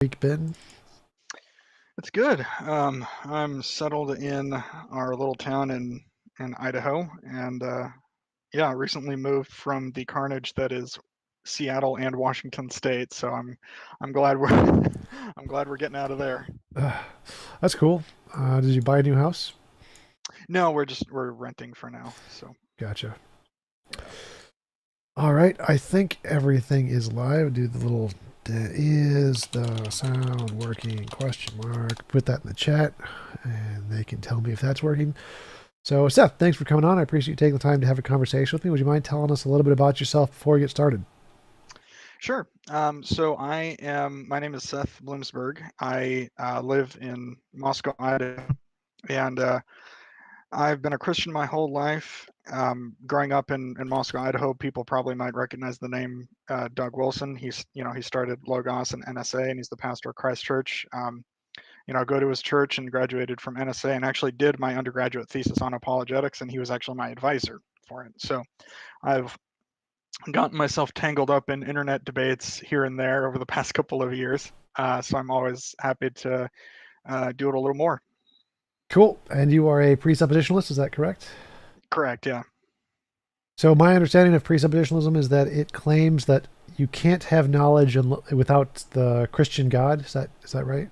Week been? It's good. I'm settled in our little town in Idaho, and yeah, recently moved from the carnage that is Seattle and Washington State. So I'm glad we're I'm glad we're getting out of there. Uh, that's cool. Did you buy a new house? No, we're renting for now. So Gotcha. yeah. All right, I think everything is live. Do the little is the sound working question mark. Put that in the chat, and they can tell me if that's working. So, Seth, thanks for coming on. I appreciate you taking the time to have a conversation with me. Would you mind telling us a little bit about yourself before we get started? Sure. So my name is Seth Bloomsberg. I live in Moscow, Idaho, and I've been a Christian my whole life. Growing up in Moscow, Idaho, people probably might recognize the name Doug Wilson. He started Logos and NSA, and he's the pastor of Christ Church. Go to his church and graduated from NSA, and actually did my undergraduate thesis on apologetics, and he was actually my advisor for it. So I've gotten myself tangled up in internet debates here and there over the past couple of years. So I'm always happy to do it a little more. Cool. And you are a presuppositionalist, is that correct? Correct. Yeah. So my understanding of presuppositionalism is that it claims that you can't have knowledge without the Christian God. Is that right?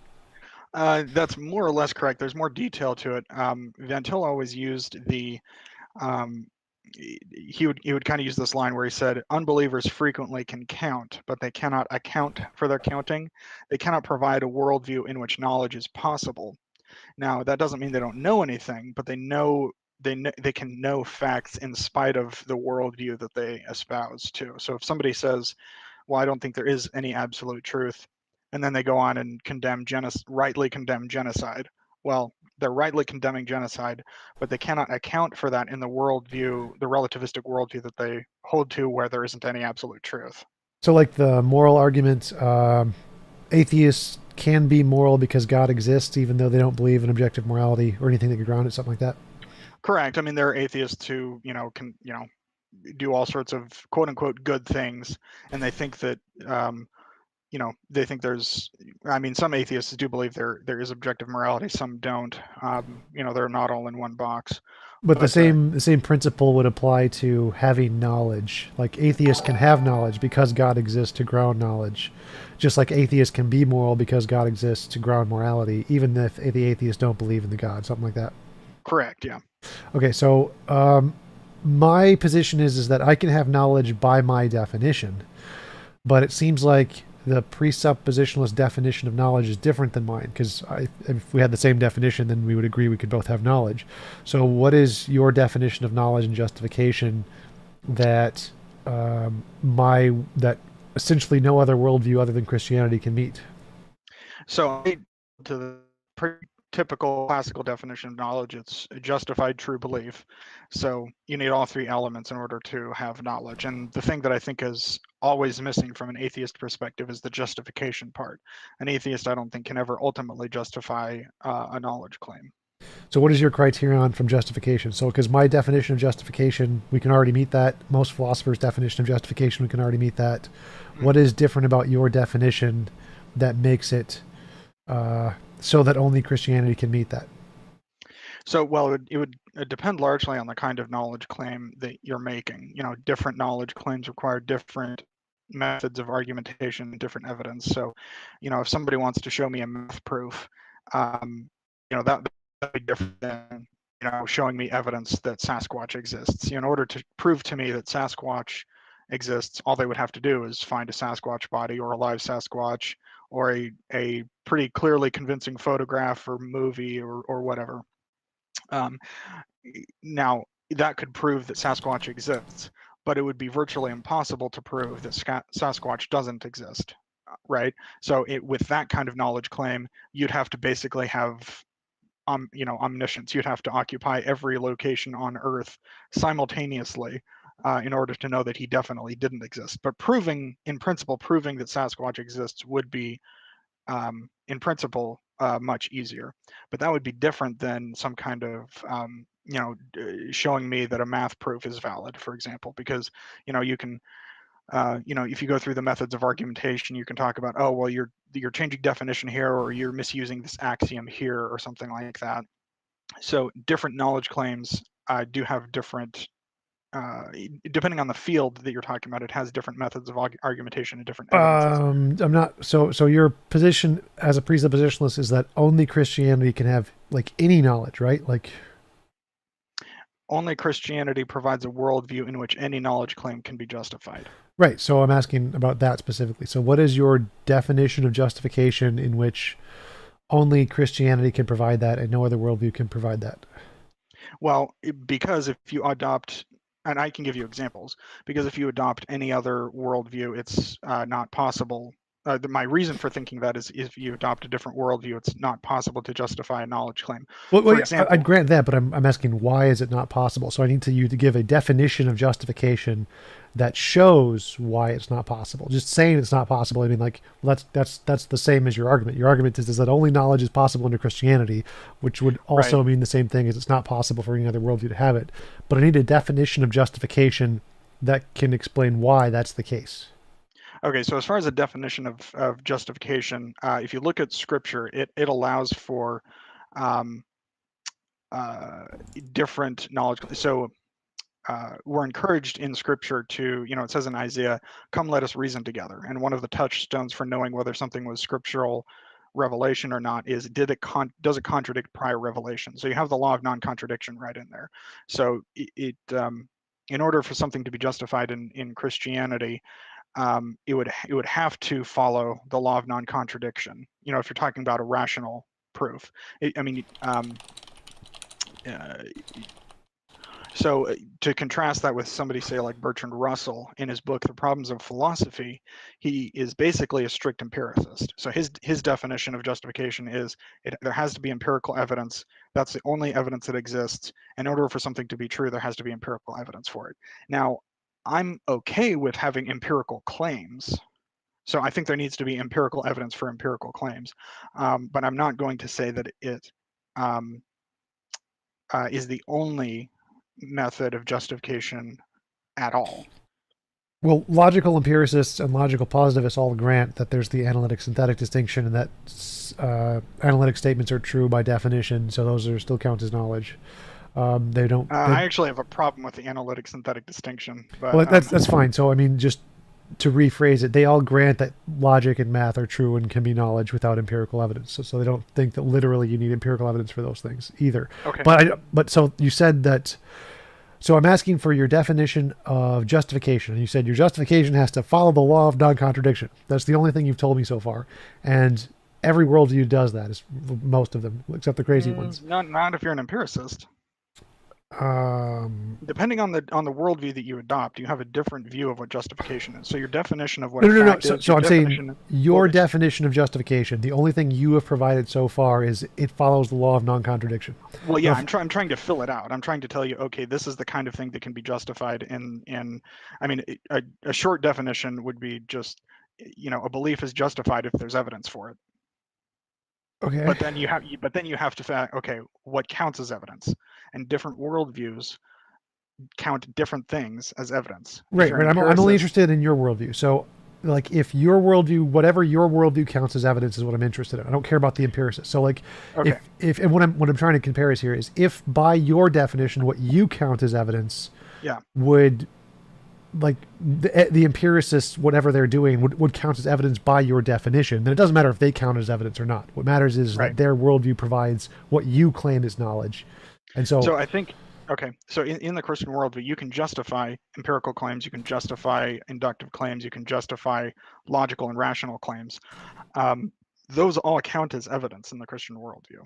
That's more or less correct. There's more detail to it. Van Til always used the um, he would kind of use this line where he said, "Unbelievers frequently can count, but they cannot account for their counting. They cannot provide a worldview in which knowledge is possible." Now, that doesn't mean they don't know anything, but they can know facts in spite of the worldview that they espouse too. So if somebody says, "Well, I don't think there is any absolute truth," and then they go on and rightly condemn genocide. Well, they're rightly condemning genocide, but they cannot account for that in the worldview, the relativistic worldview that they hold to, where there isn't any absolute truth. So, like the moral argument, atheists can be moral because God exists, even though they don't believe in objective morality or anything that could ground it, something like that. Correct. I mean, there are atheists who, can, do all sorts of quote unquote good things, and they think that, they think there's, I mean, some atheists do believe there is objective morality, some don't. They're not all in one box. But the But same principle would apply to having knowledge. Like atheists can have knowledge because God exists to ground knowledge, just like atheists can be moral because God exists to ground morality, even if the atheists don't believe in the God, something like that. correct, yeah. Okay, so my position is that I can have knowledge by my definition, but it seems like the presuppositionalist definition of knowledge is different than mine because if we had the same definition, then we would agree we could both have knowledge. So, what is your definition of knowledge and justification that that essentially no other worldview other than Christianity can meet? So to the pretty typical classical definition of knowledge, it's a justified true belief. So you need all three elements in order to have knowledge. And the thing that I think is always missing from an atheist perspective is the justification part. An atheist, I don't think, can ever ultimately justify a knowledge claim. So, what is your criterion from justification? So, because my definition of justification, we can already meet that. Most philosophers' definition of justification, we can already meet that. What Mhm. is different about your definition that makes it so that only Christianity can meet that? So, well, it would depend largely on the kind of knowledge claim that you're making. Different knowledge claims require different methods of argumentation, different evidence. So, if somebody wants to show me a math proof, that'd be different than showing me evidence that Sasquatch exists. In order to prove to me that Sasquatch exists, all they would have to do is find a Sasquatch body or a live Sasquatch or a pretty clearly convincing photograph or movie or whatever. Um, Now, that could prove that Sasquatch exists, but it would be virtually impossible to prove that Sasquatch doesn't exist, right? So, with that kind of knowledge claim, you'd have to basically have omniscience. You'd have to occupy every location on Earth simultaneously in order to know that he definitely didn't exist. But in principle, proving that Sasquatch exists would be in principle, much easier. But that would be different than some kind of, showing me that a math proof is valid, for example, because you can If you go through the methods of argumentation, you can talk about, oh, well, you're changing definition here, or you're misusing this axiom here, or something like that. So different knowledge claims do have different, depending on the field that you're talking about, it has different methods of argumentation and different evidences. I'm not so your position as a presuppositionalist is that only Christianity can have like any knowledge, right? Like Only Christianity provides a worldview in which any knowledge claim can be justified. right. So I'm asking about that specifically. So what is your definition of justification in which only Christianity can provide that and no other worldview can provide that? Well, because if you adopt, and I can give you examples, because if you adopt any other worldview, it's not possible. My reason for thinking that is if you adopt a different worldview, it's not possible to justify a knowledge claim. Well, For example, I'd grant that, but I'm asking why is it not possible? So I need you to give a definition of justification that shows why it's not possible. Just saying it's not possible, I mean, like that's the same as your argument. Your argument is that only knowledge is possible under Christianity, which would also right. mean the same thing as it's not possible for any other worldview to have it. But I need a definition of justification that can explain why that's the case. Okay, so as far as a definition of justification, if you look at Scripture, it allows for um, different knowledge. So we're encouraged in Scripture to, it says in Isaiah, "Come, let us reason together." And one of the touchstones for knowing whether something was scriptural revelation or not is does it contradict prior revelation? So you have the law of non-contradiction right in there. So in order for something to be justified in Christianity, it would have to follow the law of non-contradiction. If you're talking about a rational proof, so to contrast that with somebody, say, like Bertrand Russell, in his book The Problems of Philosophy, he is basically a strict empiricist. So his definition of justification is there has to be empirical evidence. That's the only evidence that exists. In order for something to be true, there has to be empirical evidence for it. Now, I'm okay with having empirical claims. So I think there needs to be empirical evidence for empirical claims. But I'm not going to say that it is the only method of justification at all. Well, logical empiricists and logical positivists all grant that there's the analytic synthetic distinction and that analytic statements are true by definition, so those are still count as knowledge. They don't. I actually have a problem with the analytic synthetic distinction. But, well, that's fine. So I mean, just to rephrase it, they all grant that logic and math are true and can be knowledge without empirical evidence. So they don't think that literally you need empirical evidence for those things either. Okay. But so you said that. So I'm asking for your definition of justification. And you said your justification has to follow the law of non-contradiction. That's the only thing you've told me so far. And every worldview does that, is most of them, except the crazy ones. Not if you're an empiricist. Depending on the worldview that you adopt, you have a different view of what justification is. So your definition of what no. Is, so I'm saying your definition of justification. The only thing you have provided so far is it follows the law of non-contradiction. Well, yeah, I'm trying to fill it out. I'm trying to tell you, okay, this is the kind of thing that can be justified in. I mean, a short definition would be just, a belief is justified if there's evidence for it. Okay. But then you have to okay, what counts as evidence? And different worldviews count different things as evidence. Right. I'm only interested in your worldview. So, like, if your worldview, whatever your worldview counts as evidence, is what I'm interested in. I don't care about the empiricist. So, like, okay. if and what I'm trying to compare is here is if by your definition, what you count as evidence, would like the empiricists, whatever they're doing, would count as evidence by your definition, then it doesn't matter if they count as evidence or not. What matters is that their worldview provides what you claim is knowledge. And so I think, okay, so in the Christian worldview, you can justify empirical claims, you can justify inductive claims, you can justify logical and rational claims. Those all count as evidence in the Christian worldview.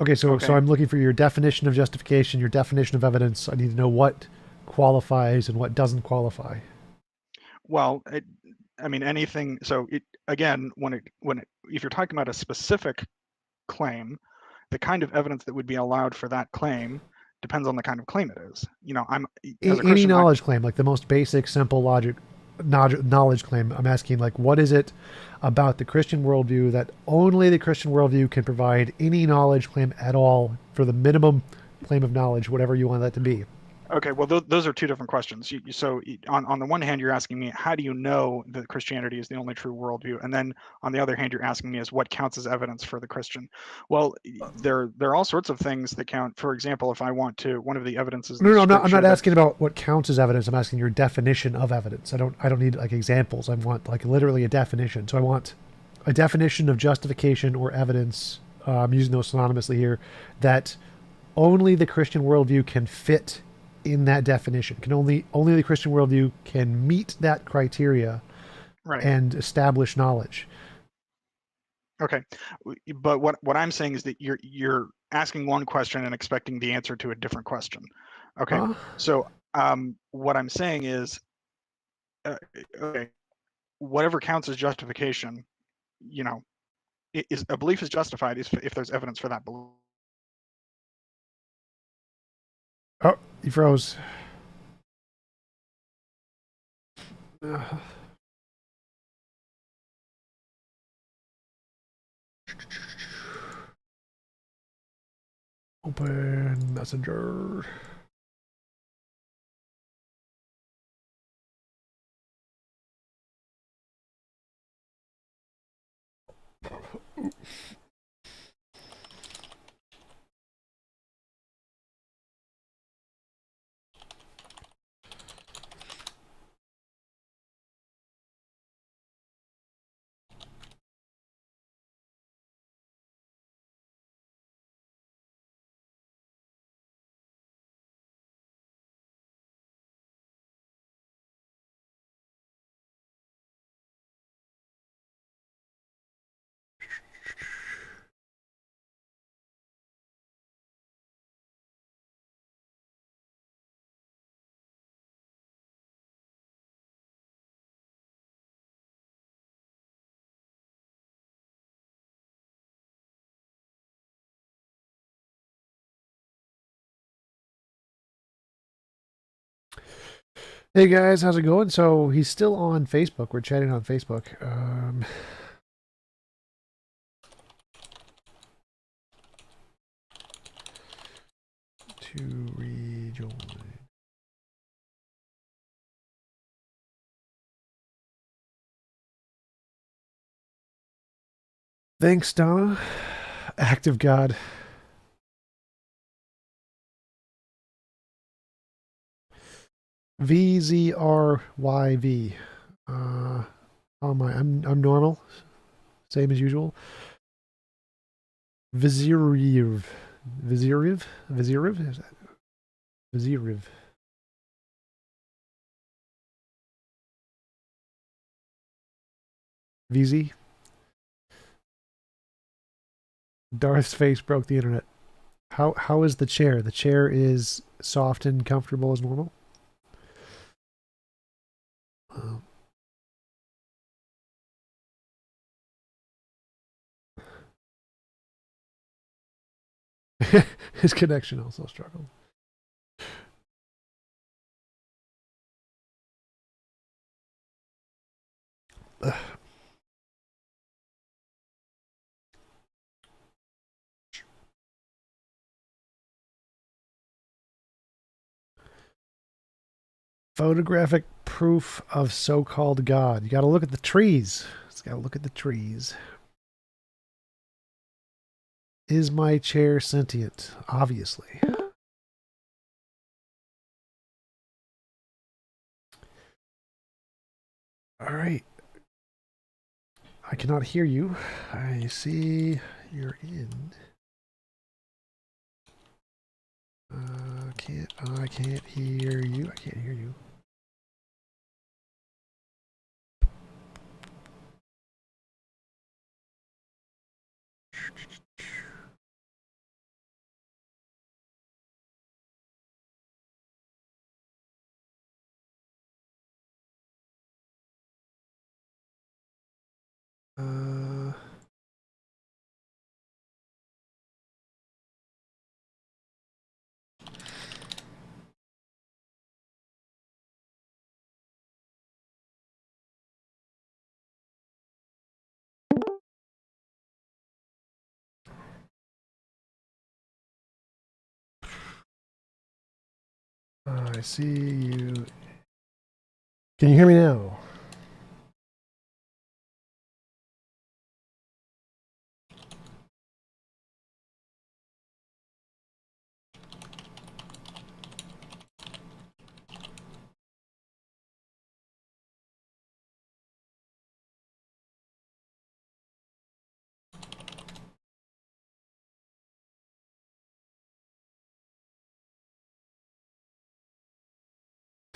Okay, so I'm looking for your definition of justification, your definition of evidence. I need to know what qualifies and what doesn't qualify. Well, anything. So again, if you're talking about a specific claim, the kind of evidence that would be allowed for that claim depends on the kind of claim it is. Any knowledge claim, like the most basic, simple knowledge claim. I'm asking, like, what is it about the Christian worldview that only the Christian worldview can provide any knowledge claim at all for the minimum claim of knowledge, whatever you want that to be? Okay, well, those are two different questions. On the one hand, you're asking me, how do you know that Christianity is the only true worldview? And then on the other hand, you're asking me is what counts as evidence for the Christian? Well, there are all sorts of things that count. For example, if I want to, one of the evidences No, in no, I'm Scripture not that, asking about what counts as evidence. I'm asking your definition of evidence. I don't need like examples. I want like literally a definition. So I want a definition of justification or evidence. I'm using those synonymously here. That only the Christian worldview can fit in that definition. Can only the Christian worldview can meet that criteria right. and establish knowledge. Okay, but what I'm saying is that you're asking one question and expecting the answer to a different question. Okay, Huh? so what I'm saying is, okay, whatever counts as justification, you know, is a belief is justified if there's evidence for that belief. Oh, he froze. Uh, Open Messenger. Hey guys, how's it going? So he's still on Facebook. We're chatting on Facebook. To rejoin. Thanks, Donna. Active God. VZRYV. How am I? I'm normal. Same as usual. Viziriv. Viziriv? Viziriv? Is that? Viziriv. VZ? Darth's face broke the internet. How is the chair? The chair is soft and comfortable as normal. Um, his connection also struggled. Ugh. Photographic proof of so-called God. You got to look at the trees. It's got to look at the trees. Is my chair sentient? Obviously. All right. I cannot hear you. I see you're in. I can't hear you. I can't hear you. Uh, I see you. Can you hear me now?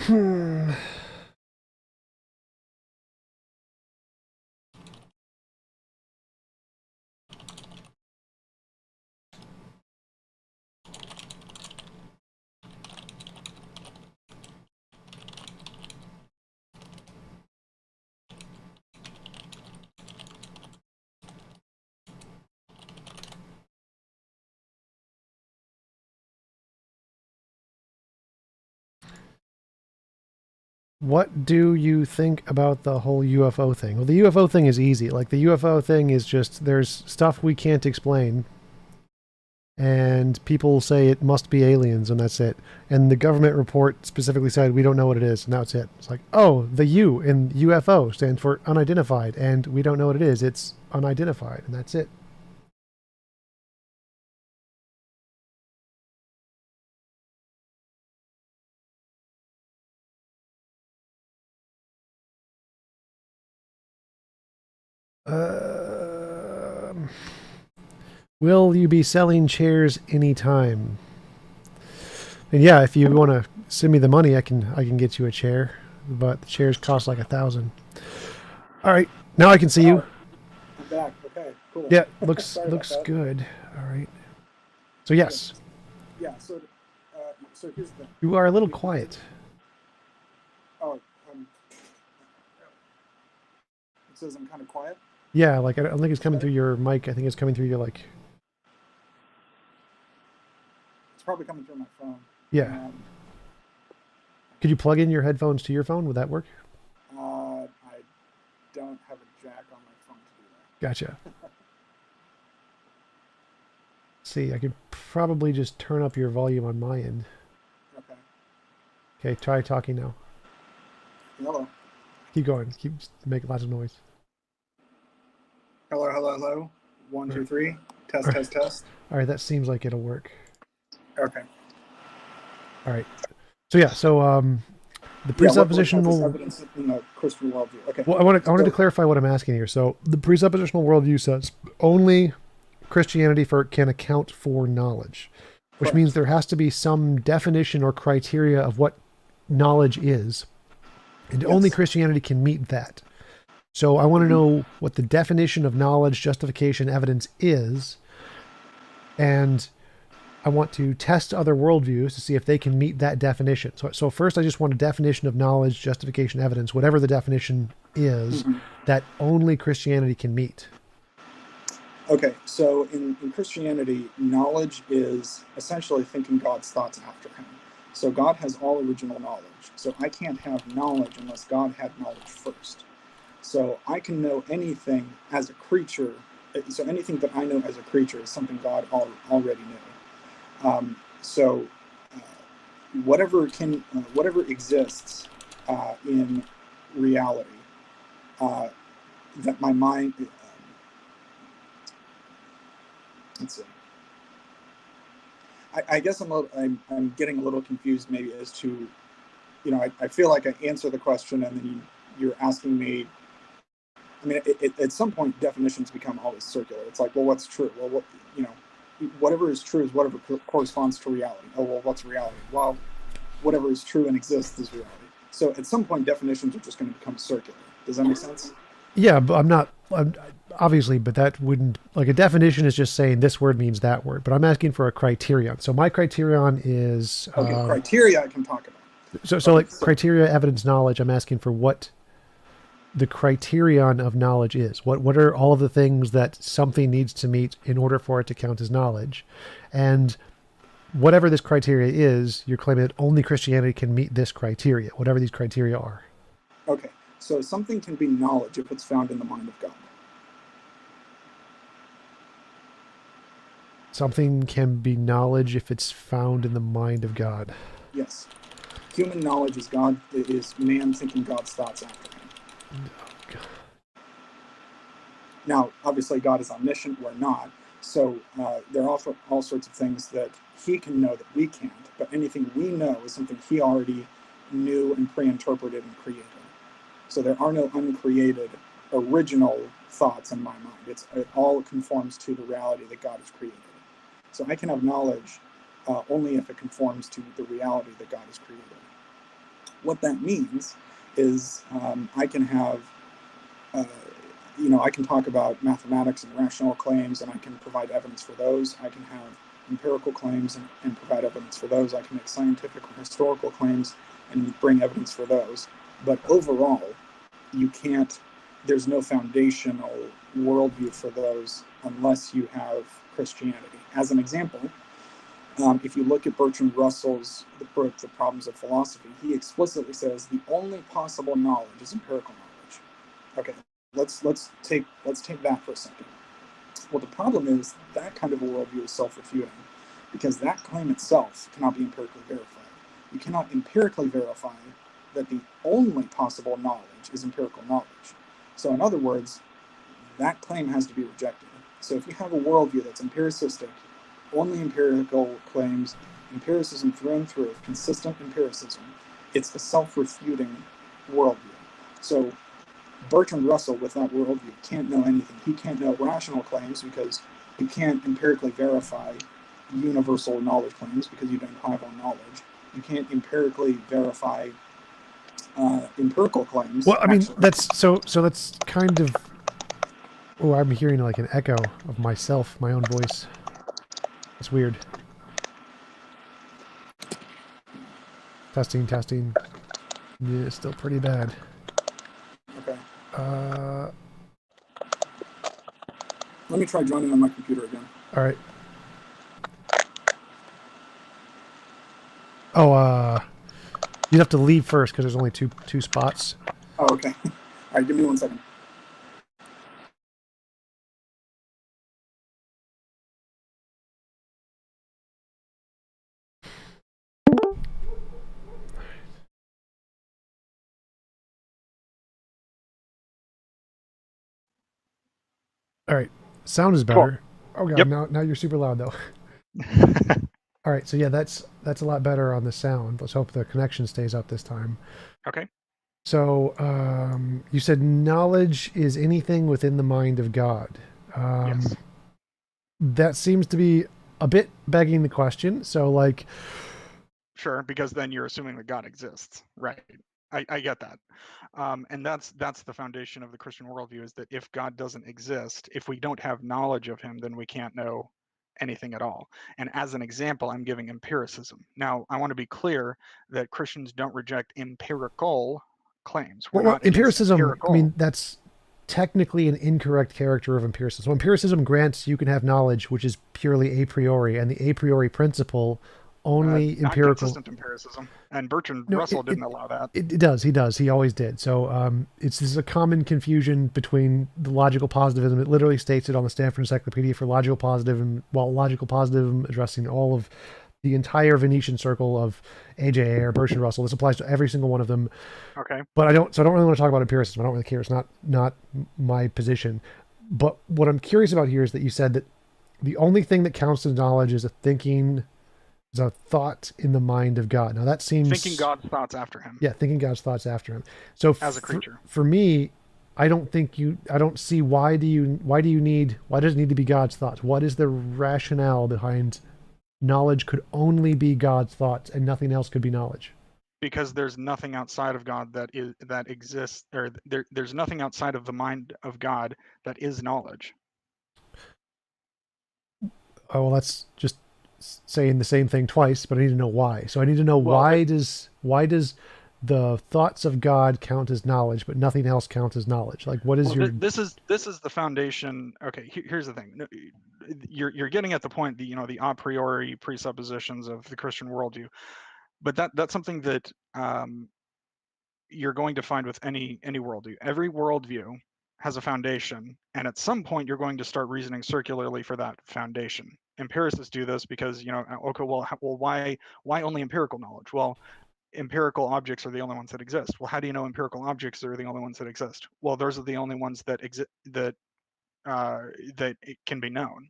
Hmm. What do you think about the whole UFO thing? Well, the UFO thing is easy. Like, the UFO thing is just there's stuff we can't explain, and people say it must be aliens, and that's it. And the government report specifically said we don't know what it is, and that's it. It's like, oh, the U in UFO stands for unidentified, and we don't know what it is. It's unidentified, and that's it. Um, will you be selling chairs anytime? And yeah, if you want to send me the money, I can get you a chair, but the chairs cost like $1,000. All right, now I can see you. I'm back. Okay, cool. Yeah, looks Sorry looks about that. good. All right. So yes, Yeah. So here's the thing. you are a little quiet. Oh, it says I'm kind of quiet. Yeah, like I don't think it's coming through your mic. I think it's coming through your like. It's probably coming through my phone. Yeah. Could you plug in your headphones to your phone? Would that work? I don't have a jack on my phone to do that. Gotcha. See, I could probably just turn up your volume on my end. Okay. Okay, try talking now. Hello. Keep going. Keep making lots of noise. Hello. Hello. Hello. 1, 2, 3. Test. Test. Test. All right, that seems like it'll work. Okay. All right. So yeah, the presuppositional evidence in the Christian worldview. Okay. Well, I wanted to clarify what I'm asking here. So the presuppositional worldview says only Christianity can account for knowledge, which Correct. means there has to be some definition or criteria of what knowledge is, and only Christianity can meet that. So I want to know what the definition of knowledge, justification, evidence is, and I want to test other worldviews to see if they can meet that definition. So first, I just want a definition of knowledge, justification, evidence, whatever the definition is, that only Christianity can meet. Okay, so in Christianity, knowledge is essentially thinking God's thoughts after him. So God has all original knowledge. So I can't have knowledge unless God had knowledge first. So I can know anything as a creature. So anything that I know as a creature is something God already knew. Whatever exists in reality that my mind. Let's see. I guess I'm getting a little confused maybe as to, I feel like I answer the question and then you're asking me. I mean, at some point definitions become always circular. It's like, well, what's true? Well, whatever is true is whatever corresponds to reality. Oh, well, what's reality? Well, whatever is true and exists is reality. So at some point, definitions are just going to become circular. Does that make sense? Yeah, but obviously, but that wouldn't, like, a definition is just saying this word means that word, but I'm asking for a criterion. So my criterion is... Okay, criteria I can talk about. So criteria, evidence, knowledge, I'm asking for what the criterion of knowledge is. What are all of the things that something needs to meet in order for it to count as knowledge? And whatever this criteria is, you're claiming that only Christianity can meet this criteria, whatever these criteria are. Okay, so something can be knowledge if it's found in the mind of God. Something can be knowledge if it's found in the mind of God. Yes. Human knowledge is man thinking God's thoughts after him. Oh, God. Now, obviously, God is omniscient. We're not. So there are also all sorts of things that he can know that we can't. But anything we know is something he already knew and pre-interpreted and created. So there are no uncreated original thoughts in my mind. It all conforms to the reality that God has created. So I can have knowledge only if it conforms to the reality that God has created. What that means is I can have, I can talk about mathematics and rational claims, and I can provide evidence for those. I can have empirical claims and provide evidence for those. I can make scientific or historical claims and bring evidence for those. But overall, there's no foundational worldview for those unless you have Christianity. As an example, if you look at Bertrand Russell's The Problems of Philosophy, he explicitly says the only possible knowledge is empirical knowledge. Okay, let's take that for a second. Well, the problem is that kind of a worldview is self-refuting, because that claim itself cannot be empirically verified. You cannot empirically verify that the only possible knowledge is empirical knowledge. So in other words, that claim has to be rejected. So if you have a worldview that's empiricistic, only empirical claims, empiricism through and through, consistent empiricism, it's a self-refuting worldview. So Bertrand Russell, with that worldview, can't know anything. He can't know rational claims because you can't empirically verify universal knowledge claims because you don't have all knowledge. You can't empirically verify empirical claims. Well, I mean, that's so that's kind of. Oh, I'm hearing like an echo of myself, my own voice. It's weird. Testing. Yeah, it's still pretty bad. Okay. Let me try joining on my computer again. All right. Oh, you'd have to leave first because there's only two spots. Oh, okay. All right, give me 1 second. All right. Sound is better. Cool. Oh god, Yep. now you're super loud though. All right, so yeah, that's a lot better on the sound. Let's hope the connection stays up this time. Okay. So you said knowledge is anything within the mind of God. Yes. That seems to be a bit begging the question. So like, Sure, because then you're assuming that God exists, right? I get that, and that's the foundation of the Christian worldview, is that if God doesn't exist, if we don't have knowledge of him, then we can't know anything at all. And as an example, I'm giving empiricism. Now, I want to be clear that Christians don't reject empirical claims. We're well, not against empiricism. I empirical. mean, that's technically an incorrect character of empiricism. So empiricism grants you can have knowledge which is purely a priori, and the a priori principle only Not empirical. consistent empiricism, and Bertrand No, Russell didn't allow that. It does. He does. He always did. So this is a common confusion between the logical positivism. It literally states it on the Stanford Encyclopedia for logical positivism, while logical positivism addressing all of the entire Venetian circle of AJA or Bertrand Russell. This applies to every single one of them. Okay. But I don't really want to talk about empiricism. I don't really care. It's not my position. But what I'm curious about here is that you said that the only thing that counts as knowledge is a thought in the mind of God. Now that seems Thinking God's thoughts after him. Yeah, thinking God's thoughts after him. So as a creature. For me, I don't see why does it need to be God's thoughts? What is the rationale behind knowledge could only be God's thoughts and nothing else could be knowledge? Because there's nothing outside of God that exists, or there's nothing outside of the mind of God that is knowledge. Oh, well, that's just saying the same thing twice, but I need to know why. So I need to know why does the thoughts of God count as knowledge, but nothing else counts as knowledge? Like, what is This is the foundation. Okay, here's the thing. You're getting at the point, the a priori presuppositions of the Christian worldview, but that's something that you're going to find with any worldview. Every worldview has a foundation, and at some point you're going to start reasoning circularly for that foundation. Empiricists do this because okay, well, why only empirical knowledge? Well, empirical objects are the only ones that exist. Well, how do you know empirical objects are the only ones that exist? Well, those are the only ones that exist that it can be known.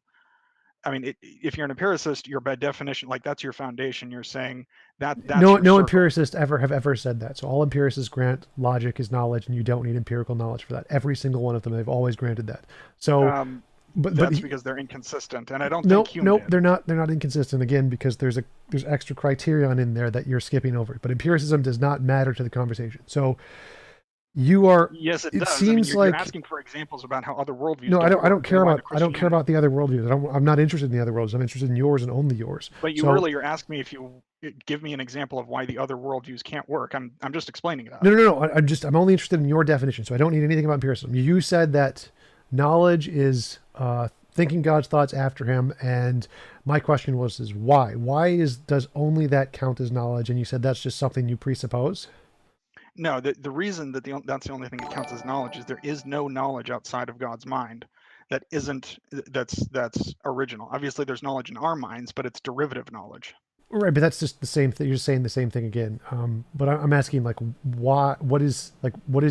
I mean, if you're an empiricist, you're by definition, like that's your foundation. You're saying that's no your circle. empiricists have ever said that. So all empiricists grant logic is knowledge, and you don't need empirical knowledge for that. Every single one of them, they've always granted that. So, that's because they're inconsistent, and I don't think Hume did. They're not inconsistent again because there's extra criterion in there that you're skipping over. But empiricism does not matter to the conversation. So you are. Yes, it does. Seems you're like asking for examples about how other worldviews. No, I don't care about the other worldviews. I'm not interested in the other worldviews. I'm interested in yours and only yours. But you earlier asked me if you give me an example of why the other worldviews can't work. I'm just explaining that. No. I'm only interested in your definition. So I don't need anything about empiricism. You said that knowledge is thinking God's thoughts after Him, and my question is why? Why does only that count as knowledge? And you said that's just something you presuppose. No, the reason that that's the only thing that counts as knowledge is there is no knowledge outside of God's mind that's original. Obviously, there's knowledge in our minds, but it's derivative knowledge. Right, but that's just the same thing. You're saying the same thing again. But I'm asking, like, why? What is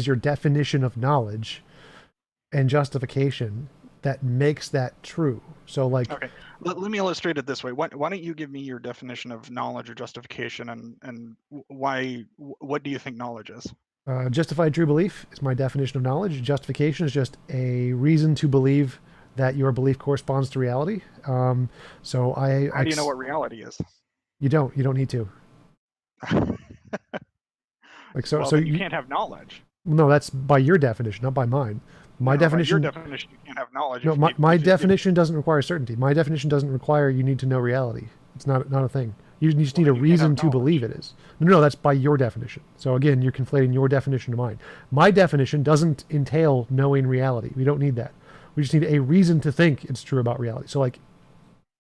your definition of knowledge and justification that makes that true? So, like, okay, let me illustrate it this way. Why don't you give me your definition of knowledge or justification, and why? What do you think knowledge is? Justified true belief is my definition of knowledge. Justification is just a reason to believe that your belief corresponds to reality. So how do you know what reality is? You don't need to. Like so, well, so you can't have knowledge. No, that's by your definition, not by mine. My definition. By your definition, you can't have knowledge. No, my definition doesn't require certainty. My definition doesn't require you need to know reality. It's not a thing. You just need a reason to believe it is. No, that's by your definition. So again, you're conflating your definition to mine. My definition doesn't entail knowing reality. We don't need that. We just need a reason to think it's true about reality. So like,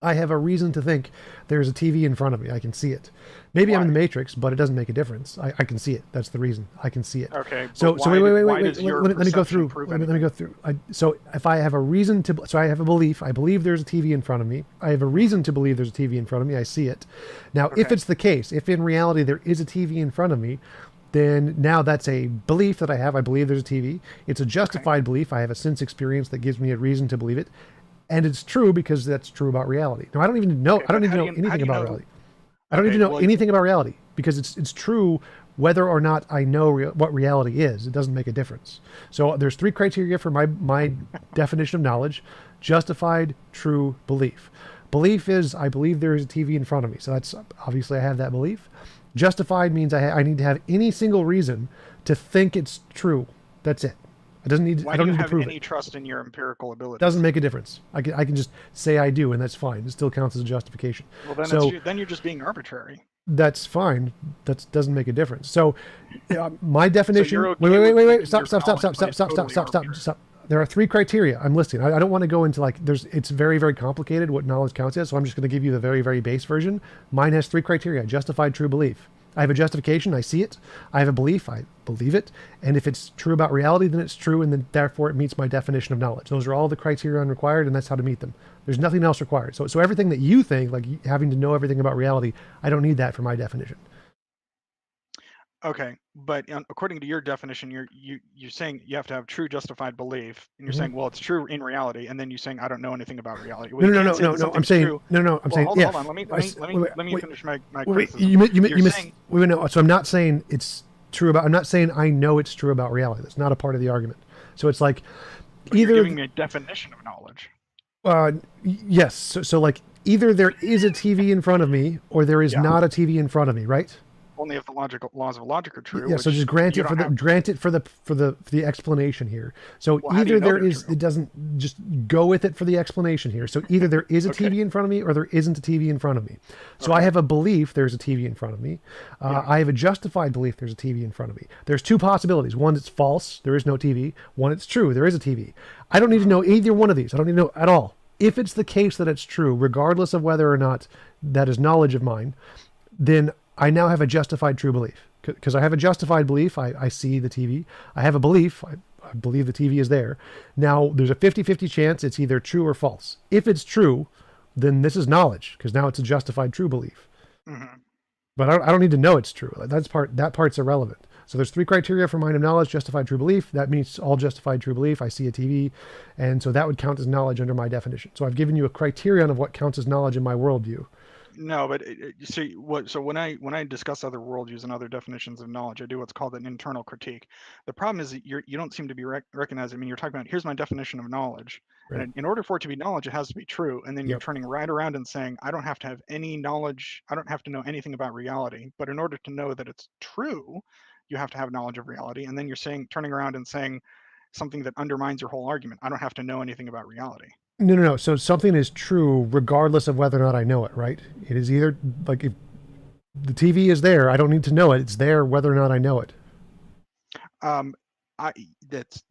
I have a reason to think there's a TV in front of me. I can see it. Maybe why? I'm in the Matrix, but it doesn't make a difference. I can see it. That's the reason. I can see it. Okay. So wait. Let me go through. Let me go through. So if I have a reason to, so I have a belief. I believe there's a TV in front of me. I have a reason to believe there's a TV in front of me. I see it. Now, if it's the case, if in reality there is a TV in front of me, then now that's a belief that I have. I believe there's a TV. It's a justified belief. I have a sense experience that gives me a reason to believe it. And it's true because that's true about reality. Now, I don't even know. I don't need to know anything about reality. I don't need to know anything about reality because it's true whether or not I know what reality is. It doesn't make a difference. So there's three criteria for my definition of knowledge: justified, true, belief. Belief is I believe there is a TV in front of me. So that's obviously I have that belief. Justified means I need to have any single reason to think it's true. That's it. It doesn't need. I don't need to prove it. Why do you have any trust in your empirical ability? Doesn't make a difference. I can just say I do, and that's fine. It still counts as a justification. Well, then you're just being arbitrary. That's fine. That doesn't make a difference. So, my definition. So wait. Stop. There are three criteria I'm listing. I don't want to go into it's very, very complicated what knowledge counts as. So I'm just going to give you the very, very base version. Mine has three criteria: justified, true, belief. I have a justification, I see it. I have a belief, I believe it. And if it's true about reality, then it's true, and then therefore it meets my definition of knowledge. Those are all the criteria required, and that's how to meet them. There's nothing else required. So everything that you think, like having to know everything about reality, I don't need that for my definition. Okay, but according to your definition, you're saying you have to have true justified belief, and you're saying, well, it's true in reality, and then you're saying I don't know anything about reality. Well, no. I'm saying hold on. Let me finish my criticism. So I'm not saying it's true about. I'm not saying I know it's true about reality. That's not a part of the argument. So it's like you're giving me a definition of knowledge. Yes. So like either there is a TV in front of me, or there is not a TV in front of me, right? Only if the laws of logic are true. Yeah, so just grant it for the explanation here. So either there is, it doesn't just go with it for the explanation here. So either there is a TV in front of me, or there isn't a TV in front of me. So I have a belief there's a TV in front of me. I have a justified belief there's a TV in front of me. There's two possibilities. One, it's false, there is no TV. One, it's true, there is a TV. I don't need to know either one of these. I don't need to know at all. If it's the case that it's true, regardless of whether or not that is knowledge of mine, then I now have a justified true belief. Because I have a justified belief, I see the TV. I have a belief, I believe the TV is there. Now, there's a 50-50 chance it's either true or false. If it's true, then this is knowledge, because now it's a justified true belief. Mm-hmm. But I don't need to know it's true. Like, that part's irrelevant. So there's 3 criteria for mind of knowledge: justified true belief. That means all justified true belief. I see a TV, and so that would count as knowledge under my definition. So I've given you a criterion of what counts as knowledge in my worldview. No, but you see what? So when I discuss other worldviews and other definitions of knowledge, I do what's called an internal critique. The problem is that you don't seem to be recognizing. I mean, you're talking about here's my definition of knowledge, Right. and in order for it to be knowledge, it has to be true. And then you're Yep. turning right around and saying, I don't have to have any knowledge. I don't have to know anything about reality. But in order to know that it's true, you have to have knowledge of reality. And then you're turning around and saying something that undermines your whole argument. I don't have to know anything about reality. No. So something is true regardless of whether or not I know it, right? It is either, like, if the TV is there, I don't need to know it. It's there whether or not I know it.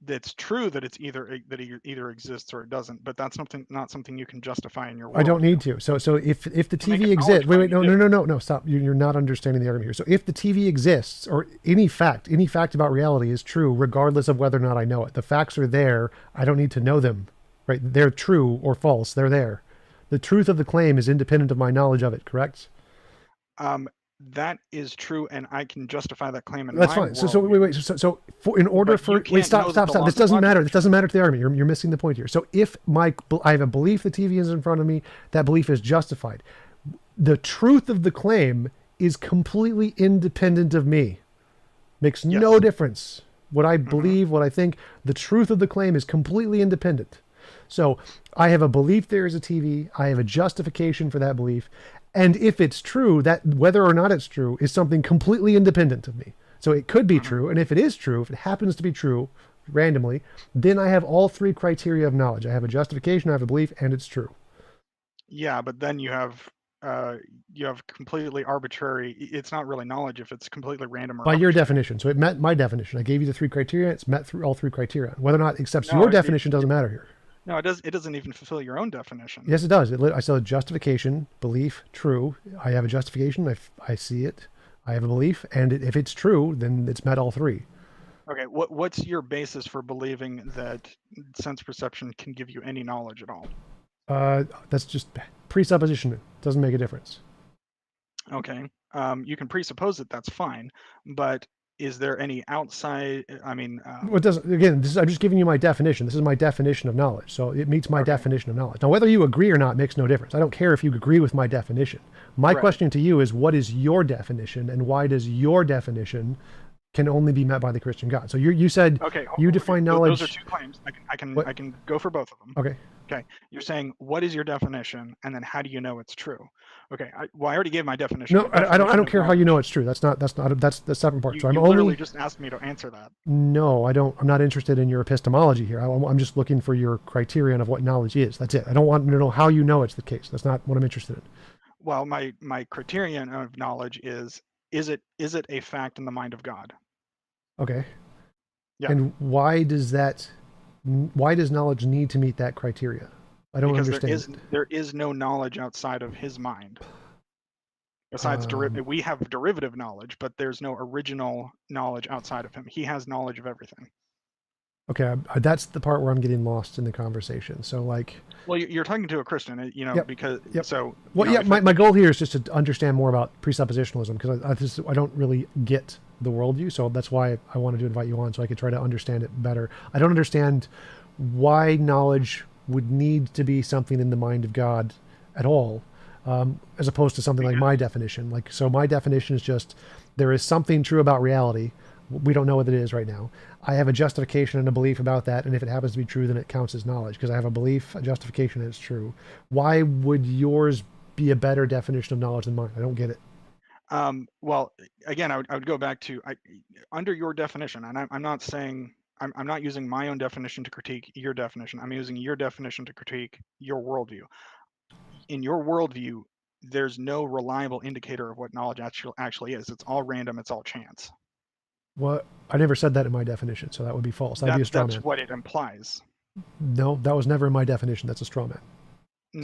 That's true that it either exists or it doesn't, but that's not something you can justify in your world. I don't need to. So if the To make TV a exists, knowledge no, stop. You're not understanding the argument here. So if the TV exists, or any fact about reality is true, regardless of whether or not I know it, the facts are there. I don't need to know them, right? They're true or false. They're there. The truth of the claim is independent of my knowledge of it. Correct? That is true, and I can justify that claim in That's my fine. So wait. So in order for stop. This doesn't matter. This doesn't matter to the argument. You're missing the point here. So if I have a belief the TV is in front of me, that belief is justified. The truth of the claim is completely independent of me. Makes no difference. What I believe, what I think, the truth of the claim is completely independent. So I have a belief there is a TV. I have a justification for that belief. And if it's true, that whether or not it's true is something completely independent of me. So it could be true. And if it is true, if it happens to be true randomly, then I have all 3 criteria of knowledge. I have a justification, I have a belief, and it's true. Yeah, but then you have completely arbitrary. It's not really knowledge if it's completely random or by your definition. So it met my definition. I gave you the 3 criteria. It's met through all 3 criteria. Whether or not it accepts your definition doesn't matter here. No, it does. It doesn't even fulfill your own definition. Yes, it does. I saw justification, belief, true. I have a justification. I see it. I have a belief, and if it's true, then it's met all 3. Okay. What's your basis for believing that sense perception can give you any knowledge at all? That's just presupposition. It doesn't make a difference. Okay. You can presuppose that. That's fine, but is there any outside? I mean, well, it doesn't. Again, I'm just giving you my definition. This is my definition of knowledge, so it meets my definition of knowledge. Now, whether you agree or not makes no difference. I don't care if you agree with my definition. My question to you is, what is your definition, and why does your definition can only be met by the Christian God? So you said you define knowledge. Those are 2 claims. I can go for both of them. Okay. Okay. You're saying what is your definition, and then how do you know it's true? Okay. I already gave my definition. No, I don't care how you know it's true. That's the separate part. So I'm literally just asked me to answer that. No, I don't. I'm not interested in your epistemology here. I'm just looking for your criterion of what knowledge is. That's it. I don't want to know how you know it's the case. That's not what I'm interested in. Well, my criterion of knowledge is it a fact in the mind of God? Okay. Yeah. And why does knowledge need to meet that criteria? I don't understand. There is no knowledge outside of his mind. Besides we have derivative knowledge, but there's no original knowledge outside of him. He has knowledge of everything. Okay, that's the part where I'm getting lost in the conversation. So, like, well, you're talking to a Christian, because so. Well, my goal here is just to understand more about presuppositionalism, because I don't really get the worldview. So that's why I wanted to invite you on, so I could try to understand it better. I don't understand why knowledge would need to be something in the mind of God at all, as opposed to something like my definition. Like, so my definition is just there is something true about reality. We don't know what it is right now. I have a justification and a belief about that, and if it happens to be true, then it counts as knowledge, because I have a belief, a justification, and it's true. Why would yours be a better definition of knowledge than mine? I don't get it. Well, again, I would go back to under your definition, and I'm not saying I'm not using my own definition to critique your definition. I'm using your definition to critique your worldview. In your worldview, there's no reliable indicator of what knowledge actually is. It's all random. It's all chance. Well, I never said that in my definition, so that would be false. That'd be a straw man. That's what it implies. No, that was never in my definition. That's a straw man.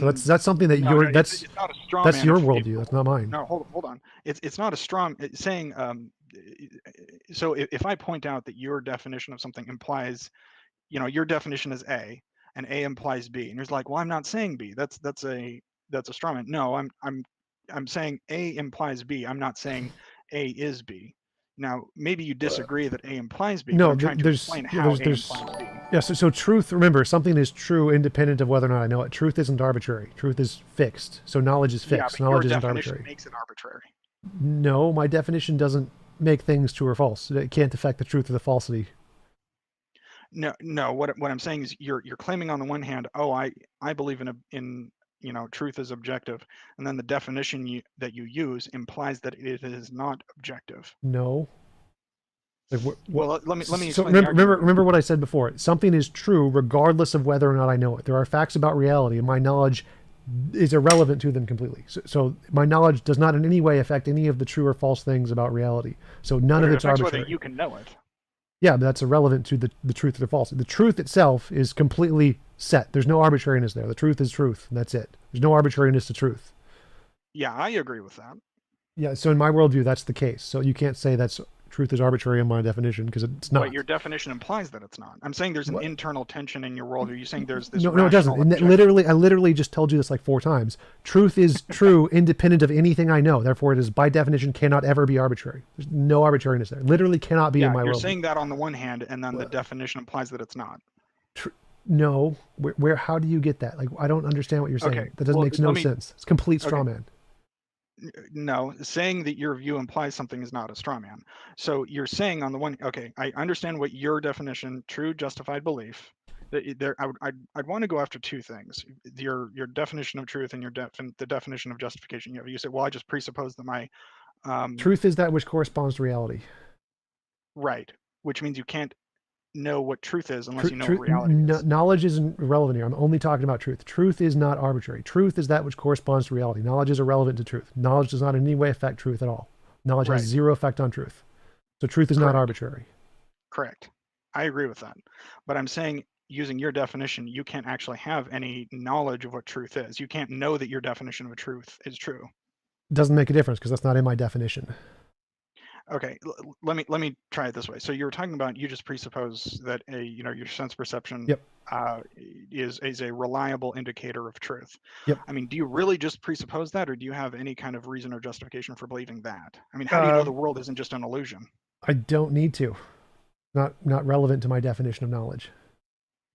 So that's something that it's not a straw man. That's your worldview. That's not mine. No, hold on. It's not a straw. It's saying so if I point out that your definition of something implies, your definition is A, and A implies B, and you're like, well, I'm not saying B. That's a straw man. No, I'm I'm saying A implies B. I'm not saying A is B. Now, maybe you disagree that A implies B, but No, I'm trying to there's explain how A there's implies B. yeah. So truth. Remember, something is true independent of whether or not I know it. Truth isn't arbitrary. Truth is fixed. So knowledge is Yeah, fixed. but your Knowledge isn't definition arbitrary. makes it arbitrary. No, my definition doesn't make things true or false. It can't affect the truth or the falsity. No. What I'm saying is you're claiming on the one hand, oh, I believe in truth is objective, and then the definition that you use implies that it is not objective. No. Like what? Well, let me So explain. The argument. remember what I said before. Something is true regardless of whether or not I know it. There are facts about reality, and my knowledge is irrelevant to them completely. So my knowledge does not in any way affect any of the true or false things about reality. So none of it's affects arbitrary. whether you can know it. Yeah, but that's irrelevant to the truth or the falsity. The truth itself is completely set. There's no arbitrariness there. The truth is truth, and that's it. There's no arbitrariness to truth. Yeah, I agree with that. Yeah, so in my worldview, that's the case. So you can't say that's truth is arbitrary in my definition because it's not. But your definition implies that it's not. I'm saying there's an internal tension in your world. Are you saying there's this? No, it doesn't. And I literally just told you this like 4 times. Truth is true, independent of anything I know. Therefore, it is by definition cannot ever be arbitrary. There's no arbitrariness there. Literally cannot be in my world. You're saying that on the one hand, and then the definition implies that it's not. No, where? How do you get that? Like, I don't understand what you're saying. Okay, That doesn't make no sense. It's complete straw man. No, saying that your view implies something is not a straw man. So you're saying on the one, okay, I understand what your definition, true justified belief. I'd want to go after 2 things: your definition of truth and the definition of justification. You said, well, I just presuppose that my truth is that which corresponds to reality. Right, which means you can't know what truth is unless you know what reality is. Knowledge isn't relevant here. I'm only talking about truth. Truth is not arbitrary. Truth is that which corresponds to reality. Knowledge is irrelevant to truth. Knowledge does not in any way affect truth at all. Knowledge has 0 effect on truth. So truth is not arbitrary. Correct. I agree with that. But I'm saying, using your definition, you can't actually have any knowledge of what truth is. You can't know that your definition of a truth is true. It doesn't make a difference because that's not in my definition. Okay, let me try it this way. So you were talking about, you just presuppose that your sense perception is a reliable indicator of truth. Yep. I mean, do you really just presuppose that, or do you have any kind of reason or justification for believing that? I mean, how do you know the world isn't just an illusion? I don't need to. Not relevant to my definition of knowledge.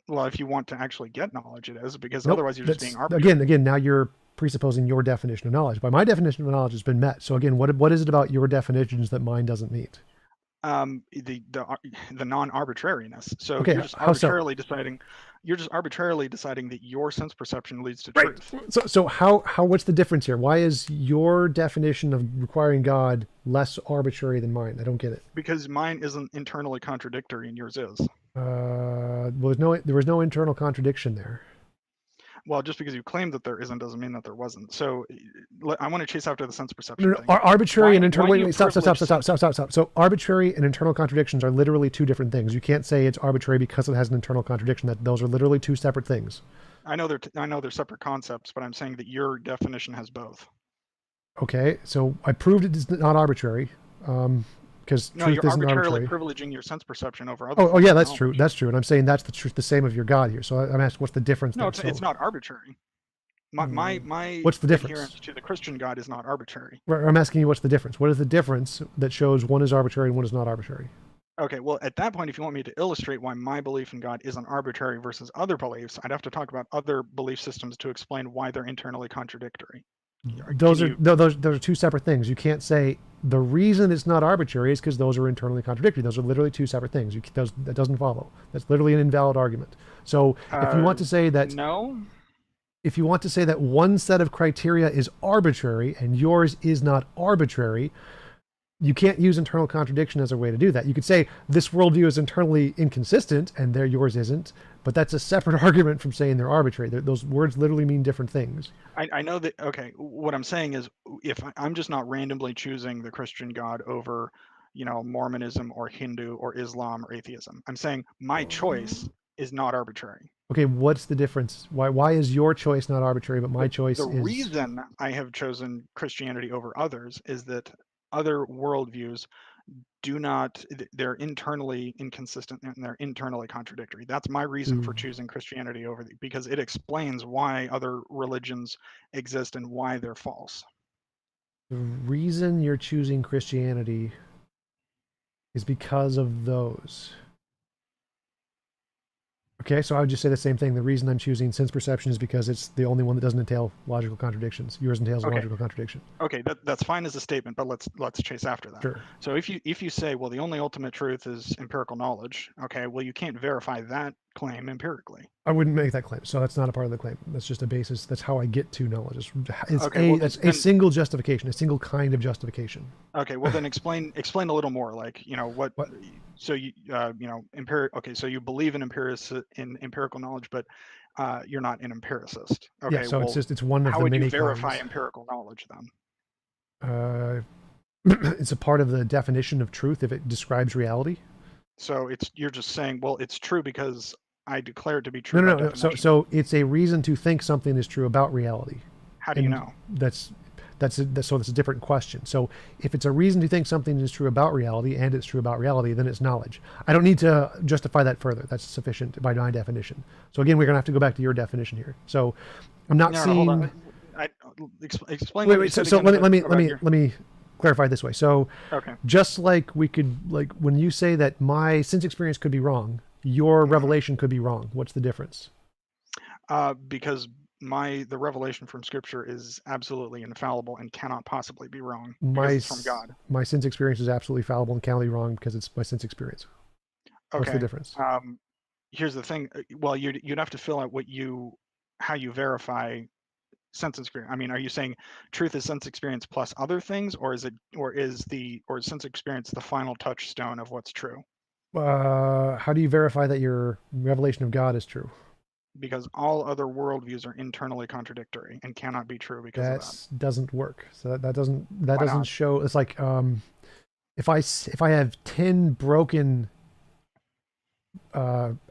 Well, if you want to actually get knowledge, it is, because otherwise you're just being arbitrary. Again, now you're presupposing your definition of knowledge. But my definition of knowledge has been met. So again, what is it about your definitions that mine doesn't meet? The non-arbitrariness. So okay, you're just arbitrarily deciding. You're just arbitrarily deciding that your sense perception leads to truth. So how what's the difference here? Why is your definition of requiring God less arbitrary than mine? I don't get it. Because mine isn't internally contradictory and yours is. Well, there was no internal contradiction there. Well, just because you claim that there isn't doesn't mean that there wasn't. So I want to chase after the sense perception thing. Arbitrary and internal. Wait, stop. So arbitrary and internal contradictions are literally 2 different things. You can't say it's arbitrary because it has an internal contradiction. That those are literally 2 separate things. I know they're separate concepts, but I'm saying that your definition has both. Okay, so I proved it is not arbitrary. Because truth isn't arbitrarily privileging your sense perception over other. Oh yeah, that's true. That's true, and I'm saying that's the truth, the same of your God here. So I'm asking, what's the difference? No, it's not arbitrary. My what's the difference? Adherence to the Christian God is not arbitrary. I'm asking you, what's the difference? What is the difference that shows one is arbitrary and one is not arbitrary? Okay, well, at that point, if you want me to illustrate why my belief in God isn't arbitrary versus other beliefs, I'd have to talk about other belief systems to explain why they're internally contradictory. Those are 2 separate things. You can't say the reason it's not arbitrary is because those are internally contradictory. Those are literally 2 separate things. That doesn't follow. That's literally an invalid argument. So if you want to say that if you want to say that one set of criteria is arbitrary and yours is not arbitrary, you can't use internal contradiction as a way to do that. You could say this worldview is internally inconsistent and yours isn't, but that's a separate argument from saying they're arbitrary. Those words literally mean different things. I know that. Okay, what I'm saying is, if I'm just not randomly choosing the Christian God over, Mormonism or Hindu or Islam or atheism, I'm saying my choice is not arbitrary. Okay, what's the difference? Why is your choice not arbitrary, but my choice is? The reason I have chosen Christianity over others is that other worldviews they're internally inconsistent and they're internally contradictory. That's my reason for choosing Christianity because it explains why other religions exist and why they're false. The reason you're choosing Christianity is because of those. Okay, so I would just say the same thing. The reason I'm choosing sense perception is because it's the only one that doesn't entail logical contradictions. Yours entails a Okay. logical contradiction. Okay, that's fine as a statement, but let's chase after that. Sure. So if you say, well, the only ultimate truth is empirical knowledge, okay, well, you can't verify that claim empirically. I wouldn't make that claim. So that's not a part of the claim. That's just a basis. That's how I get to knowledge. It's Okay, well, that's then- a single justification, a single kind of justification. Okay, well then explain a little more, like, you know, what? So you okay, so you believe in empirical knowledge, but you're not an empiricist. Okay, Yeah, so well, it's one of how the would many you verify claims. empirical knowledge then? It's a part of the definition of truth if it describes reality. So you're just saying, well, it's true because I declare it to be true. No, by no, no. definition. So it's a reason to think something is true about reality. How do you And know? that's a different question. So if it's a reason to think something is true about reality and it's true about reality, then it's knowledge. I don't need to justify that further. That's sufficient by my definition. So again, we're gonna have to go back to your definition here. So I'm not seeing. Hold on. Explain. Wait. So let me clarify it this way. So Okay. just like we could, like when you say that my sense experience could be wrong, your revelation could be wrong. What's the difference? Because the revelation from Scripture is absolutely infallible and cannot possibly be wrong because it's from God. My sense experience is absolutely fallible and cannot be wrong because it's my sense experience. Okay. What's the difference? Here's the thing. Well, you'd have to fill out how you verify sense experience. I mean, are you saying truth is sense experience plus other things, or is sense experience the final touchstone of what's true? How do you verify that your revelation of God is true? Because all other worldviews are internally contradictory and cannot be true because of that. That doesn't work. So that doesn't not? show. It's like if I have 10 broken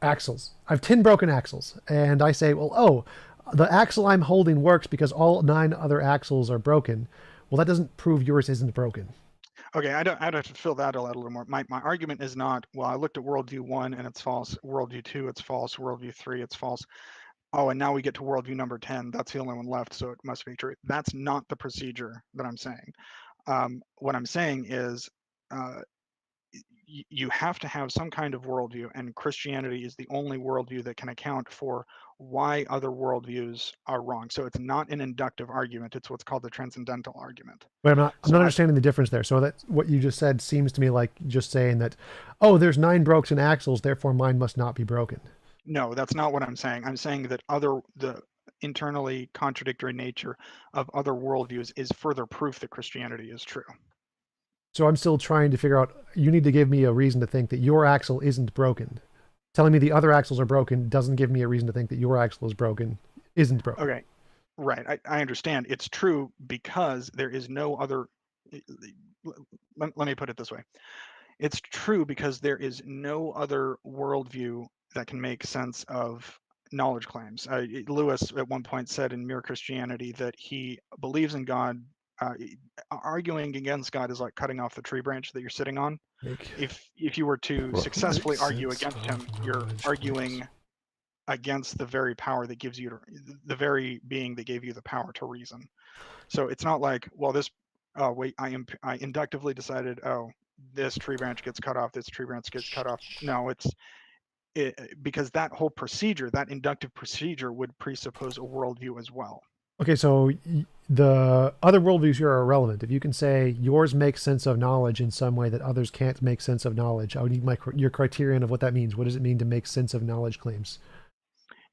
axles, I have 10 broken axles, and I say, well, the axle I'm holding works because all 9 other axles are broken. Well, that doesn't prove yours isn't broken. Okay, I'd have to fill that out a little more. My argument is not, well, I looked at worldview 1 and it's false, worldview 2 it's false, worldview 3 it's false. Oh, and now we get to worldview number 10. That's the only one left, so it must be true. That's not the procedure that I'm saying. What I'm saying is you have to have some kind of worldview, and Christianity is the only worldview that can account for why other worldviews are wrong. So it's not an inductive argument. It's what's called the transcendental argument. But I'm not understanding the difference there. So that what you just said seems to me like just saying that, there's 9 broken axles, therefore mine must not be broken. No, that's not what I'm saying. I'm saying that the internally contradictory nature of other worldviews is further proof that Christianity is true. So I'm still trying to figure out, you need to give me a reason to think that your axle isn't broken. Telling me the other axles are broken doesn't give me a reason to think that your axle is broken, isn't broken. Okay, right. I understand. It's true because there is no other, let me put it this way. It's true because there is no other worldview that can make sense of knowledge claims. Lewis at one point said in Mere Christianity that he believes in God. Arguing against God is like cutting off the tree branch that you're sitting on. If you were to successfully argue against him, you're arguing against the very power that gives you the very being that gave you the power to reason. So it's not like, well, I inductively decided, this tree branch gets cut off, this tree branch gets cut off. No, because that whole procedure, that inductive procedure, would presuppose a worldview as well. Okay, so the other worldviews here are irrelevant. If you can say yours makes sense of knowledge in some way that others can't make sense of knowledge, I would need your criterion of what that means. What does it mean to make sense of knowledge claims?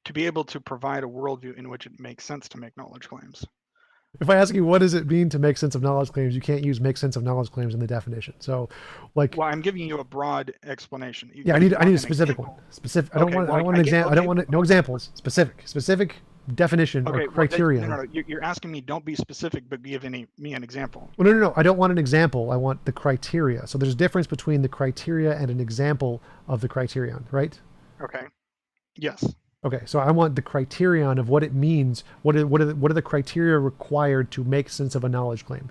To be able to provide a worldview in which it makes sense to make knowledge claims. If I ask you what does it mean to make sense of knowledge claims, you can't use make sense of knowledge claims in the definition. So, like, well, I'm giving you a broad explanation. Yeah, I need a specific one. Specific. I don't want an example. I don't want no examples. Specific definition or criterion. No. You're asking me, don't be specific, but give me an example. Well, no. I don't want an example. I want the criteria. So there's a difference between the criteria and an example of the criterion, right? Okay. Yes. Okay, so I want the criterion of what it means. What are the criteria required to make sense of a knowledge claim?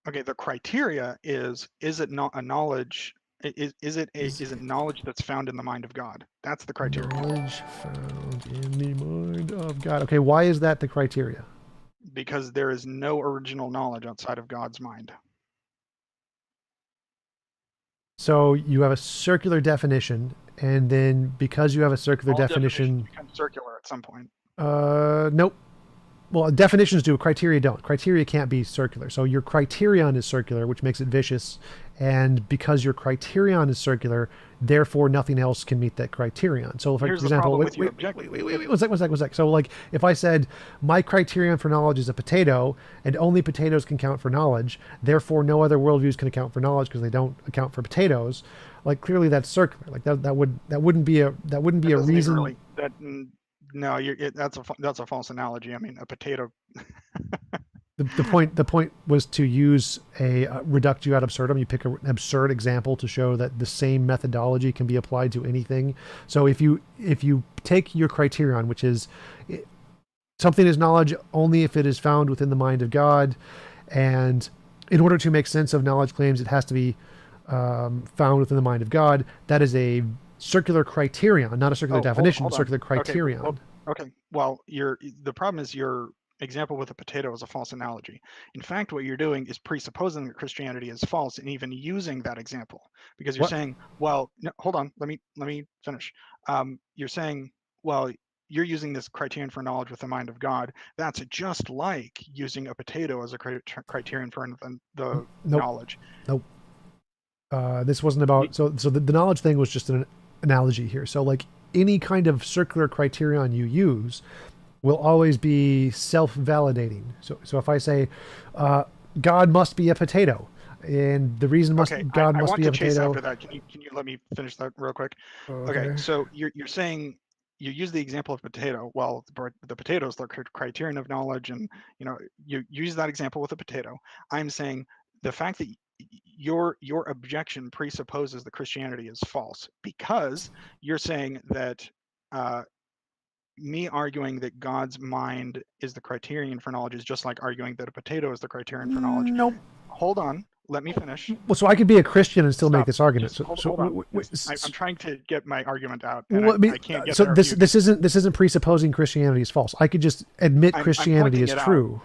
Okay, the criteria is it not a knowledge? Is it knowledge that's found in the mind of God? That's the criteria. Knowledge found in the mind of God. Okay, why is that the criteria? Because there is no original knowledge outside of God's mind. So you have a circular definition, and then because you have a circular All definition, become circular at some point. nope. Well, definitions do. Criteria don't. Criteria can't be circular. So your criterion is circular, which makes it vicious. And because your criterion is circular, therefore nothing else can meet that criterion. So, for example, wait, one sec. So, like, if I said my criterion for knowledge is a potato, and only potatoes can count for knowledge, therefore no other worldviews can account for knowledge because they don't account for potatoes. Like, clearly that's circular. Like that wouldn't be a reason. Really, no, that's a false analogy. I mean, a potato. The point was to use a reductio ad absurdum. You pick an absurd example to show that the same methodology can be applied to anything. So if you take your criterion, which is something is knowledge only if it is found within the mind of God, and in order to make sense of knowledge claims, it has to be found within the mind of God. That is a circular criterion, not a circular definition, hold circular criterion. Okay. Well, the problem is your example with a potato is a false analogy. In fact, what you're doing is presupposing that Christianity is false and even using that example, because you're saying, well, no, hold on, let me finish. You're saying, well, you're using this criterion for knowledge with the mind of God. That's just like using a potato as a criterion for the knowledge. Nope. This wasn't about, so the knowledge thing was just an analogy here. So like any kind of circular criterion you use will always be self-validating. So if I say, God must be a potato, and the reason God must be a potato. After that. Can you let me finish that real quick? Okay. So you're saying, you use the example of potato. Well, the potato is the criterion of knowledge, and you use that example with a potato. I'm saying the fact that your objection presupposes that Christianity is false, because you're saying that me arguing that God's mind is the criterion for knowledge is just like arguing that a potato is the criterion for knowledge. Nope. Hold on. Let me finish. Well, so I could be a Christian and still make this argument. Hold on. I'm trying to get my argument out. I can't get so there. This isn't presupposing Christianity is false. I could just admit Christianity is true.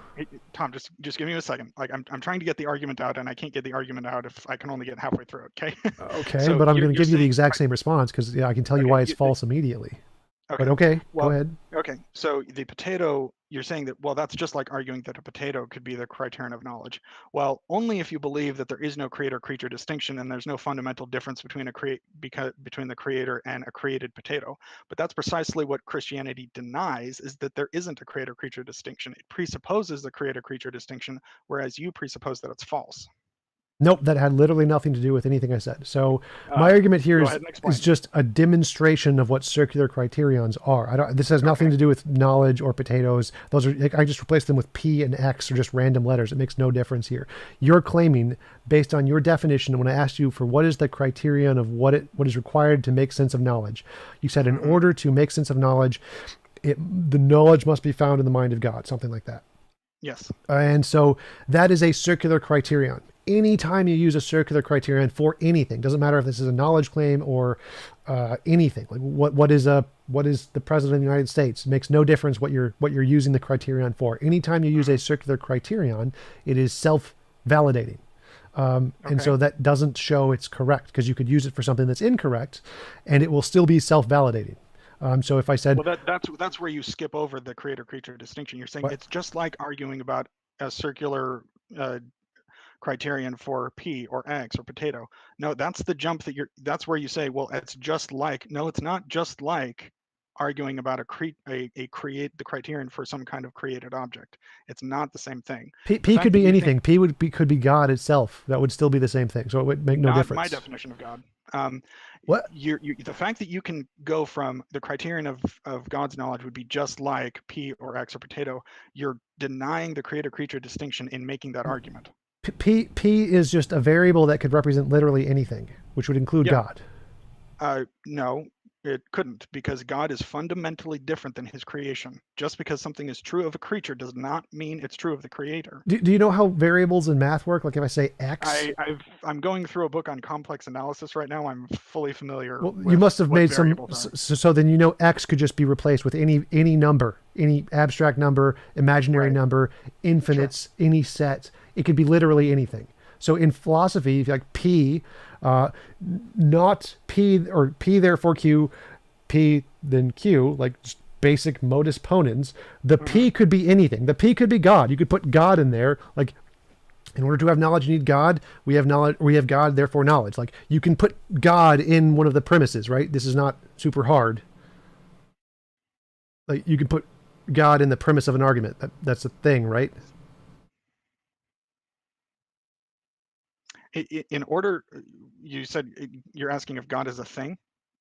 Tom, just give me a second. Like I'm trying to get the argument out, and I can't get the argument out if I can only get halfway through it. Okay. Okay, so but I'm going to give you the exact same response because I can tell you why it's false immediately. Okay. But go ahead. Okay, so the potato, you're saying that, well, that's just like arguing that a potato could be the criterion of knowledge. Well, only if you believe that there is no creator-creature distinction and there's no fundamental difference between between the creator and a created potato. But that's precisely what Christianity denies, is that there isn't a creator-creature distinction. It presupposes the creator-creature distinction, whereas you presuppose that it's false. Nope, that had literally nothing to do with anything I said. So my argument here is just a demonstration of what circular criterions are. This has nothing to do with knowledge or potatoes. Those are, I just replaced them with P and X or just random letters. It makes no difference here. You're claiming, based on your definition, when I asked you for what is the criterion of what is required to make sense of knowledge, you said in order to make sense of knowledge, the knowledge must be found in the mind of God, something like that. Yes. And so that is a circular criterion. Anytime you use a circular criterion for anything, doesn't matter if this is a knowledge claim or anything. Like what is the president of the United States? It makes no difference what you're using the criterion for. Anytime you use a circular criterion, it is self-validating. And so that doesn't show it's correct, because you could use it for something that's incorrect and it will still be self-validating. So if I said, well, that's where you skip over the creator-creature distinction. You're saying it's just like arguing about a circular criterion for P or X or potato. No, that's the jump that's where you say, well, it's just like. No, it's not just like arguing about the criterion for some kind of created object. It's not the same thing. P could be anything. P could be God itself. That would still be the same thing. So it would make no difference. My definition of God. What? The fact that you can go from the criterion of God's knowledge would be just like P or X or potato. You're denying the creator-creature distinction in making that argument. P is just a variable that could represent literally anything, which would include God. No, it couldn't, because God is fundamentally different than his creation. Just because something is true of a creature does not mean it's true of the creator. Do you know how variables in math work? Like if I say X? I'm going through a book on complex analysis right now. I'm fully familiar. Well, you must have made some. So then X could just be replaced with any number any abstract number, imaginary Right. number, infinites, any set. It could be literally anything. So in philosophy, if you like P, not P or P therefore Q, P then Q, like just basic modus ponens, the P could be anything. The P could be God. You could put God in there, like, in order to have knowledge, you need God. We have knowledge. We have God, therefore knowledge. Like, you can put God in one of the premises, right? This is not super hard. Like, you can put God in the premise of an argument. That's a thing, right? In order, you said you're asking if God is a thing.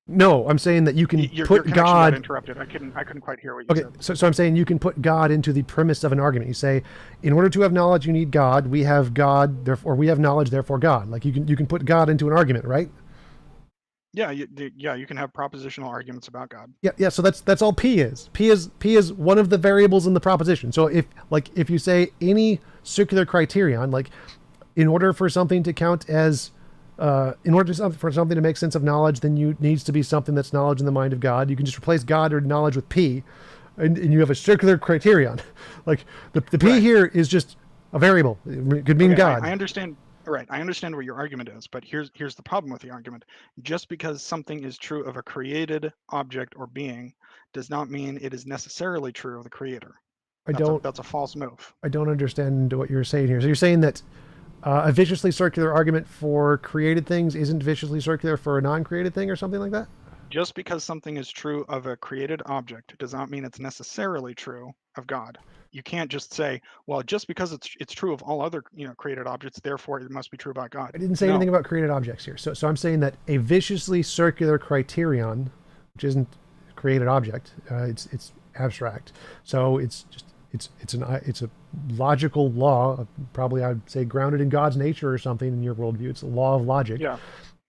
No, I'm saying that you can Your put connection got God. interrupted. I couldn't quite hear what you Okay, said. so I'm saying you can put God into the premise of an argument. You say, in order to have knowledge, you need God. We have God, therefore we have knowledge, therefore God. Like, you can put God into an argument, right? Yeah, you can have propositional arguments about God. Yeah. So that's all P is. P is one of the variables in the proposition. So if you say any circular criterion, like, in order for something to count as, for something to make sense of knowledge, then you needs to be something that's knowledge in the mind of God. You can just replace God or knowledge with P, and you have a circular criterion. Like, the P Right. here is just a variable. It could mean Okay, God. I understand. All right, I understand what your argument is, but here's the problem with the argument. Just because something is true of a created object or being does not mean it is necessarily true of the creator. That's a false move. I don't understand what you're saying here. So you're saying that a viciously circular argument for created things isn't viciously circular for a non-created thing, or something like that? Just because something is true of a created object does not mean it's necessarily true of God. You can't just say, well, just because it's true of all other created objects, therefore it must be true about God. I didn't say No. anything about created objects here. So I'm saying that a viciously circular criterion, which isn't a created object, it's abstract. So it's a logical law, probably I'd say grounded in God's nature or something in your worldview. It's a law of logic. Yeah.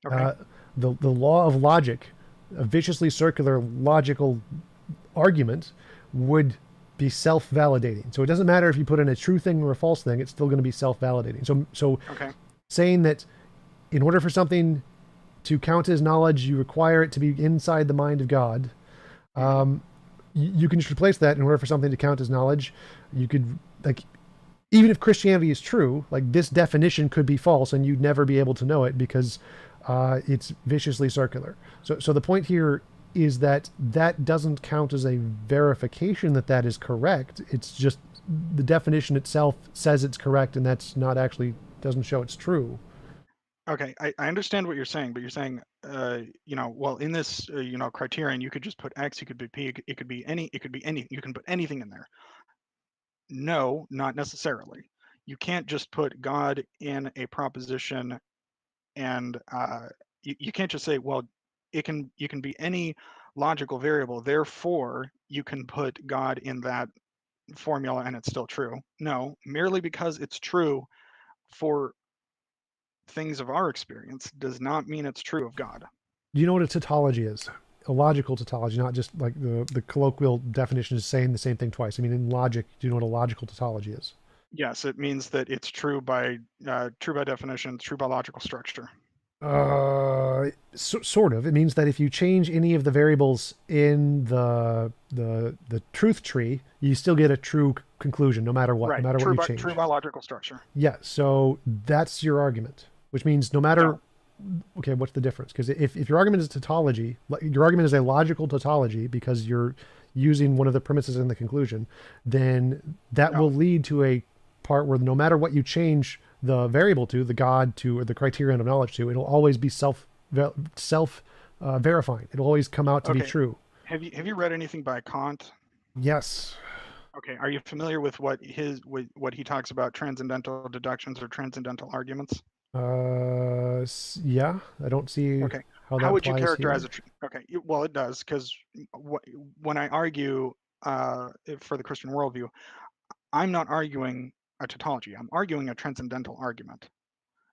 Okay. The law of logic, a viciously circular logical argument, would be self-validating. So it doesn't matter if you put in a true thing or a false thing; it's still going to be self-validating. So Okay. saying that in order for something to count as knowledge, you require it to be inside the mind of God. You can just replace that. In order for something to count as knowledge, you could, like, even if Christianity is true, like, this definition could be false and you'd never be able to know it because it's viciously circular. So the point here is that doesn't count as a verification that is correct. It's just the definition itself says it's correct, and that's not actually, doesn't show it's true. Okay, I understand what you're saying, but you're saying, well, in this, criterion, you could just put X, you could be P, it could be any, you can put anything in there. No, not necessarily. You can't just put God in a proposition, and you can't just say, well, you can be any logical variable, therefore you can put God in that formula and it's still true. No, merely because it's true for things of our experience does not mean it's true of God. Do you know what a tautology is? A logical tautology, not just like the colloquial definition is saying the same thing twice. I mean, in logic, do you know what a logical tautology is? Yes, it means that it's true by definition, true by logical structure. Sort of. It means that if you change any of the variables in the truth tree, you still get a true conclusion, no matter what, Right. no matter what you change. True by logical structure. Yeah. So that's your argument, which means no matter. No. Okay, what's the difference? Because if your argument is tautology, your argument is a logical tautology because you're using one of the premises in the conclusion, then that will lead to a part where no matter what you change the variable to, the God to, or the criterion of knowledge to, it'll always be self verifying. It'll always come out to be true. Have you read anything by Kant? Yes. Okay. Are you familiar with what he talks about transcendental deductions or transcendental arguments? Yeah, I don't see how that How would you applies characterize here. well, it does, because when I argue for the Christian worldview, I'm not arguing a tautology. I'm arguing a transcendental argument.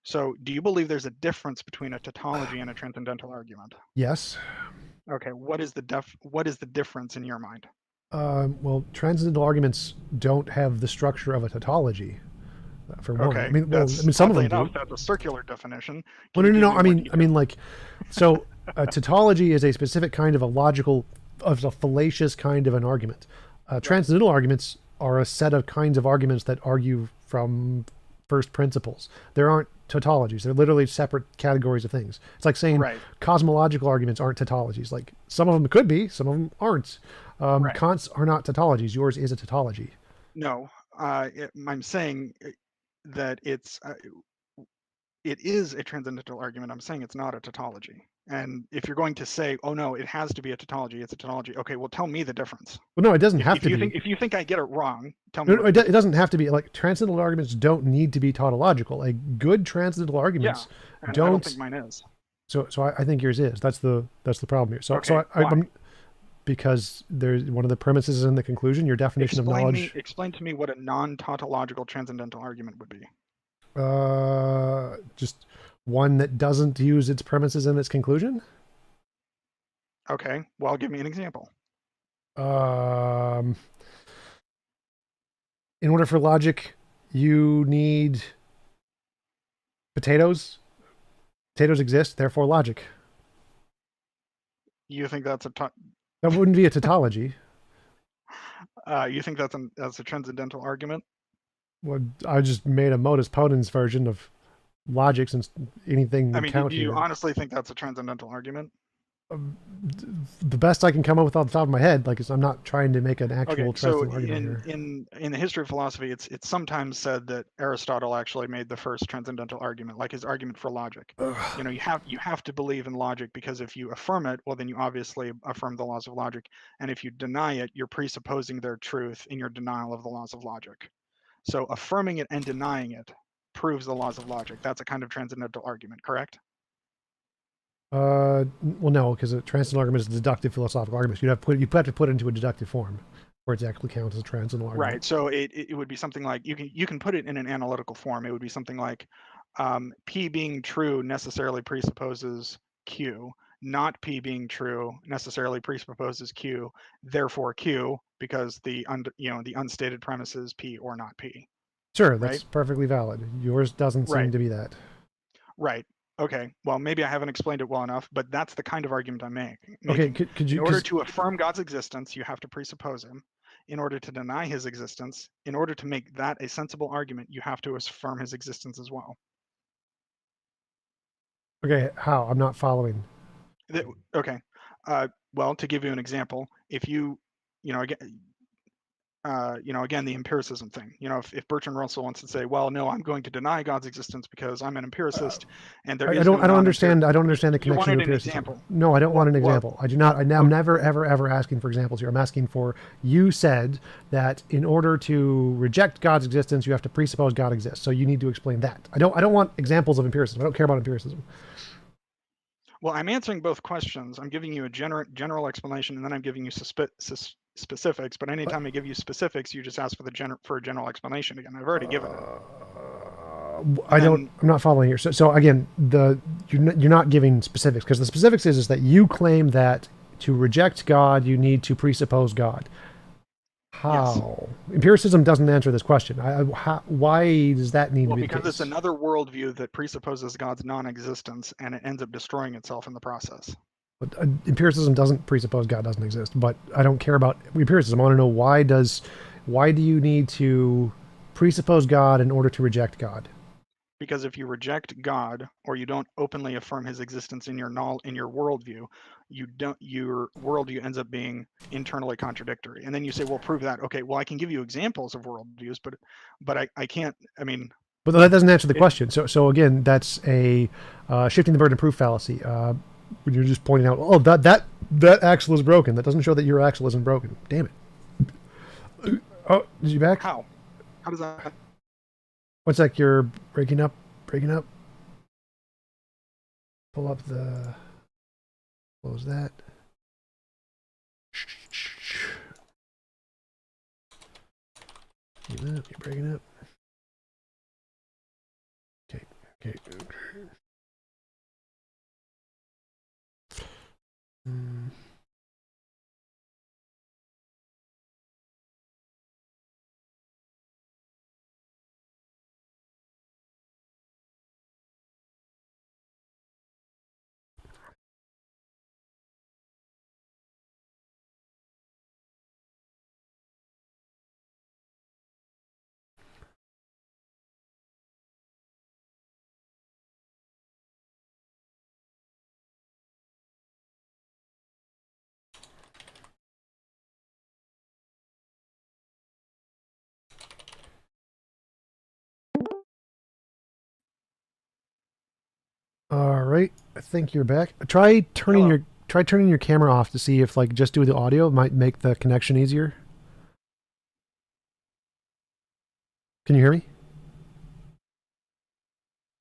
So do you believe there's a difference between a tautology and a transcendental argument? Yes. Okay, what is the difference in your mind? Well, transcendental arguments don't have the structure of a tautology. For one, Okay, I mean, some of them do. That's a circular definition. Well, no. I mean, like, so a tautology is a specific kind of a fallacious kind of an argument. Transcendental arguments are a set of kinds of arguments that argue from first principles. There aren't tautologies. They're literally separate categories of things. It's like saying Right. cosmological arguments aren't tautologies. Like some of them could be, some of them aren't. Right. Kant's are not tautologies. Yours is a tautology. No, I'm saying that it is a transcendental argument. I'm saying it's not a tautology. And if you're going to say, oh no, it has to be a tautology, it's a tautology. Okay, well, tell me the difference. Well, no, it doesn't have If to you be. if you think I get it wrong, tell me. No, it doesn't have to be. Like transcendental arguments don't need to be tautological. Like good transcendental arguments And I don't. don't think mine is. So I think yours is. That's the problem here. So Okay, why? I'm because there's one of the premises in the conclusion. Your definition of knowledge. Explain to me what a non-tautological transcendental argument would be. Just one that doesn't use its premises in its conclusion. Okay, well, give me an example. In order for logic, you need potatoes. Potatoes exist, therefore logic. You think that's That wouldn't be a tautology. you think that's a transcendental argument? Well, I just made a modus ponens version of logic since anything I would mean, count do you here. honestly think that's a transcendental argument? The best I can come up with off the top of my head, like I'm not trying to make an actual Okay, so transcendental argument here. in the history of philosophy, it's sometimes said that Aristotle actually made the first transcendental argument, like his argument for logic. You know, you have to believe in logic, because if you affirm it, well, then you obviously affirm the laws of logic, and if you deny it, you're presupposing their truth in your denial of the laws of logic. So affirming it and denying it proves the laws of logic. That's a kind of transcendental argument, correct? Well, no, because a transcendental argument is a deductive philosophical argument. So you have to put it into a deductive form, where it's actually counts as a transcendental argument. Right. So it would be something like you can put it in an analytical form. It would be something like P being true necessarily presupposes Q. Not P being true necessarily presupposes Q. Therefore Q, because the unstated premise is P or not P. Sure, Right. that's perfectly valid. Yours doesn't seem Right. to be that. Right. Okay. Well, maybe I haven't explained it well enough, but that's the kind of argument I'm making. Okay, could you? In order to affirm God's existence, you have to presuppose him. In order to deny his existence, in order to make that a sensible argument, you have to affirm his existence as well. Okay, how? I'm not following. Okay. Well, to give you an example, if again, the empiricism thing. If Bertrand Russell wants to say, well, no, I'm going to deny God's existence because I'm an empiricist, and there I is don't no understand. I don't understand the You connection to wanted an empiricism. example. No, I don't want an Well, example. I do not. I'm never, ever asking for examples here. I'm asking for. You said that in order to reject God's existence, you have to presuppose God exists. So you need to explain that. I don't want examples of empiricism. I don't care about empiricism. Well, I'm answering both questions. I'm giving you a general explanation, and then I'm giving you specifics. But anytime I give you specifics, you just ask for a general explanation again. I've already given it. I'm not following here. So again, you're not giving specifics, because the specifics is that you claim that to reject God, you need to presuppose God. How? Yes. Empiricism doesn't answer this question. Why does that need to be the case? Because it's another worldview that presupposes God's non-existence, and it ends up destroying itself in the process. But empiricism doesn't presuppose God doesn't exist. But I don't care about empiricism. I want to know why do you need to presuppose God in order to reject God? Because if you reject God, or you don't openly affirm his existence in your worldview, your worldview ends up being internally contradictory. And then you say, well, prove that. Okay, well, I can give you examples of worldviews, but I can't. I mean, but that doesn't answer the question. So again, that's a shifting the burden of proof fallacy. When you're just pointing out, oh, that axle is broken. That doesn't show that your axle isn't broken. Damn it. Oh, is you back? How does that? One sec, you're breaking up. Pull up the, close that. You're breaking up. Okay. right. I think you're back. Try turning your camera off to see if, like, just doing the audio might make the connection easier. Can you hear me?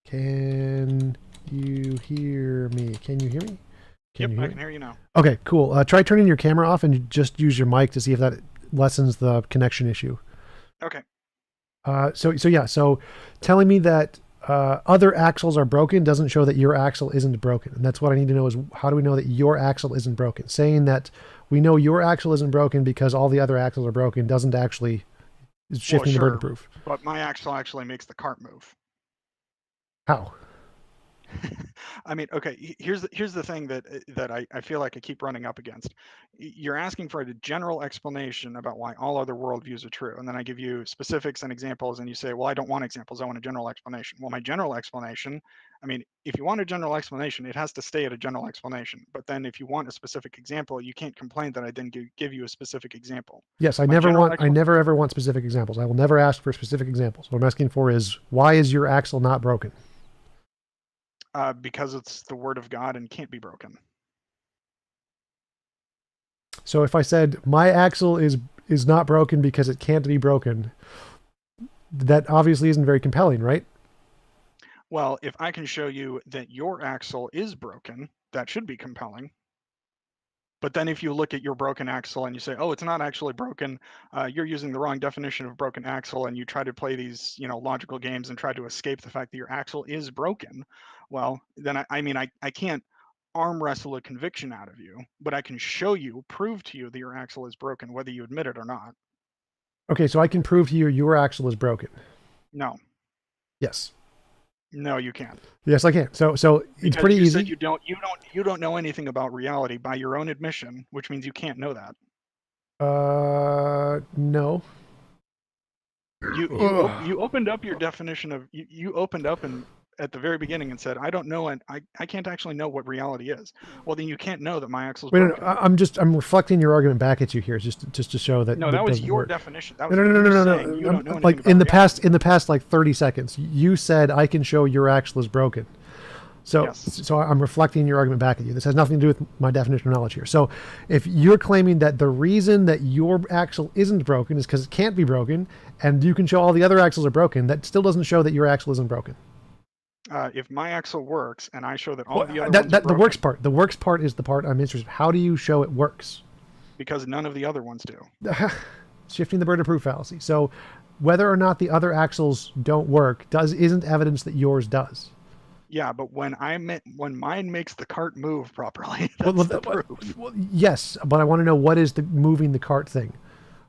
Can you hear me? Can you hear me? Yep, I can hear you now. Okay, cool. Try turning your camera off and just use your mic to see if that lessens the connection issue. Okay. So telling me that other axles are broken doesn't show that your axle isn't broken. And that's what I need to know is, how do we know that your axle isn't broken? Saying that we know your axle isn't broken because all the other axles are broken doesn't actually is shifting the burden of proof. But my axle actually makes the cart move. How? I mean, okay, here's the thing that I feel like I keep running up against. You're asking for a general explanation about why all other worldviews are true, and then I give you specifics and examples, and you say, well, I don't want examples, I want a general explanation. Well, my general explanation, I mean, if you want a general explanation, it has to stay at a general explanation. But then if you want a specific example, you can't complain that I didn't give you a specific example. Yes, I never ever want specific examples. I will never ask for specific examples. What I'm asking for is, why is your axle not broken? Because it's the word of God and can't be broken. So if I said my axle is not broken because it can't be broken, that obviously isn't very compelling, right? Well, if I can show you that your axle is broken, that should be compelling. But then if you look at your broken axle and you say, oh, it's not actually broken, you're using the wrong definition of broken axle, and you try to play these, logical games and try to escape the fact that your axle is broken, well, then I can't arm wrestle a conviction out of you, but I can show you, prove to you that your axle is broken, whether you admit it or not. Okay, so I can prove to you your axle is broken. No. Yes. No, you can't. Yes, I can. So it's pretty easy. Said you don't know anything about reality by your own admission, which means you can't know that. No. You opened up your definition of you opened up and at the very beginning and said, I don't know, and I can't actually know what reality is. Well, then you can't know that my axle's broken. No, I'm reflecting your argument back at you here, just to show that. No, that was your definition. That was no. You don't know like in the past, like 30 seconds, you said I can show your axle is broken. So, yes. So I'm reflecting your argument back at you. This has nothing to do with my definition of knowledge here. So if you're claiming that the reason that your axle isn't broken is because it can't be broken, and you can show all the other axles are broken, that still doesn't show that your axle isn't broken. If my axle works and I show that all the other ones are broken, the works part is the part I'm interested in. How do you show it works? Because none of the other ones do. Shifting the burden of proof fallacy. So whether or not the other axles don't work isn't evidence that yours does. Yeah, but when mine makes the cart move properly, that's the proof. Well, yes, but I want to know, what is the moving the cart thing?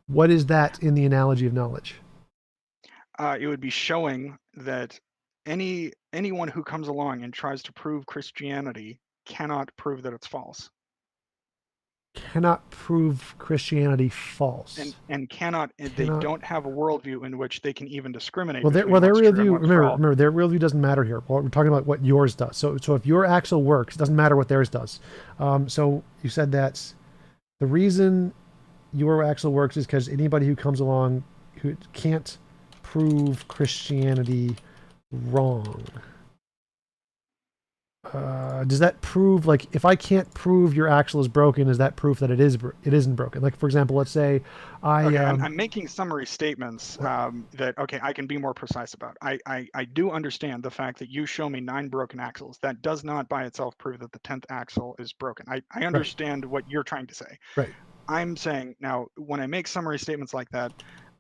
What is that in the analogy of knowledge? It would be showing that anyone who comes along and tries to prove Christianity cannot prove that it's false. Cannot prove Christianity false. And they don't have a worldview in which they can even discriminate. Well, their worldview, remember, their worldview doesn't matter here. We're talking about what yours does. So if your axle works, it doesn't matter what theirs does. So you said that the reason your axle works is because anybody who comes along who can't prove Christianity wrong. Does that prove, like, if I can't prove your axle is broken, is that proof that it isn't broken? Like, for example, let's say I'm making summary statements that, okay, I can be more precise about. I do understand the fact that you show me 9 broken axles. That does not by itself prove that the 10th axle is broken. I understand what you're trying to say. Right. I'm saying now, when I make summary statements like that,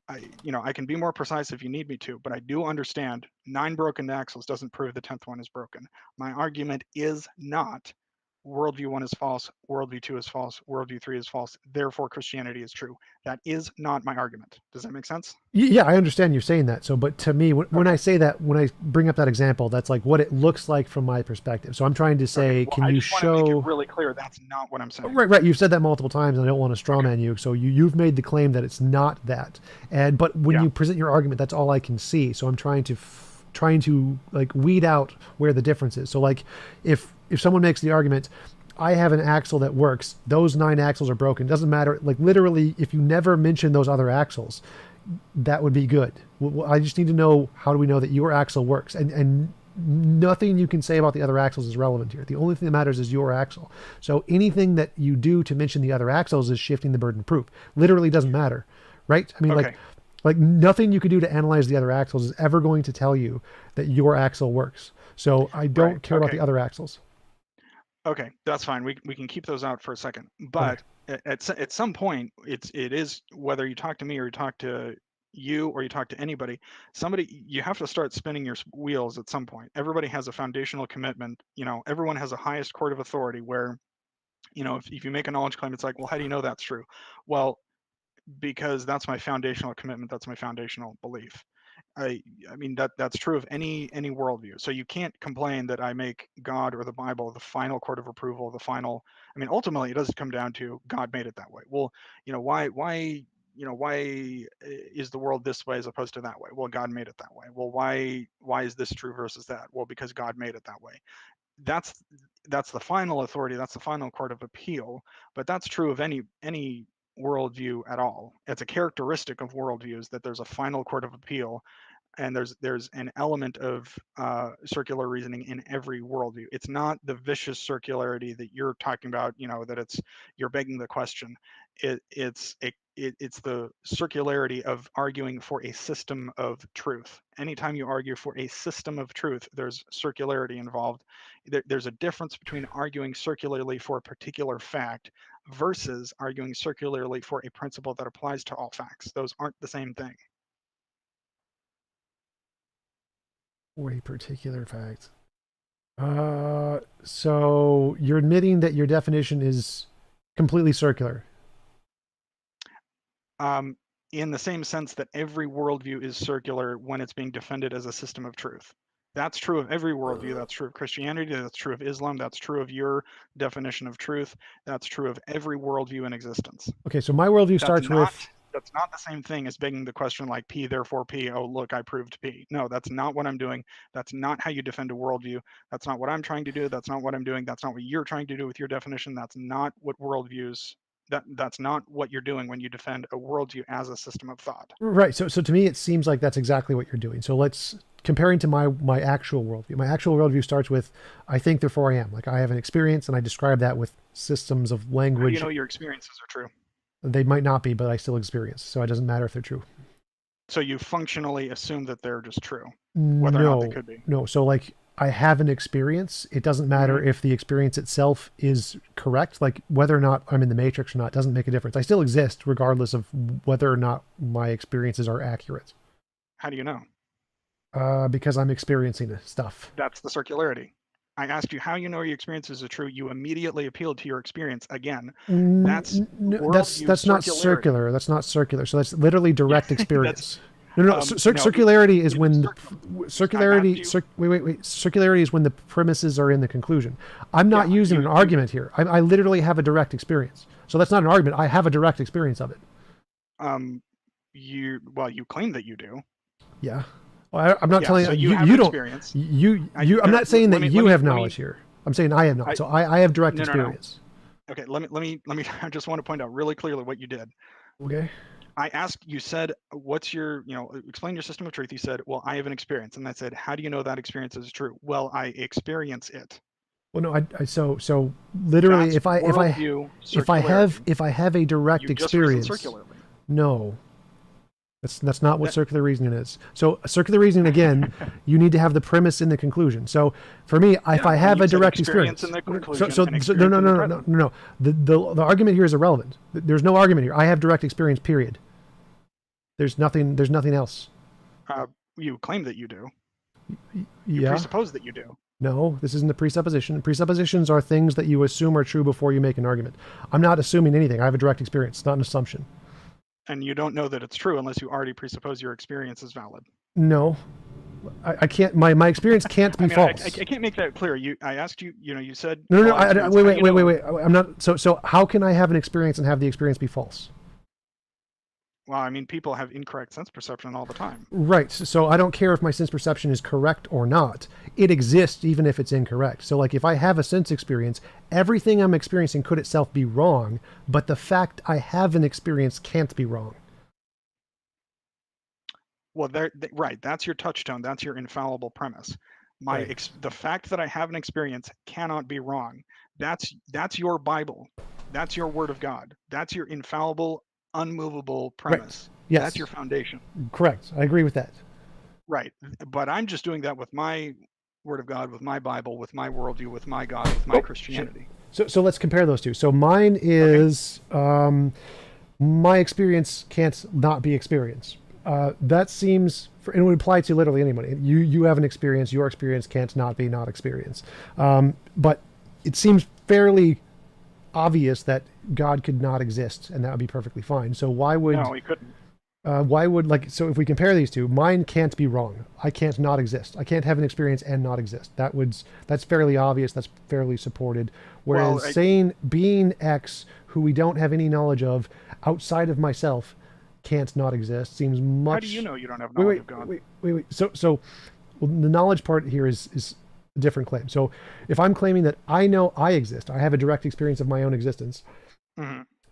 I can be more precise if you need me to, but I do understand 9 broken axles doesn't prove the 10th one is broken. My argument is not worldview 1 is false, worldview 2 is false, worldview 3 is false, therefore Christianity is true. That is not my argument. Does that make sense? Yeah, I understand you saying that. So, but to me, when I say that, when I bring up that example, that's like what it looks like from my perspective. So I'm trying to say, can you show? I just want to make it really clear that's not what I'm saying. Right. You've said that multiple times, and I don't want to straw man you. So you've made the claim that it's not that. But when you present your argument, that's all I can see. So I'm trying to like weed out where the difference is. So like if someone makes the argument, I have an axle that works, those 9 axles are broken, doesn't matter, like literally if you never mention those other axles, that would be good. I just need to know, how do we know that your axle works? And nothing you can say about the other axles is relevant here. The only thing that matters is your axle. So anything that you do to mention the other axles is shifting the burden of proof. Literally doesn't matter, right? I mean, Okay. like nothing you could do to analyze the other axles is ever going to tell you that your axle works. So I don't Right, care about okay. the other axles. Okay, that's fine. We can keep those out for a second. But at some point, it is whether you talk to me or you talk to you or you talk to anybody, you have to start spinning your wheels at some point. Everybody has a foundational commitment. Everyone has a highest court of authority where, if you make a knowledge claim, it's like, well, how do you know that's true? Well, because that's my foundational commitment. That's my foundational belief. I mean that's true of any worldview. So you can't complain that I make God or the Bible the final court of approval, the final. I mean, ultimately, it does come down to God made it that way. Well, why is the world this way as opposed to that way? Well, God made it that way. Well, why is this true versus that? Well, because God made it that way. That's the final authority. That's the final court of appeal. But that's true of any worldview at all. It's a characteristic of worldviews that there's a final court of appeal, and there's an element of circular reasoning in every worldview. It's not the vicious circularity that you're talking about. That you're begging the question. It's the circularity of arguing for a system of truth. Anytime you argue for a system of truth, there's circularity involved. There's a difference between arguing circularly for a particular fact versus arguing circularly for a principle that applies to all facts. Those aren't the same thing. Or a particular fact. So you're admitting that your definition is completely circular. In the same sense that every worldview is circular when it's being defended as a system of truth. That's true of every worldview. That's true of Christianity. That's true of Islam. That's true of your definition of truth. That's true of every worldview in existence. Okay, so my worldview starts with... That's not the same thing as begging the question like P, therefore P, oh, look, I proved P. No, that's not what I'm doing. That's not how you defend a worldview. That's not what I'm trying to do. That's not what I'm doing. That's not what you're trying to do with your definition. That's not what worldviews... That's not what you're doing when you defend a worldview as a system of thought. Right. So to me, it seems like that's exactly what you're doing. So let's comparing to my actual worldview. My actual worldview starts with, I think, therefore I am. Like I have an experience, and I describe that with systems of language. How do you know your experiences are true? They might not be, but I still experience. So it doesn't matter if they're true. So you functionally assume that they're just true, whether or not they could be. No. So like I have an experience. It doesn't matter if the experience itself is correct. Like whether or not I'm in the matrix or not doesn't make a difference. I still exist regardless of whether or not my experiences are accurate. How do you know? Because I'm experiencing stuff. That's the circularity. I asked you how you know your experiences are true. You immediately appealed to your experience again. That's not circular. That's not circular. So that's literally direct experience. Circularity is when circularity is when the premises are in the conclusion. I'm not using an argument here. I literally have a direct experience. So that's not an argument. I have a direct experience of it. You claim that you do. Yeah. Well, I'm not telling you have you don't. Experience. I'm not saying that you have knowledge here. I'm saying I have knowledge. So I have direct experience. No. Okay. Let me. I just want to point out really clearly what you did. Okay. I asked, you said, what's your, explain your system of truth. You said, well, I have an experience. And I said, how do you know that experience is true? Well, I experience it. Well, no, so literally, That's if I have a direct experience, no, that's not what circular reasoning is. So circular reasoning, again, you need to have the premise in the conclusion. So for me, if I have a direct experience, no. The argument here is irrelevant. There's no argument here. I have direct experience, period. There's nothing else. You claim that you do. You presuppose that you do. No, this isn't a presupposition. Presuppositions are things that you assume are true before you make an argument. I'm not assuming anything. I have a direct experience. It's not an assumption. And you don't know that it's true unless you already presuppose your experience is valid. No, I can't. My experience can't be false. I can't make that clear. I asked you. You said no. Wait. I'm not. So how can I have an experience and have the experience be false? Well, I mean, people have incorrect sense perception all the time. Right. So I don't care if my sense perception is correct or not. It exists even if it's incorrect. So like if I have a sense experience, everything I'm experiencing could itself be wrong, but the fact I have an experience can't be wrong. Well, right. That's your touchstone. That's your infallible premise. Right. The fact that I have an experience cannot be wrong. That's your Bible. That's your Word of God. That's your infallible, unmovable Right. premise. That's your Yes. foundation. Correct. I agree with that. Right. But I'm just doing that with my Word of God, with my Bible, with my worldview, with my God, with my Oh, shit. Christianity. So let's compare those two. So mine is my experience can't not be experience. That seems, and it would apply to literally anybody. You have an experience. Your experience can't not be not experience. But it seems fairly obvious that God could not exist, and that would be perfectly fine. So No, he couldn't. so if we compare these two, mine can't be wrong. I can't not exist. I can't have an experience and not exist. That's fairly obvious. That's fairly supported. Whereas saying being X, who we don't have any knowledge of outside of myself, can't not exist seems much. How do you know you don't have knowledge of God? Wait. So well, the knowledge part here is a different claim. So if I'm claiming that I know I exist, I have a direct experience of my own existence,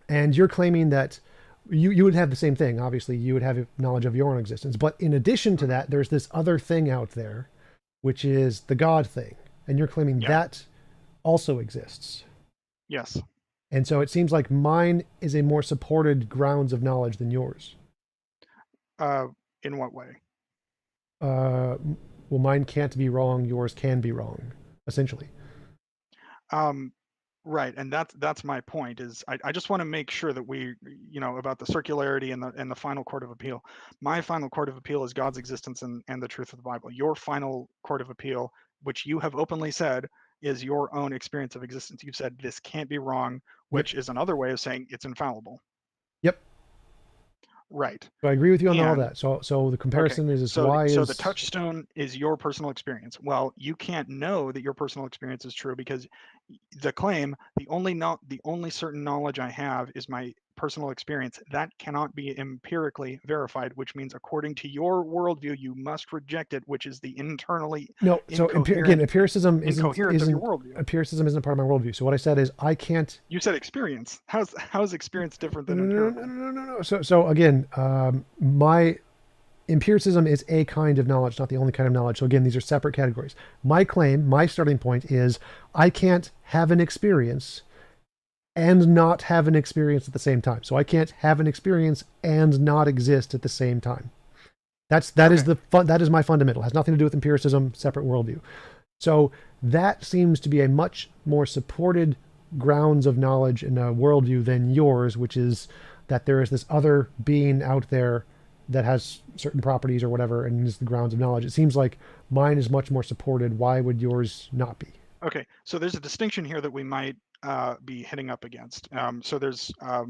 and you're claiming that you would have the same thing. Obviously, you would have knowledge of your own existence. But in addition to that, there's this other thing out there, which is the God thing. And you're claiming that also exists. Yes. And so it seems like mine is a more supported grounds of knowledge than yours. In what way? Well, mine can't be wrong. Yours can be wrong, essentially. Right, and that's my point. Is I just want to make sure that we, about the circularity and the final court of appeal. My final court of appeal is God's existence and the truth of the Bible. Your final court of appeal, which you have openly said, is your own experience of existence. You've said this can't be wrong, which is another way of saying it's infallible. Yep. Right. So I agree with you on all that. So the comparison is why so the touchstone is your personal experience. Well, you can't know that your personal experience is true because the claim, the only certain knowledge I have is my personal experience. That cannot be empirically verified, which means according to your worldview, you must reject it, which is the internally So again, empiricism isn't of your worldview. Empiricism isn't a part of my worldview. So what I said is I can't. You said experience. How's experience different than empirical? No. So again, my empiricism is a kind of knowledge, not the only kind of knowledge. So again, these are separate categories. My claim, my starting point is I can't have an experience and not have an experience at the same time. So I can't have an experience and not exist at the same time. That is my fundamental. It has nothing to do with empiricism, separate worldview. So that seems to be a much more supported grounds of knowledge in a worldview than yours, which is that there is this other being out there that has certain properties or whatever, and is the grounds of knowledge. It seems like mine is much more supported. Why would yours not be? Okay, so there's a distinction here that we might be hitting up against. So there's, have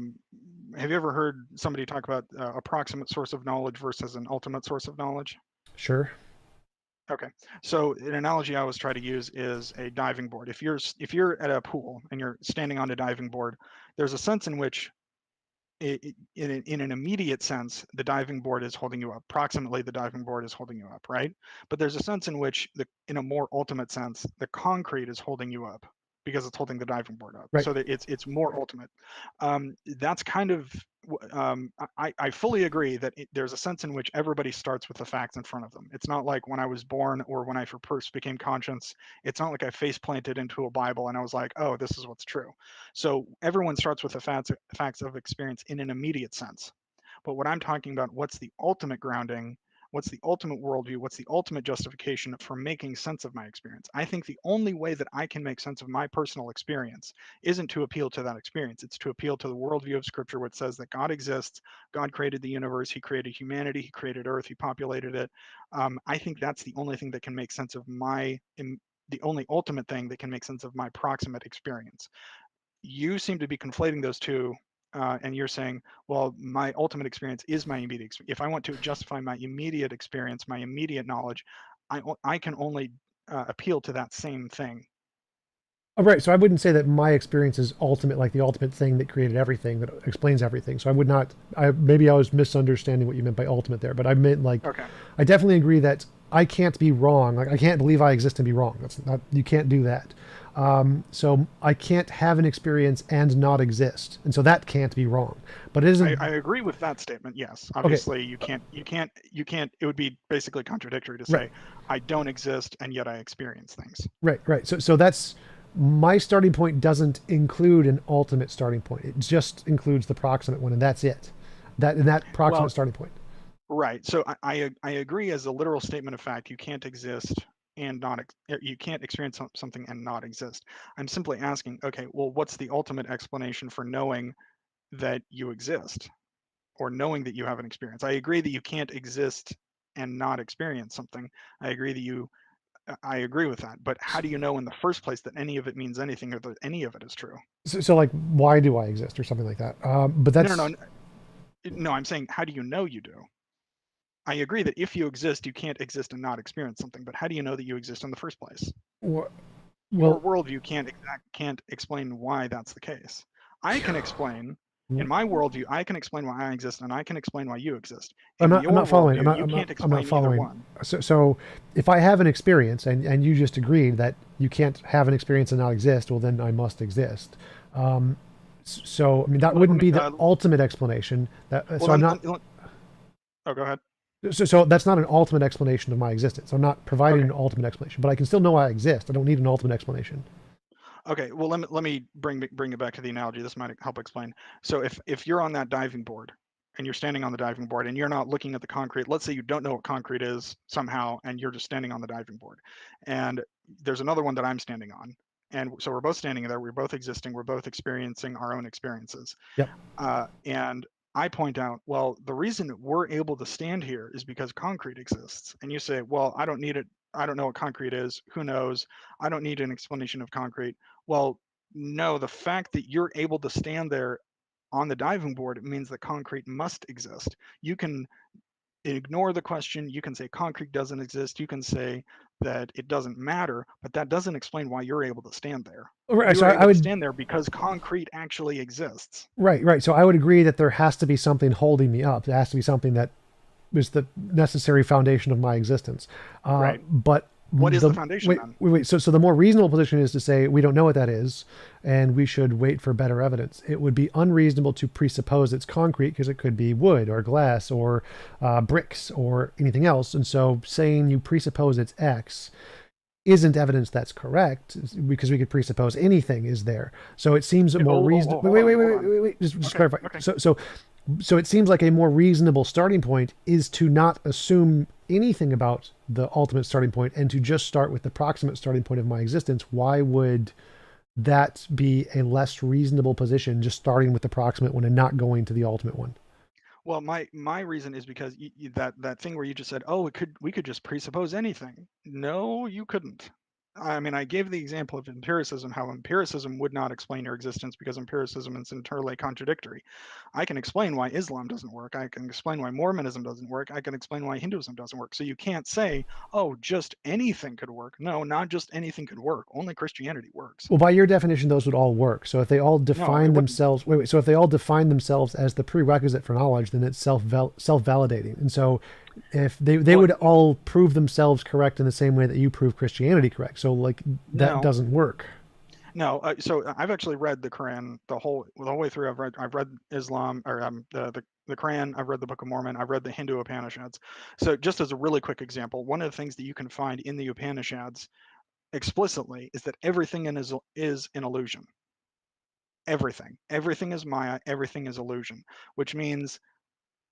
you ever heard somebody talk about approximate source of knowledge versus an ultimate source of knowledge? Sure. Okay, so an analogy I always try to use is a diving board. If you're at a pool and you're standing on a diving board, there's a sense in which in an immediate sense, the diving board is holding you up. Approximately, the diving board is holding you up, right? But there's a sense in which, in a more ultimate sense, the concrete is holding you up because it's holding the diving board up. Right. So that it's more ultimate. That's kind of, I fully agree that there's a sense in which everybody starts with the facts in front of them. It's not like when I was born or when I first became conscious. It's not like I face planted into a Bible and I was like, oh, this is what's true. So everyone starts with the facts of experience in an immediate sense. But what I'm talking about, what's the ultimate grounding? What's the ultimate worldview? What's the ultimate justification for making sense of my experience? I think the only way that I can make sense of my personal experience isn't to appeal to that experience. It's to appeal to the worldview of Scripture, which says that God exists, God created the universe, He created humanity, He created Earth, He populated it. I think that's the only thing that can make sense of the only ultimate thing that can make sense of my proximate experience. You seem to be conflating those two. And you're saying, well, my ultimate experience is my immediate experience. If I want to justify my immediate experience, my immediate knowledge, I can only appeal to that same thing. Oh, right. So I wouldn't say that my experience is ultimate, like the ultimate thing that created everything, that explains everything. So I would not. Maybe I was misunderstanding what you meant by ultimate there, but I meant like. Okay. I definitely agree that I can't be wrong. Like I can't believe I exist and be wrong. That's not. You can't do that. So I can't have an experience and not exist, and so that can't be wrong. But it isn't. I agree with that statement. Yes, Okay. obviously you can't. It would be basically contradictory to say Right. I don't exist and yet I experience things. Right. So that's my starting point doesn't include an ultimate starting point. It just includes the proximate one, and that's it. That proximate Well, starting point. right. So I agree as a literal statement of fact. You can't exist and not you can't experience something and not exist. I'm simply asking, okay, well, what's the ultimate explanation for knowing that you exist or knowing that you have an experience? I agree that you can't exist and not experience something. I agree with that. But how do you know in the first place that any of it means anything or that any of it is true? So like, why do I exist or something like that? But that's No. I'm saying, how do you know you do? I agree that if you exist, you can't exist and not experience something. But how do you know that you exist in the first place? Your well, worldview can't explain why that's the case. I can explain. In my worldview, I can explain why I exist, and I can explain why you exist. In I'm your not following. worldview, you can't I'm not explain either following. one. So if I have an experience and you just agreed that you can't have an experience and not exist, well, then I must exist. So I mean, that wouldn't be the ultimate explanation. So I'm not. Oh, go ahead. So that's not an ultimate explanation of my existence. I'm not providing Okay. an ultimate explanation, but I can still know I exist. I don't need an ultimate explanation. Okay, well, let me bring it back to the analogy. This might help explain. So if you're on that diving board and you're standing on the diving board and you're not looking at the concrete, let's say you don't know what concrete is somehow and you're just standing on the diving board, and there's another one that I'm standing on, and so we're both standing there, we're both existing, we're both experiencing our own experiences. Yep. And I point out, well, the reason we're able to stand here is because concrete exists. And you say, well, I don't need it. I don't know what concrete is. Who knows? I don't need an explanation of concrete. Well, no, the fact that you're able to stand there on the diving board means that concrete must exist. You can ignore the question. You can say concrete doesn't exist. You can say that it doesn't matter, but that doesn't explain why you're able to stand there. Right. So You're I able to would. stand there because concrete actually exists. Right. So I would agree that there has to be something holding me up. There has to be something that is the necessary foundation of my existence. Right. But what is the foundation then? Wait. So the more reasonable position is to say we don't know what that is, and we should wait for better evidence. It would be unreasonable to presuppose it's concrete because it could be wood or glass or bricks or anything else. And so saying you presuppose it's X isn't evidence that's correct because we could presuppose anything is there. So it seems more reasonable. Wait. Just clarify. Okay. So it seems like a more reasonable starting point is to not assume anything about the ultimate starting point and to just start with the proximate starting point of my existence. Why would that be a less reasonable position, just starting with the proximate one and not going to the ultimate one? Well, my reason is because that thing where you just said, oh, we could just presuppose anything. No, you couldn't. I mean, I gave the example of empiricism, how empiricism would not explain your existence because empiricism is entirely contradictory. I can explain why Islam doesn't work. I can explain why Mormonism doesn't work. I can explain why Hinduism doesn't work. So you can't say, oh, just anything could work. No, not just anything could work. Only Christianity works. Well, by your definition, those would all work. So if they all define themselves, So if they all define themselves as the prerequisite for knowledge, then it's self-validating. And so if they would all prove themselves correct in the same way that you prove Christianity correct. So like that doesn't work. No, so I've actually read the Quran the whole way through. I've read Islam or the Quran. I've read the Book of Mormon. I've read the Hindu Upanishads. So just as a really quick example, one of the things that you can find in the Upanishads explicitly is that everything is an illusion. Everything is Maya. Everything is illusion, which means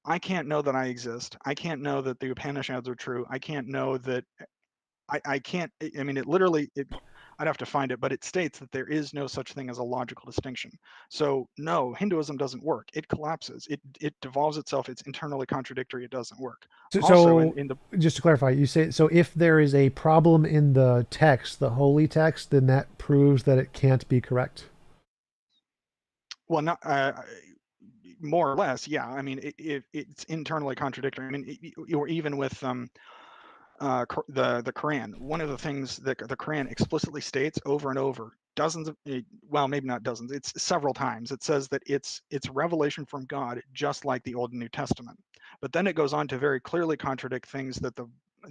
I can't know that I exist. I can't know that the Upanishads are true. I can't know that I can't. I mean, I'd have to find it, but it states that there is no such thing as a logical distinction. So no, Hinduism doesn't work. It collapses. It devolves itself. It's internally contradictory. It doesn't work. So just to clarify, you say, so if there is a problem in the text, the holy text, then that proves that it can't be correct? Well, not more or less, yeah. I mean, it's internally contradictory. I mean, or even with the Quran. One of the things that the Quran explicitly states over and over, dozens of, well, maybe not dozens, it's several times. It says that it's revelation from God, just like the Old and New Testament. But then it goes on to very clearly contradict things that the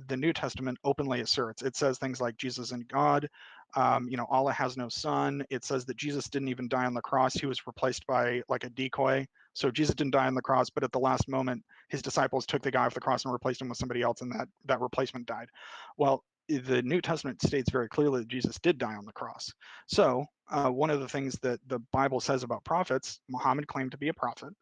the New Testament openly asserts. It says things like Jesus isn't God, Allah has no son. It says that Jesus didn't even die on the cross. He was replaced by like a decoy. So Jesus didn't die on the cross, but at the last moment, his disciples took the guy off the cross and replaced him with somebody else, and that replacement died. Well, the New Testament states very clearly that Jesus did die on the cross. So one of the things that the Bible says about prophets, Muhammad claimed to be a prophet,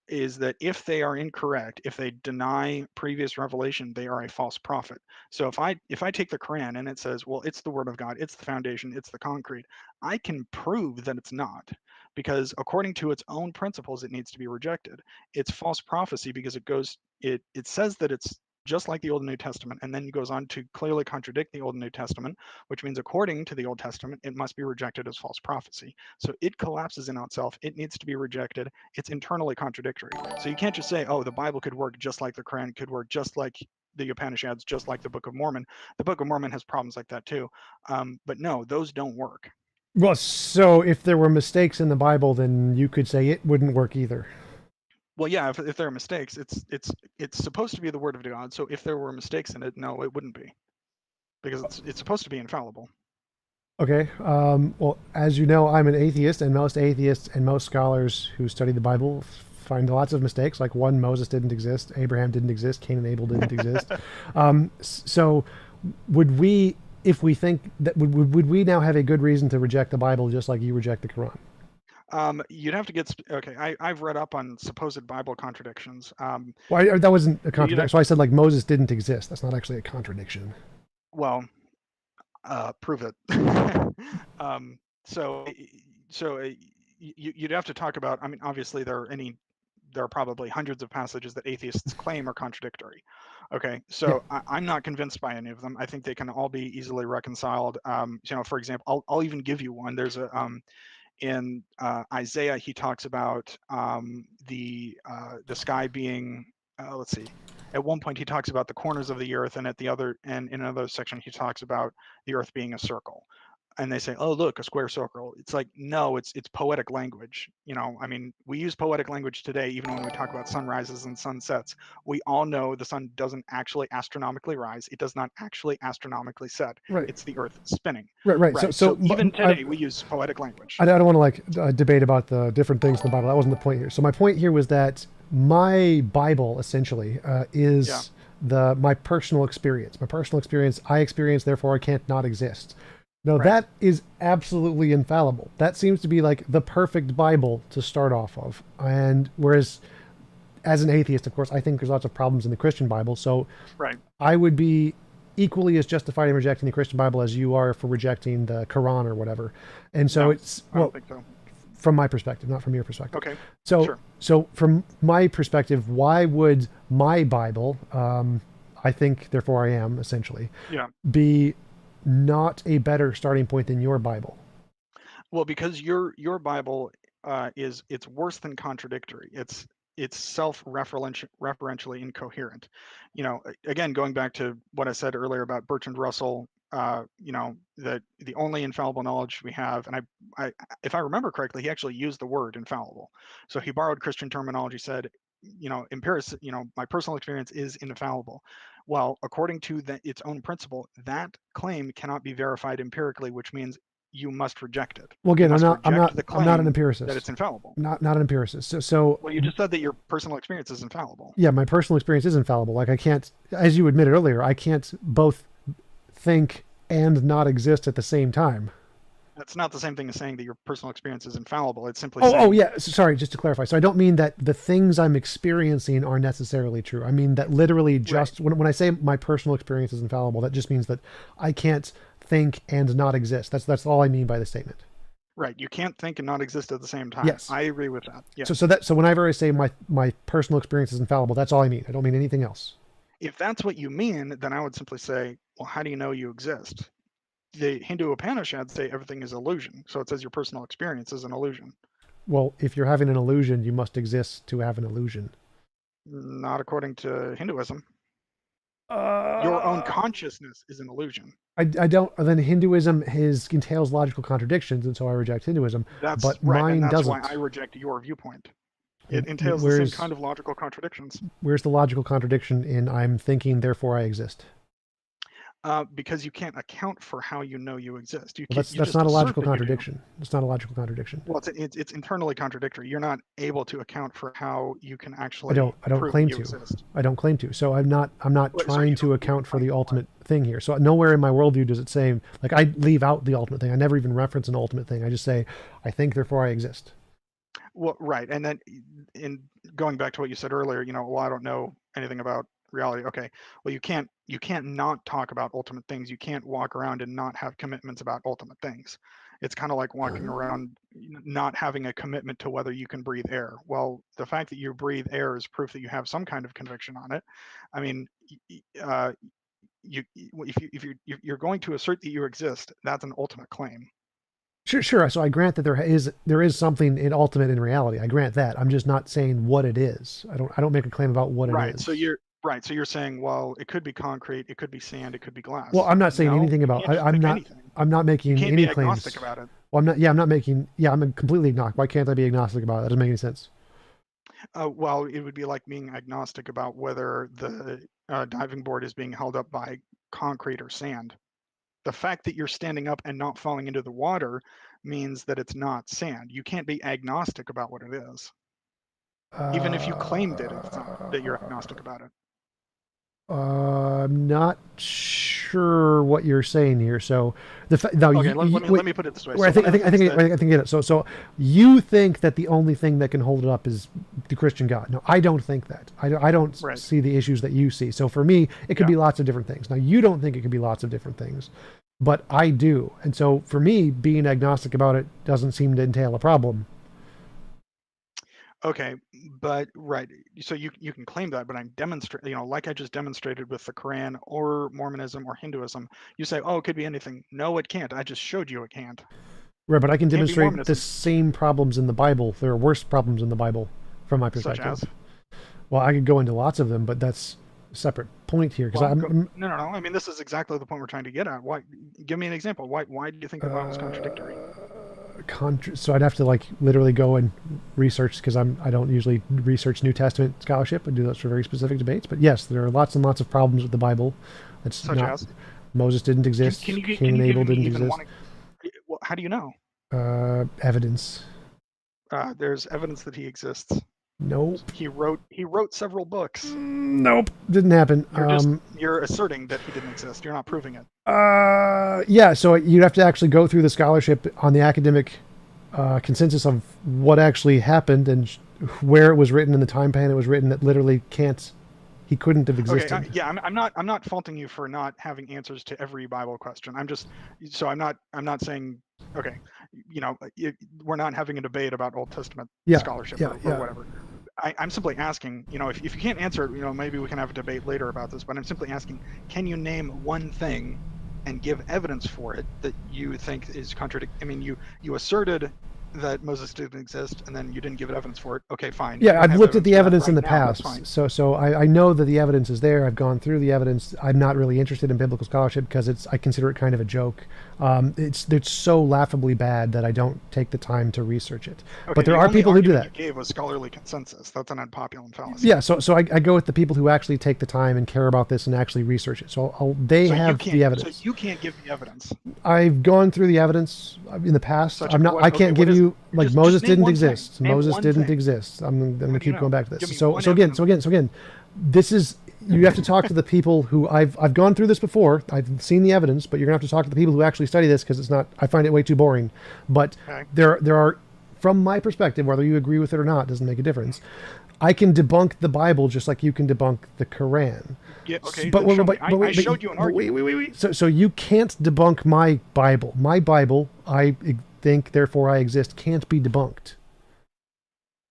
is that if they are incorrect, if they deny previous revelation, they are a false prophet. So if I take the Quran and it says, well, it's the word of God, it's the foundation, it's the concrete, I can prove that it's not, because according to its own principles, it needs to be rejected. It's false prophecy because it says that it's just like the Old and New Testament, and then it goes on to clearly contradict the Old and New Testament, which means according to the Old Testament, it must be rejected as false prophecy. So it collapses in itself. It needs to be rejected. It's internally contradictory. So you can't just say, oh, the Bible could work just like the Quran, could work just like the Upanishads, just like the Book of Mormon. The Book of Mormon has problems like that too. But no, those don't work. Well, so if there were mistakes in the Bible, then you could say it wouldn't work either. Well, yeah, if there are mistakes, it's supposed to be the word of God. So if there were mistakes in it, no, it wouldn't be, because it's supposed to be infallible. Okay. Well, as you know, I'm an atheist, and most atheists and most scholars who study the Bible find lots of mistakes. Like one, Moses didn't exist, Abraham didn't exist, Cain and Abel didn't exist. So would we, if we think that, would we now have a good reason to reject the Bible just like you reject the Quran? You'd have to get okay. I've read up on supposed Bible contradictions. Well, that wasn't a contradiction. So I said like Moses didn't exist. That's not actually a contradiction. Well, prove it. So you'd have to talk about. I mean, obviously there are probably hundreds of passages that atheists claim are contradictory. Okay, so yeah. I'm not convinced by any of them. I think they can all be easily reconciled. For example, I'll even give you one. There's a in Isaiah, he talks about the sky being, let's see, at one point he talks about the corners of the earth, and in another section he talks about the earth being a circle. And they say, oh, look, a square circle. It's like, no, it's poetic language. I mean, we use poetic language today, even when we talk about sunrises and sunsets. We all know the sun doesn't actually astronomically rise. It does not actually astronomically set. Right. It's the earth spinning. Right. So even today, we use poetic language. I don't want to debate about the different things in the Bible. That wasn't the point here. So my point here was that my Bible essentially is my personal experience. My personal experience, I experience, therefore I can't not exist. No, right. That is absolutely infallible. That seems to be like the perfect Bible to start off of. And whereas as an atheist, of course, I think there's lots of problems in the Christian Bible. So right. I would be equally as justified in rejecting the Christian Bible as you are for rejecting the Quran or whatever. And so I don't think so. From my perspective, not from your perspective. Okay. So, sure. So from my perspective, why would my Bible, I think, therefore I am, essentially, be not a better starting point than your Bible? Well, because your Bible it's worse than contradictory. It's self-referentially incoherent. Again, going back to what I said earlier about Bertrand Russell, that the only infallible knowledge we have, and I if I remember correctly, he actually used the word infallible. So he borrowed Christian terminology, said, my personal experience is infallible. Well, according to its own principle, that claim cannot be verified empirically, which means you must reject it. Well, again, I'm not an empiricist. That it's infallible. Not an empiricist. So well, you just said that your personal experience is infallible. Yeah, my personal experience is infallible. Like I can't, as you admitted earlier, I can't both think and not exist at the same time. That's not the same thing as saying that your personal experience is infallible. It's simply saying... Oh, yeah. Sorry, just to clarify. So I don't mean that the things I'm experiencing are necessarily true. I mean that literally just... Right. When I say my personal experience is infallible, that just means that I can't think and not exist. That's all I mean by the statement. Right. You can't think and not exist at the same time. Yes. I agree with that. Yes. So whenever I say my personal experience is infallible, that's all I mean. I don't mean anything else. If that's what you mean, then I would simply say, well, how do you know you exist? The Hindu Upanishads say everything is illusion. So it says your personal experience is an illusion. Well, if you're having an illusion, you must exist to have an illusion. Not according to Hinduism. Your own consciousness is an illusion. I don't. Then Hinduism entails logical contradictions, and so I reject Hinduism. That's but right, mine and that's doesn't. why I reject your viewpoint. It entails the same kind of logical contradictions. Where's the logical contradiction in I'm thinking, therefore I exist? Because you can't account for how you know you exist. You Well, can't. that's not a logical contradiction. It's not a logical contradiction. Well, it's internally contradictory. You're not able to account for how you can actually. I don't prove claim you to. Exist. I don't claim to. So I'm not Wait, trying to account for the ultimate thing here. So nowhere in my worldview does it say, like, I leave out the ultimate thing. I never even reference an ultimate thing. I just say, I think, therefore I exist. Well, right, and then in going back to what you said earlier, well, I don't know anything about reality. Okay, well, you can't not talk about ultimate things. You can't walk around and not have commitments about ultimate things. It's kind of like walking around not having a commitment to whether you can breathe air. Well, the fact that you breathe air is proof that you have some kind of conviction on it. I mean, if you're going to assert that you exist, that's an ultimate claim. Sure. So I grant that there is something in ultimate in reality. I grant that. I'm just not saying what it is. I don't make a claim about what it is. Right. So you're saying, well, it could be concrete, it could be sand, it could be glass. Well, I'm not saying anything about. I'm not. Anything. I'm not making you can't any be claims. Agnostic about it. Well, I'm not. Yeah, I'm not making. Yeah, I'm completely agnostic. Why can't I be agnostic about it? That doesn't make any sense. Well, it would be like being agnostic about whether the diving board is being held up by concrete or sand. The fact that you're standing up and not falling into the water means that it's not sand. You can't be agnostic about what it is. Even if you claimed it's not, that you're agnostic about it. I'm not sure what you're saying here. So let me put it this way. I think get it. So you think that the only thing that can hold it up is the Christian God. No, I don't think that. I don't see the issues that you see. So for me, it could be lots of different things. Now you don't think it could be lots of different things, but I do. And so for me, being agnostic about it doesn't seem to entail a problem. Okay, but right, so you can claim that, but I'm demonstrating, like I just demonstrated with the Quran or Mormonism or Hinduism. You say, oh, it could be anything. No, it can't. I just showed you it can't. Right, but I can demonstrate the same problems in the Bible. There are worse problems in the Bible, from my perspective. Such as? Well, I could go into lots of them, but that's a separate point here. Because no. I mean, this is exactly the point we're trying to get at. Why? Give me an example. Why do you think the Bible is contradictory? So I'd have to literally go and research, because I don't usually research New Testament scholarship. I do those for very specific debates. But yes, there are lots and lots of problems with the Bible. That's Such as? Moses didn't exist. Cain and Abel didn't exist. Well, how do you know? Evidence. There's evidence that he exists. Nope. He wrote several books. Nope, didn't happen. You're asserting that he didn't exist. You're not proving it. Yeah. So you'd have to actually go through the scholarship on the academic consensus of what actually happened and where it was written in the time span it was written. That literally he couldn't have existed. Okay, I'm not faulting you for not having answers to every Bible question. I'm not saying, okay, we're not having a debate about Old Testament scholarship or whatever. I'm simply asking, if you can't answer it, maybe we can have a debate later about this, but I'm simply asking, can you name one thing and give evidence for it that you think is contradictory? I mean, you asserted that Moses didn't exist, and then you didn't give it evidence for it. Okay, fine. Yeah, I've looked at the evidence in the past, so I know that the evidence is there. I've gone through the evidence. I'm not really interested in biblical scholarship because I consider it kind of a joke. It's so laughably bad that I don't take the time to research it. Okay, but there are people who do that. You gave a scholarly consensus. That's an unpopular fallacy. Yeah, so I go with the people who actually take the time and care about this and actually research it. So they have the evidence. So you can't give the evidence. I've gone through the evidence in the past. I can't give you Moses didn't exist. Moses didn't exist. I'm going to keep going back to this. So again, this is, you have to talk to the people who I've gone through this before. I've seen the evidence, but you're going to have to talk to the people who actually study this, because it's not. I find it way too boring. But there are, from my perspective, whether you agree with it or not doesn't make a difference. I can debunk the Bible just like you can debunk the Quran. Yeah, okay. But I showed you an argument. Wait. So you can't debunk my Bible. My Bible, I think, therefore I exist, can't be debunked.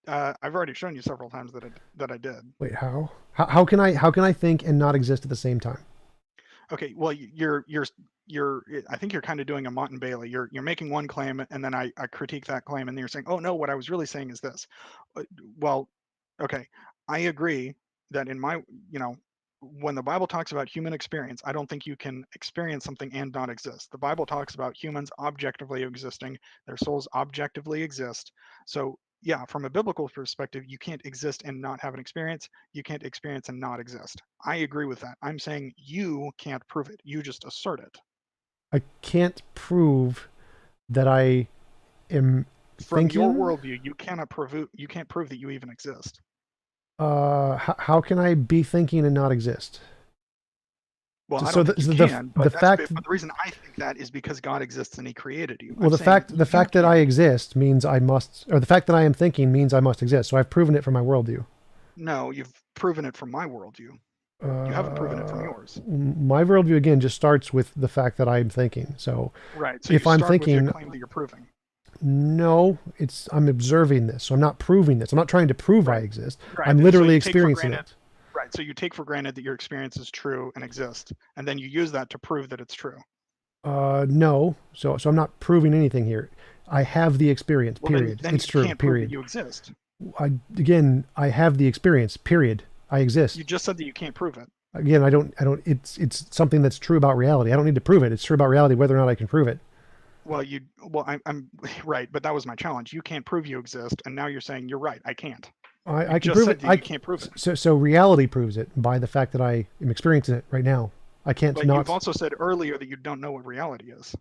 I've already shown you several times that I did. Wait, how? How can I think and not exist at the same time? Okay, well, you're I think you're kind of doing a Mott and Bailey. You're making one claim, and then I critique that claim, and then you're saying, oh no, what I was really saying is this. Well, okay, I agree that in my, when the Bible talks about human experience, I don't think you can experience something and not exist. The Bible talks about humans objectively existing, their souls objectively exist. So yeah, from a biblical perspective, you can't exist and not have an experience. You can't experience and not exist. I agree with that. I'm saying you can't prove it. You just assert it. I can't prove that I am From thinking. your worldview, you cannot prove. You can't prove that you even exist. How can I be thinking and not exist? Well, I So don't think you can. But the reason I think that is because God exists and He created you. Well, the fact that I exist means I must, or the fact that I am thinking means I must exist. So I've proven it from my worldview. No, you've proven it from my worldview. You haven't proven it from yours. My worldview again just starts with the fact that I'm thinking. So right. So if I'm thinking, with your claim that you're proving. No, I'm observing this. So I'm not proving this. I'm not trying to prove I exist. Right. I'm literally experiencing it. Right. So you take for granted that your experience is true and exists, and then you use that to prove that it's true. No. So I'm not proving anything here. I have the experience. Period. Then it's true. Can't period. Prove that you exist. I have the experience. Period. I exist. You just said that you can't prove it. Again, I don't. It's something that's true about reality. I don't need to prove it. It's true about reality, whether or not I can prove it. Well, I'm right, but that was my challenge. You can't prove you exist, and now you're saying you're right. I can't. I can prove it. I can't prove it. So reality proves it by the fact that I am experiencing it right now. I can't but not. You've also said earlier that you don't know what reality is.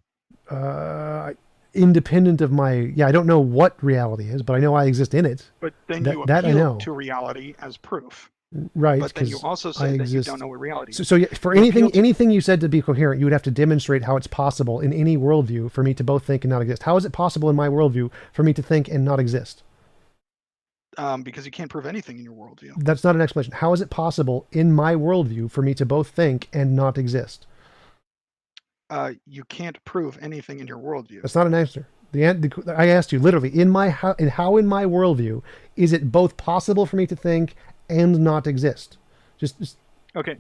Independent of I don't know what reality is, but I know I exist in it. But then you appeal to reality as proof. Right. But then you also say that you don't know what reality is. So for anything you said to be coherent, you would have to demonstrate how it's possible in any worldview for me to both think and not exist. How is it possible in my worldview for me to think and not exist? Because you can't prove anything in your worldview. That's not an explanation. How is it possible in my worldview for me to both think and not exist? You can't prove anything in your worldview. That's not an answer. I asked you literally how in my worldview is it both possible for me to think and not exist? Just okay.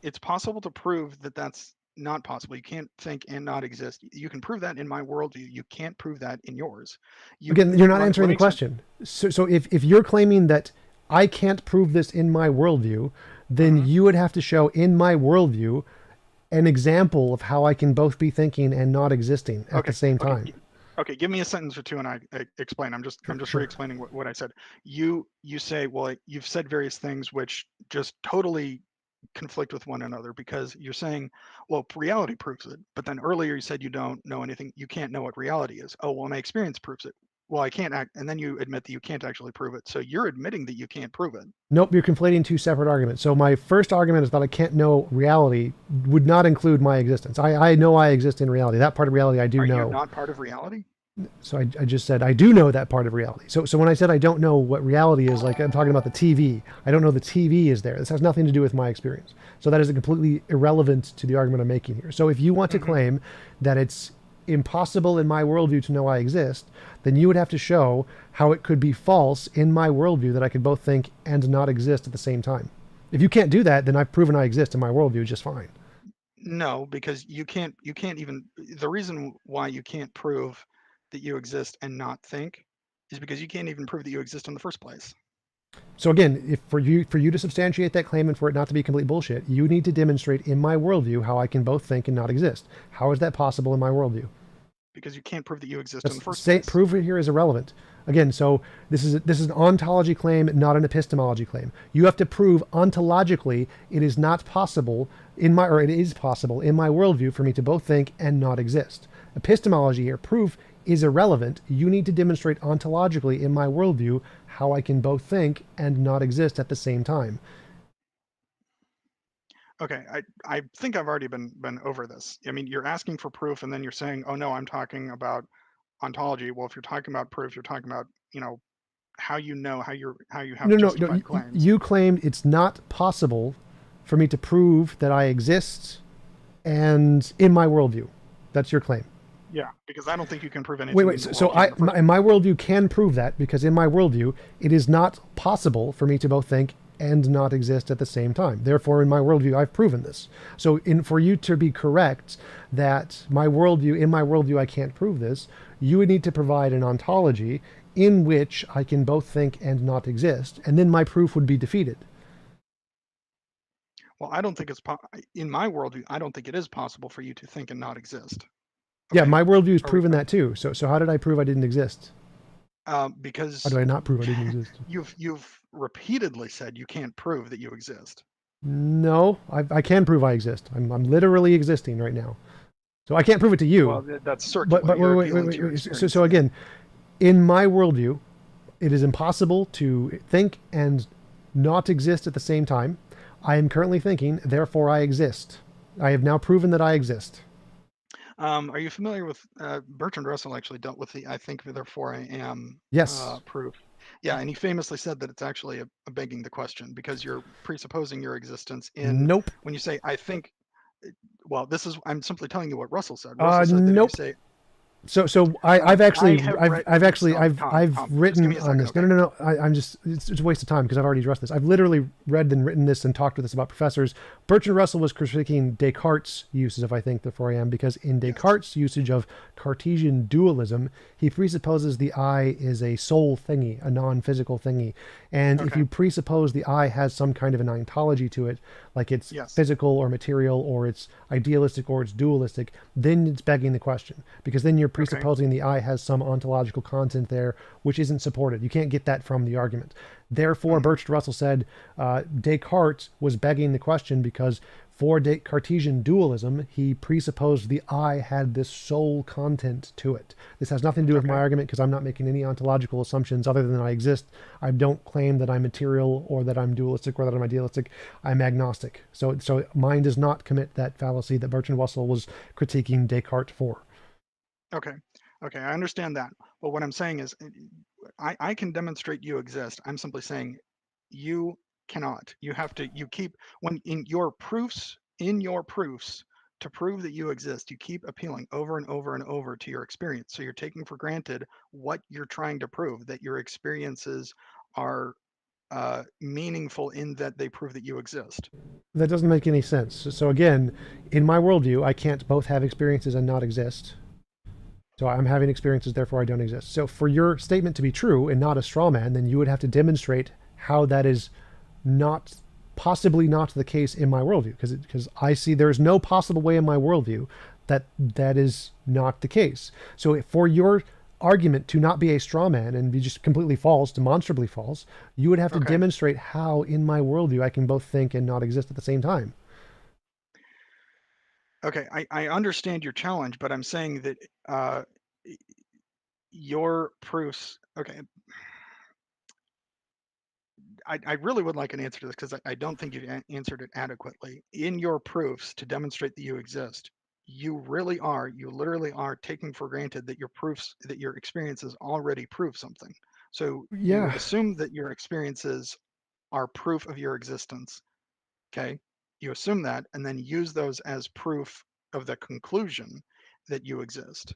It's possible to prove that that's not possible. You can't think and not exist. You can prove that in my worldview. You can't prove that in yours. You're not answering the question. So if you're claiming that I can't prove this in my worldview, then you would have to show in my worldview an example of how I can both be thinking and not existing at the same time. Okay, give me a sentence or two and I explain. I'm just re-explaining what I said. You say, well, you've said various things which just totally conflict with one another because you're saying, well, reality proves it. But then earlier you said you don't know anything. You can't know what reality is. Oh, well, my experience proves it. Well, I can't act. And then you admit that you can't actually prove it. So you're admitting that you can't prove it. Nope, you're conflating two separate arguments. So my first argument is that I can't know reality would not include my existence. I know I exist in reality. That part of reality I do know. Are you not part of reality? So I just said I do know that part of reality. So when I said I don't know what reality is, like I'm talking about the TV. I don't know the TV is there. This has nothing to do with my experience. So that is completely irrelevant to the argument I'm making here. So if you want to claim that it's impossible in my worldview to know I exist, then you would have to show how it could be false in my worldview that I could both think and not exist at the same time. If you can't do that, then I've proven I exist in my worldview just fine. No, because you can't even, the reason why you can't prove that you exist and not think is because you can't even prove that you exist in the first place. So again, if for you to substantiate that claim and for it not to be complete bullshit, you need to demonstrate in my worldview how I can both think and not exist. How is that possible in my worldview? Because you can't prove that you exist in the first place. Prove it here is irrelevant. Again, so this is an ontology claim, not an epistemology claim. You have to prove ontologically it is not possible it is possible in my worldview for me to both think and not exist. Epistemology here, proof is irrelevant. You need to demonstrate ontologically in my worldview how I can both think and not exist at the same time. Okay, I think I've already been over this. I mean, you're asking for proof and then you're saying, oh no, I'm talking about ontology. Well, if you're talking about proof, you're talking about, how you have justified claims. You claimed it's not possible for me to prove that I exist and in my worldview. That's your claim. Yeah, because I don't think you can prove anything. Wait. So my worldview can prove that because in my worldview, it is not possible for me to both think and not exist at the same time. Therefore, in my worldview, I've proven this. So for you to be correct that in my worldview, I can't prove this, you would need to provide an ontology in which I can both think and not exist, and then my proof would be defeated. Well, I don't think in my worldview, I don't think it is possible for you to think and not exist. Okay. Yeah, my worldview has proven that too. So how did I prove I didn't exist? Because How do I not prove I didn't exist? you've repeatedly said you can't prove that you exist. No, I can prove I exist. I'm literally existing right now. So I can't prove it to you. Well, that's circular. But You're wait, appealing to your So experience. again, in my worldview, it is impossible to think and not exist at the same time. I am currently thinking, therefore I exist. I have now proven that I exist. Are you familiar with Bertrand Russell actually dealt with the I think therefore I am Yes. proof? Yeah, and he famously said that it's actually a begging the question, because you're presupposing your existence in Nope. when you say I think. Well, I'm simply telling you what Russell said. Russell said that if you Nope. say So I've actually Tom, I've just give written me a on second, this. okay? No. I'm just it's a waste of time because I've already addressed this. I've literally read and written this and talked with this about professors. Bertrand Russell was critiquing Descartes' uses of I think therefore I am, because in Descartes' usage of Cartesian dualism, he presupposes the I is a soul thingy, a non-physical thingy, and if Okay. you presuppose the I has some kind of an ontology to it, like it's Yes. physical or material or it's idealistic or it's dualistic, then it's begging the question, because then you're presupposing the I has some ontological content there which isn't supported. You can't get that from the argument. Therefore, Bertrand Russell said Descartes was begging the question because for Cartesian dualism, he presupposed the I had this soul content to it. This has nothing to do with my argument because I'm not making any ontological assumptions other than I exist. I don't claim that I'm material or that I'm dualistic or that I'm idealistic. I'm agnostic. So mine does not commit that fallacy that Bertrand Russell was critiquing Descartes for. Okay, I understand that. But what I'm saying is, I can demonstrate you exist. I'm simply saying you cannot. You have to. You keep when in your proofs to prove that you exist. You keep appealing over and over and over to your experience. So you're taking for granted what you're trying to prove, that your experiences are meaningful in that they prove that you exist. That doesn't make any sense. So again, in my worldview, I can't both have experiences and not exist. So I'm having experiences, therefore I don't exist. So for your statement to be true and not a straw man, then you would have to demonstrate how that is not, possibly not the case in my worldview, because I see there's no possible way in my worldview that is not the case. So for your argument to not be a straw man and be just completely false, demonstrably false, you would have to demonstrate how in my worldview I can both think and not exist at the same time. Okay, I understand your challenge, but I'm saying that your proofs. Okay, I really would like an answer to this because I don't think you've answered it adequately. In your proofs to demonstrate that you exist, you literally are taking for granted that your proofs, that your experiences already prove something. So you Yeah. assume that your experiences are proof of your existence. Okay, you assume that and then use those as proof of the conclusion that you exist.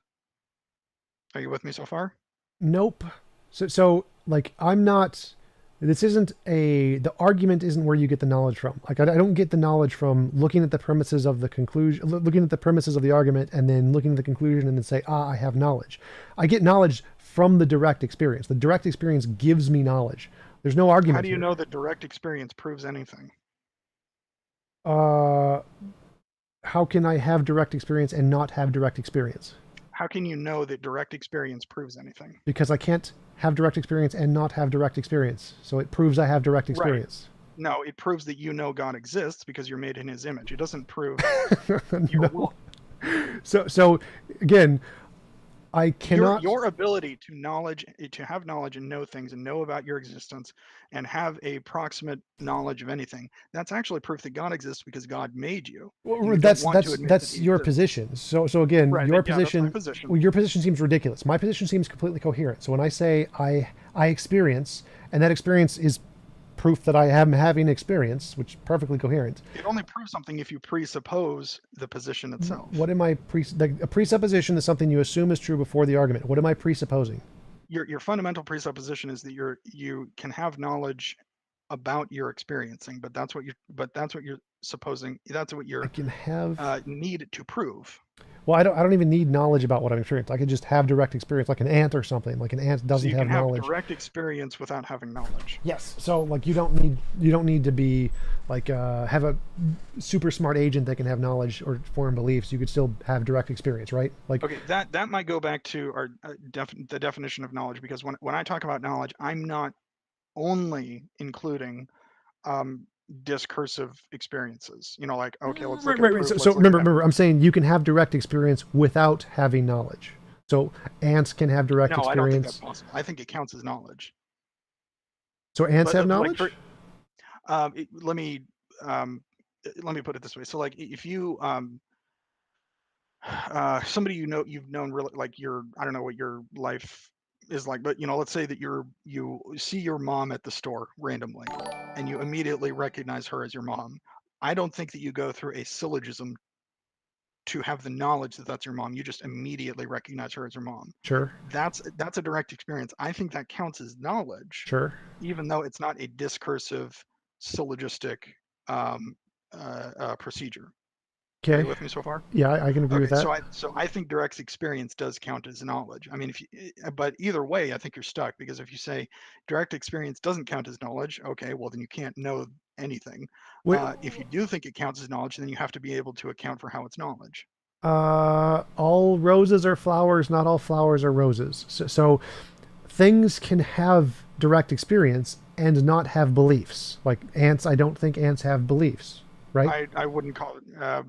Are you with me so far? Nope. So like I'm not. This isn't the argument isn't where you get the knowledge from. Like I don't get the knowledge from looking at the premises of the conclusion, looking at the premises of the argument, and then looking at the conclusion and then say, I have knowledge. I get knowledge from the direct experience. The direct experience gives me knowledge. There's no argument. How do you know that direct experience proves anything? How can I have direct experience and not have direct experience? How can you know that direct experience proves anything? Because I can't have direct experience and not have direct experience. So it proves I have direct experience. Right. No, it proves that you know God exists because you're made in his image. It doesn't prove no. So again, I cannot. Your ability to have knowledge and know things and know about your existence and have a proximate knowledge of anything, that's actually proof that God exists because God made you. Well, that's your position. So again, right, your position. That's my position. Well, your position seems ridiculous. My position seems completely coherent. So when I say I experience, and that experience is proof that I am having experience, which is perfectly coherent. It only proves something if you presuppose the position itself. What am I a presupposition is something you assume is true before the argument. What am I presupposing? Your fundamental presupposition is that you can have knowledge about your experiencing, but that's what you're supposing. That's what you're I can have need to prove. Well, I don't even need knowledge about what I'm experiencing. I could just have direct experience, like an ant or something. Like an ant So doesn't you have can have knowledge. direct experience without having knowledge. Yes. So like you don't need to be like have a super smart agent that can have knowledge or form beliefs. You could still have direct experience, right? Like Okay, that might go back to our the definition of knowledge, because when I talk about knowledge, I'm not only including discursive experiences. You know, like, okay, let's look at right. proof. So Let's look at remember, I'm evidence. saying you can have direct experience without having knowledge. So ants can have direct No, I don't think that's experience. possible. I think it counts as knowledge. So ants But have like knowledge? for let me put it this way. So like if you somebody you've known really, like your, I don't know what your life is like, but you know, let's say that you see your mom at the store randomly and you immediately recognize her as your mom. I don't think that you go through a syllogism to have the knowledge that that's your mom. You just immediately recognize her as your mom. Sure. That's a direct experience. I think that counts as knowledge, Sure. even though it's not a discursive syllogistic procedure. Are you Okay. with me so far? Yeah, I can agree with Okay, that. so I think direct experience does count as knowledge. I mean, if you, but either way, I think you're stuck, because if you say direct experience doesn't count as knowledge, okay, well then you can't know anything. Wait, If you do think it counts as knowledge, then you have to be able to account for how it's knowledge. all roses are flowers, not all flowers are roses. So things can have direct experience and not have beliefs. Like ants, I don't think ants have beliefs, right? I wouldn't call it.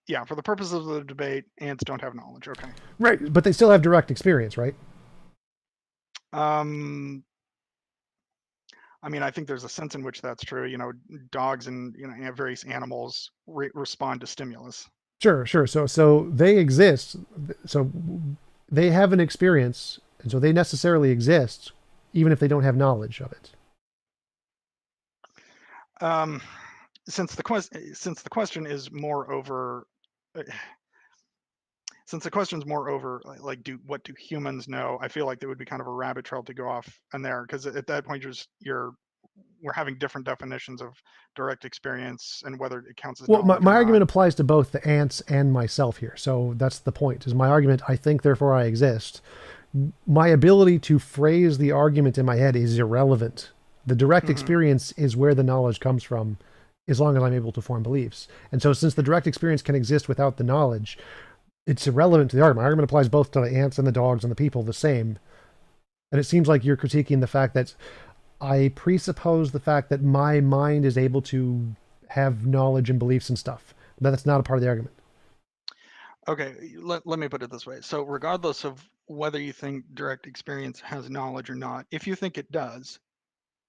Yeah, for the purposes of the debate, ants don't have knowledge. Okay. Right, but they still have direct experience, right? Um, I mean, I think there's a sense in which that's true. You know, dogs and, you know, various animals respond to stimulus. Sure. So they exist. So they have an experience, and so they necessarily exist, even if they don't have knowledge of it. Um, since the question is more over, uh, since the question's more over like, what do humans know? I feel like there would be kind of a rabbit trail to go off in there, because at that point we're having different definitions of direct experience and whether it counts as Well, knowledge or my not. argument applies to both the ants and myself here. So that's the point. Is my argument, I think, therefore I exist. My ability to phrase the argument in my head is irrelevant. The direct Hmm. experience is where the knowledge comes from, as long as I'm able to form beliefs. And so, since the direct experience can exist without the knowledge, it's irrelevant to the argument. My argument applies both to the ants and the dogs and the people the same. And it seems like you're critiquing the fact that I presuppose the fact that my mind is able to have knowledge and beliefs and stuff. That's not a part of the argument. Okay, let me put it this way. So regardless of whether you think direct experience has knowledge or not, if you think it does,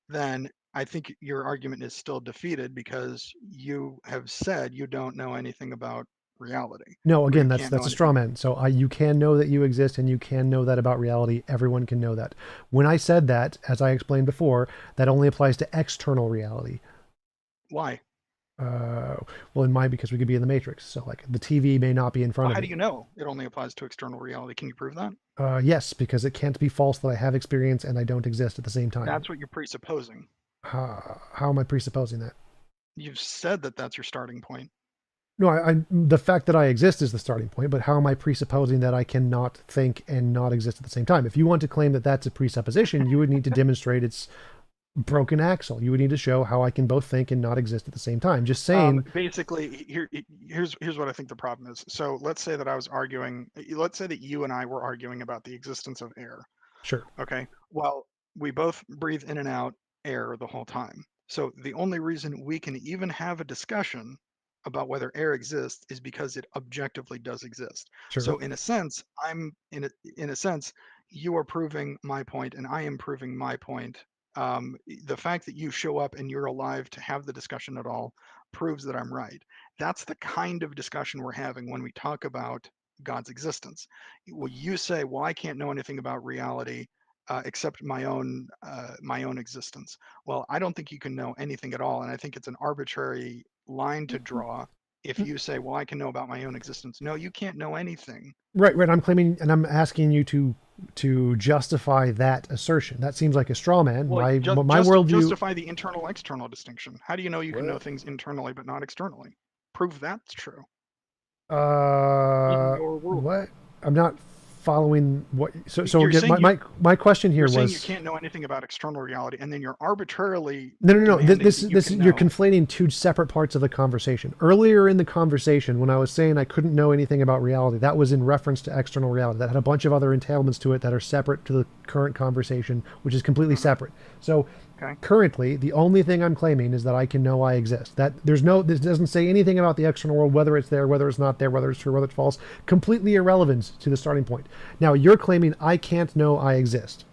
then I think your argument is still defeated, because you have said you don't know anything about reality, No, or again, you that's can't know that's a straw anything. man. So you can know that you exist, and you can know that about reality. Everyone can know that. When I said that, as I explained before, that only applies to external reality. Why? Uh, well, in my because we could be in the matrix. So like the TV may not be in front Well, of how do me. you know it only applies to external reality? Can you prove that? Yes, because it can't be false that I have experience and I don't exist at the same time. That's what you're presupposing. How am I presupposing that? You've said that that's your starting point. No, the fact that I exist is the starting point, but how am I presupposing that I cannot think and not exist at the same time? If you want to claim that that's a presupposition, you would need to demonstrate its broken axle. You would need to show how I can both think and not exist at the same time. Just saying, Basically, here's what I think the problem is. So let's say that I was arguing. Let's say that you and I were arguing about the existence of air. sure, Okay. Well, we both breathe in and out air the whole time. So the only reason we can even have a discussion about whether air exists is because it objectively does exist. sure. So in a sense, in a sense, you are proving my point and I am proving my point. The fact that you show up and you're alive to have the discussion at all proves that I'm right. That's the kind of discussion we're having when we talk about God's existence. Well, you say, well, I can't know anything about reality except my own existence. Well, I don't think you can know anything at all, and I think it's an arbitrary line to draw if you say, well, I can know about my own existence. No, you can't know anything. Right. I'm claiming, and I'm asking you to justify that assertion. That seems like a straw man. Well, My worldview. justify the internal external distinction. How do you know you can know Well, things internally but not externally? Prove that's true. in your world. What? I'm not following what. So You're again, saying my question here You're saying you was. can't know anything about external reality, and then you're arbitrarily No. demanding This that this you can you're know. conflating two separate parts of the conversation. Earlier in the conversation, when I was saying I couldn't know anything about reality, that was in reference to external reality. That had a bunch of other entailments to it that are separate to the current conversation, which is completely separate. So Okay. currently, the only thing I'm claiming is that I can know I exist. That there's no. This doesn't say anything about the external world, whether it's there, whether it's not there, whether it's true, whether it's false. Completely irrelevant to the starting point. Now you're claiming I can't know I exist.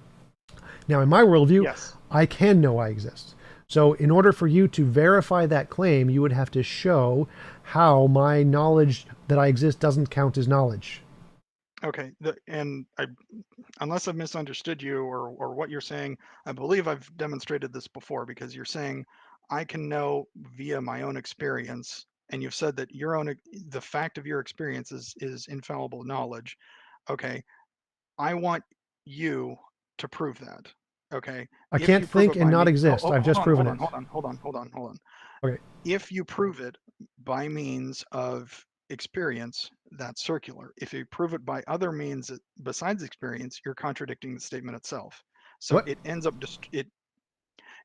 Now, in my worldview, Yes. I can know I exist. So, in order for you to verify that claim, you would have to show how my knowledge that I exist doesn't count as knowledge. Okay. Unless I've misunderstood you or what you're saying, I believe I've demonstrated this before, because you're saying I can know via my own experience, and you've said that the fact of your experience is infallible knowledge. Okay. I want you to prove that. Okay. I If can't you prove think it and by not me, exist. I've just proven it. hold on. Okay. If you prove it by means of experience, that's circular. If you prove it by other means besides experience, you're contradicting the statement itself. So What? it ends up just it.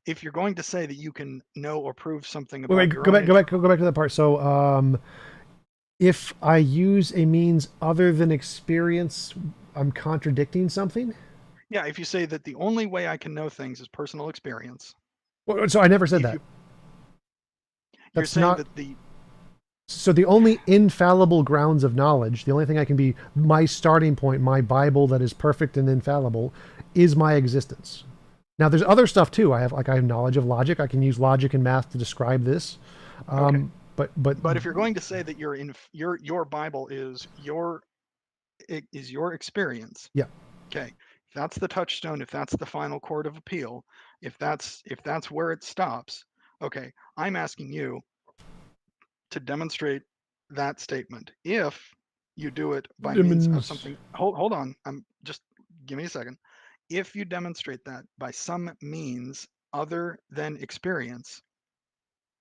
If you're going to say that you can know or prove something Wait, about wait, your go own back, go back, internal, go back to that part. So, if I use a means other than experience, I'm contradicting something? yeah, if you say that the only way I can know things is personal experience, Well, so I never said if that. you you're That's saying not. that the So the only infallible grounds of knowledge, the only thing I can be my starting point, my Bible that is perfect and infallible, is my existence. Now there's other stuff too. I have knowledge of logic. I can use logic and math to describe this. okay, But but if you're going to say that your Bible is your experience, yeah, okay, if that's the touchstone, if that's the final court of appeal, if that's where it stops, okay, I'm asking you to demonstrate that statement. If you do it by means of demons. something, hold on, I'm just give me a second. If you demonstrate that by some means other than experience,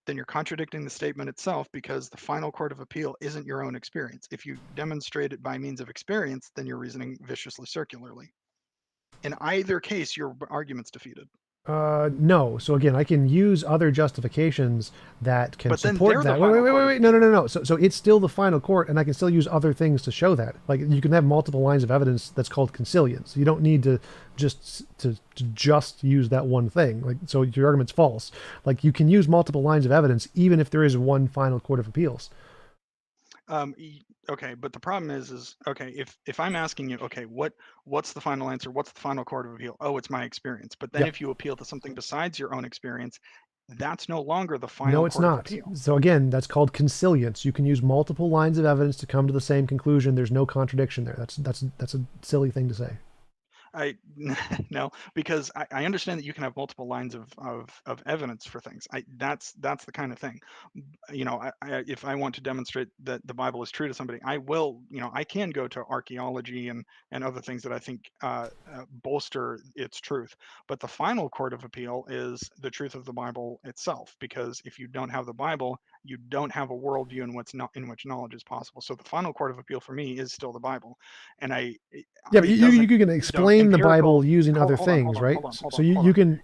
then you're contradicting the statement itself, because the final court of appeal isn't your own experience. If you demonstrate it by means of experience, then you're reasoning viciously circularly. In either case, your argument's defeated. No. So again, I can use other justifications that can But then support they're the that. Wait, final court of No, no, appeal. no, no. So it's still the final court, and I can still use other things to show that. Like you can have multiple lines of evidence that's called consilience. You don't need to just use that one thing. Like so, your argument's false. Like you can use multiple lines of evidence even if there is one final court of appeals. Okay, but the problem is okay, if I'm asking you, okay, what's the final answer? What's the final court of appeal? Oh, it's my experience. But then Yeah. if you appeal to something besides your own experience, that's no longer the No, final it's court of not. appeal. So again, that's called consilience. You can use multiple lines of evidence to come to the same conclusion. There's no contradiction there. That's a silly thing to say. I no, because I understand that you can have multiple lines of evidence for things. That's the kind of thing. If I want to demonstrate that the Bible is true to somebody, I will. I can go to archaeology and other things that I think bolster its truth. But the final court of appeal is the truth of the Bible itself, because if you don't have the Bible, you don't have a worldview in which knowledge is possible. So the final court of appeal for me is still the Bible, and Yeah, but it you doesn't. can explain the Bible Empirical. using other Hold on, things, right? hold So on, hold you on. can.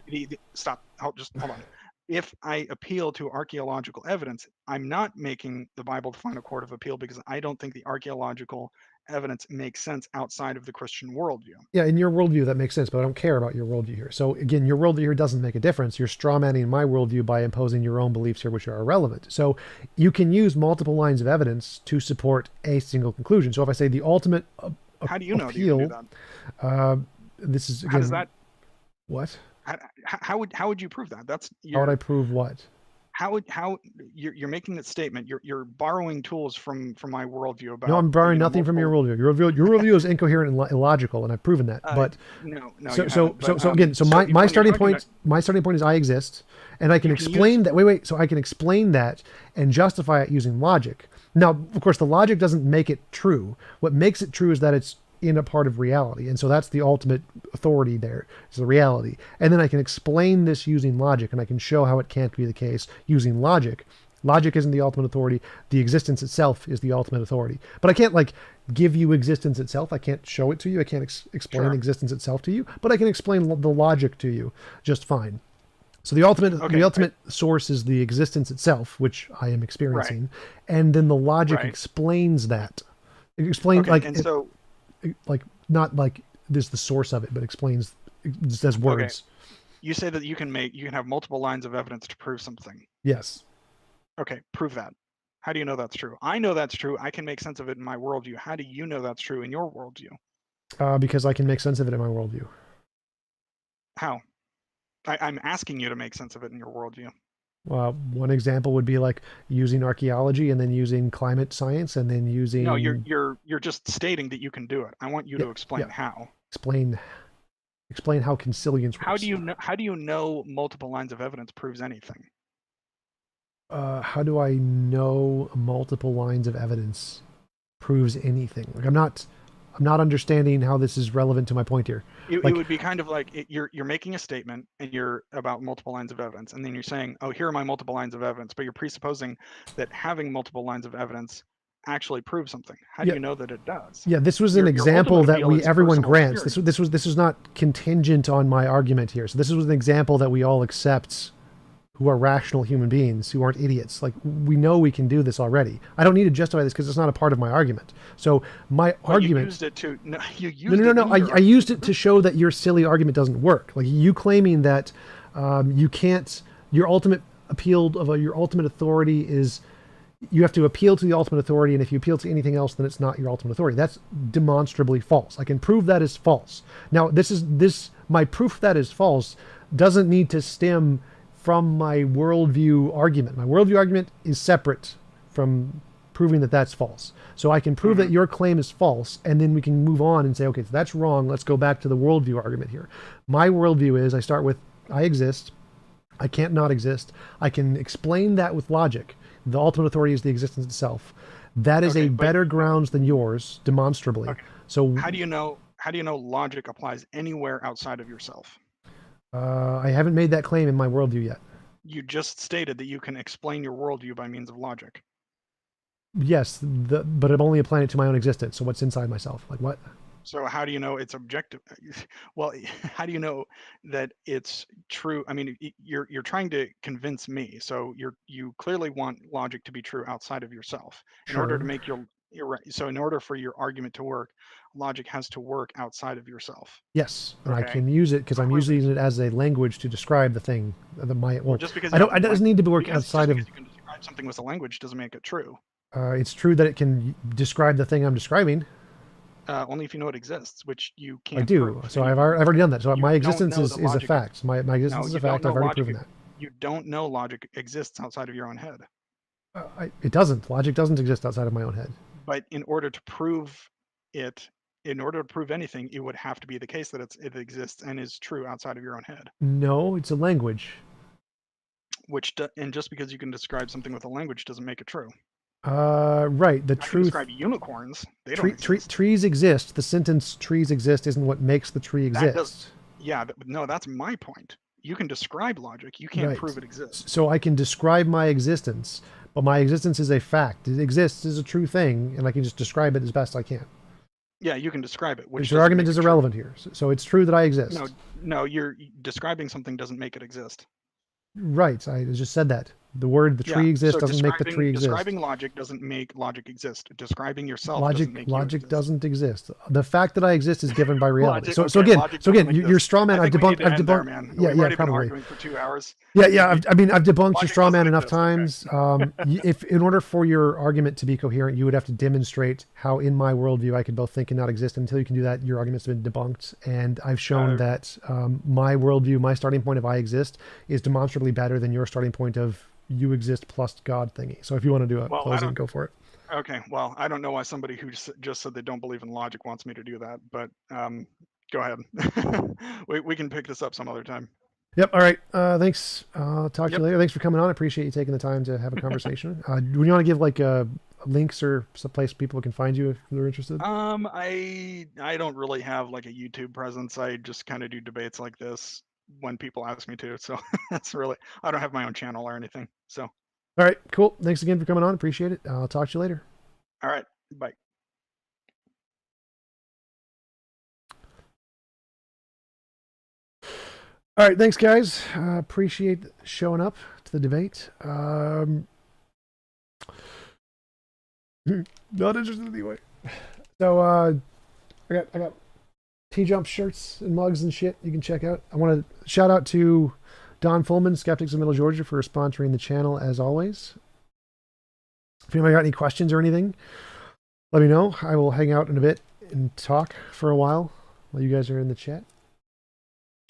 Stop. Just hold on. If I appeal to archaeological evidence, I'm not making the Bible the final court of appeal, because I don't think the archaeological evidence makes sense outside of the Christian worldview. Yeah, in your worldview that makes sense, but I don't care about your worldview here. So again, your worldview here doesn't make a difference. You're strawmanning my worldview by imposing your own beliefs here, which are irrelevant. So you can use multiple lines of evidence to support a single conclusion. So if I say the ultimate How do you know that you appeal, can do that? this is How does again that? what? How would you prove that? That's How would I your. prove what? How you're making that statement. You're borrowing tools from my worldview No, about I'm borrowing nothing from your multiple. worldview. Your worldview is incoherent and illogical, and I've proven that. But No, so you so haven't. so But so again, so my, my when you're starting talking about, point is I exist, and I can you can use. explain that. Wait. So I can explain that and justify it using logic. Now, of course, the logic doesn't make it true. What makes it true is that it's in a part of reality, and so that's the ultimate authority there. It's the reality, and then I can explain this using logic, and I can show how it can't be the case using logic. Logic isn't the ultimate authority. The existence itself is the ultimate authority. But I can't like give you existence itself. I can't show it to you. I can't explain Sure. existence itself to you. But I can explain the logic to you just fine. So the ultimate source is the existence itself, which I am experiencing, and then the logic explains that. It explains like not like this is the source of it, but explains just as words. Okay. You say that you can have multiple lines of evidence to prove something. Yes. Okay, prove that. How do you know that's true? I know that's true. I can make sense of it in my worldview. How do you know that's true in your worldview? Because I can make sense of it in my worldview. How? I'm asking you to make sense of it in your worldview. One example would be like using archaeology and then using climate science and then using. No, you're just stating that you can do it. I want you to explain how. Explain how consilience works. How do you know multiple lines of evidence proves anything? How do I know multiple lines of evidence proves anything? Like I'm not understanding how this is relevant to my point here. It would be kind of like you're making a statement and you're about multiple lines of evidence, and then you're saying, oh, here are my multiple lines of evidence, but you're presupposing that having multiple lines of evidence actually proves something. How do you know that it does? Yeah, this was an example that everyone grants. This was not contingent on my argument here. So this was an example that we all accept, who are rational human beings, who aren't idiots. Like, we know we can do this already. I don't need to justify this because it's not a part of my argument. So my argument... You used it to... No, you used no. I used it to show that your silly argument doesn't work. Like, you claiming that you can't... Your ultimate authority is... You have to appeal to the ultimate authority, and if you appeal to anything else, then it's not your ultimate authority. That's demonstrably false. I can prove that is false. Now, my proof that is false doesn't need to stem from my worldview argument. My worldview argument is separate from proving that that's false. So I can prove that your claim is false, and then we can move on and say, okay, so that's wrong. Let's go back to the worldview argument here. My worldview is I start with, I exist. I can't not exist. I can explain that with logic. The ultimate authority is the existence itself. That is a better grounds than yours, demonstrably. Okay. So how do you know logic applies anywhere outside of yourself? I haven't made that claim in my worldview yet. You just stated that you can explain your worldview by means of logic. Yes, but I'm only applying it to my own existence. So what's inside myself? Like what? So how do you know it's objective? Well, how do you know that it's true? I mean, you're trying to convince me. So you clearly want logic to be true outside of yourself. In order to make so in order for your argument to work, logic has to work outside of yourself. Yes, and I can use it because I'm using it as a language to describe the thing. Just because it doesn't need to work outside of. You can describe something with a language doesn't make it true. It's true that it can describe the thing I'm describing. Only if you know it exists, which you can't. I do. Prove. So I've already done that. So my existence is a fact. My existence is a fact. I've already proven that. You don't know logic exists outside of your own head. It doesn't. Logic doesn't exist outside of my own head. But in order to prove it, in order to prove anything, it would have to be the case that it exists and is true outside of your own head. No, it's a language. And just because you can describe something with a language doesn't make it true. Right. The truth. Describe unicorns. They don't exist. Trees exist. The sentence "trees exist" isn't what makes the tree exist. No, that's my point. You can describe logic. You can't prove it exists. So I can describe my existence, but my existence is a fact. It exists as a true thing, and I can just describe it as best I can. Yeah, you can describe it. Which your argument is irrelevant here. So it's true that I exist. No, you're describing something doesn't make it exist. Right. I just said that. The word, the tree exists, doesn't make the tree exist. Describing logic doesn't make logic exist. Describing yourself doesn't make logic doesn't exist. The fact that I exist is given by reality. So again, your straw man. I've debunked. Yeah, probably. For 2 hours. Yeah. I've debunked your straw man enough times. If in order for your argument to be coherent, you would have to demonstrate how in my worldview I could both think and not exist. Until you can do that, your argument's been debunked. And I've shown that my worldview, my starting point of I exist, is demonstrably better than your starting point of you exist plus God thingy. So if you want to do a closing, go for it. Okay. Well, I don't know why somebody who just said they don't believe in logic wants me to do that, but go ahead. we can pick this up some other time. Yep. All right. Thanks. I'll talk to you later. Thanks for coming on. I appreciate you taking the time to have a conversation. Do you want to give like links or some place people can find you if they're interested? I don't really have like a YouTube presence. I just kind of do debates like this when people ask me to. So that's really, I don't have my own channel or anything. So All right, cool. Thanks again for coming on. Appreciate it. I'll talk to you later. All right. Bye. All right, thanks, guys. Appreciate showing up to the debate. Not interested anyway. So I got TJump shirts and mugs and shit you can check out. I want to shout out to Don Fullman, Skeptics of Middle Georgia, for sponsoring the channel as always. If anybody got any questions or anything, let me know. I will hang out in a bit and talk for a while you guys are in the chat.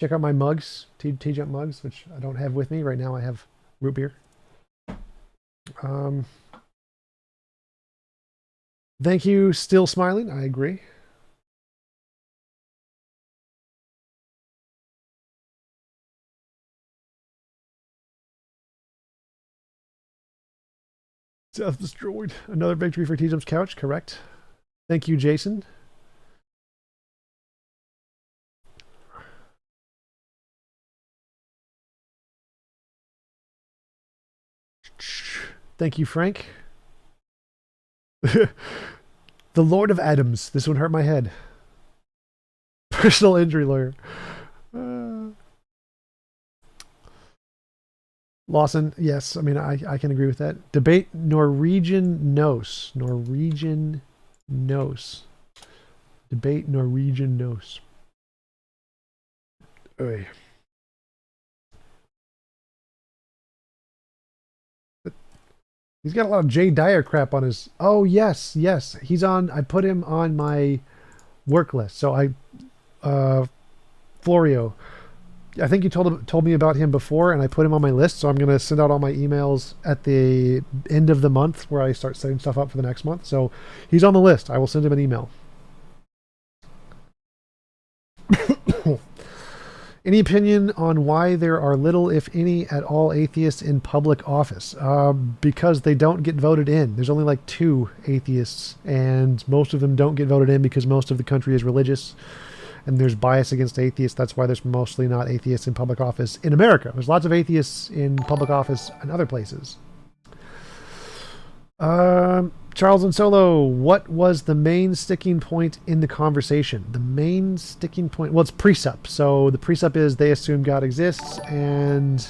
Check out my mugs, TJump mugs, which I don't have with me right now. I have root beer. Thank you, Still Smiling. I agree. Self-destroyed. Another victory for TJump's couch. Correct. Thank you, Jason. Thank you, Frank. The Lord of Adams. This one hurt my head. Personal injury lawyer. Lawson, yes. I mean, I can agree with that. Debate Norwegian Nos. Norwegian Nos. Debate Norwegian Nos. Oy. He's got a lot of Jay Dyer crap on his. Oh yes, yes. He's on. I put him on my work list. So Florio. I think you told me about him before, and I put him on my list. So I'm gonna send out all my emails at the end of the month, where I start setting stuff up for the next month. So he's on the list. I will send him an email. Any opinion on why there are little, if any, at all atheists in public office? Because they don't get voted in. There's only like 2 atheists, and most of them don't get voted in because most of the country is religious, and there's bias against atheists. That's why there's mostly not atheists in public office in America. There's lots of atheists in public office in other places. Charles and Solo, what was the main sticking point in the conversation? The main sticking point, well, it's precept. So the precept is they assume God exists, and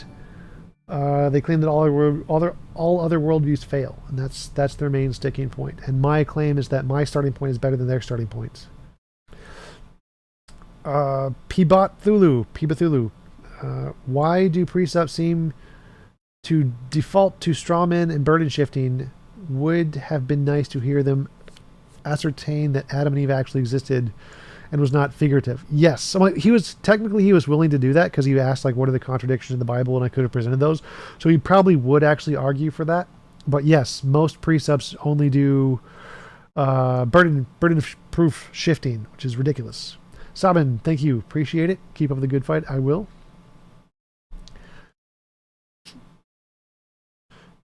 they claim that all other worldviews fail, and that's their main sticking point. And my claim is that my starting point is better than their starting points. P-Bethulu, why do precepts seem to default to straw men and burden shifting? Would have been nice to hear them ascertain that Adam and Eve actually existed and was not figurative. Yes, so he was willing to do that because he asked, like, what are the contradictions in the Bible, and I could have presented those. So he probably would actually argue for that. But yes, most precepts only do burden proof shifting, which is ridiculous. Sabin, thank you, appreciate it. Keep up the good fight. I will.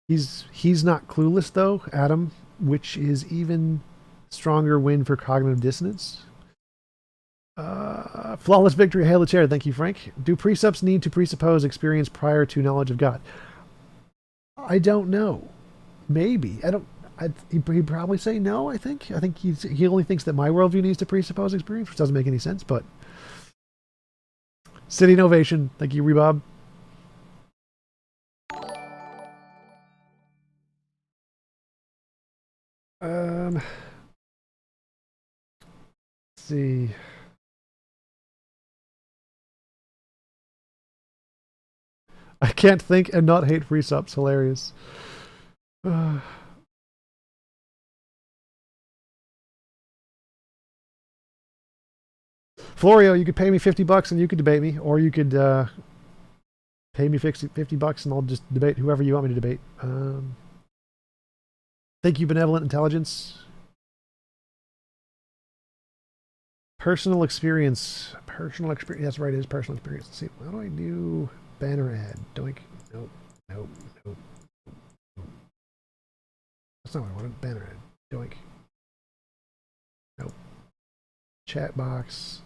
He's not clueless though, Adam, which is even stronger win for cognitive dissonance. Flawless victory, hail the chair. Thank you, Frank. Do precepts need to presuppose experience prior to knowledge of God? I don't know. Maybe. He'd probably say no. I think he only thinks that my worldview needs to presuppose experience, which doesn't make any sense. But City Innovation. Thank you, Rebob. Let's see. I can't think and not hate free subs. Hilarious. Florio, you could pay me $50 and you could debate me, or you could pay me $50 and I'll just debate whoever you want me to debate. Thank you, Benevolent Intelligence. Personal experience. That's right, it is personal experience. Let's see. How do I do banner ad? Doink. Nope. That's not what I wanted. Banner ad. Doink. Nope. Chat box.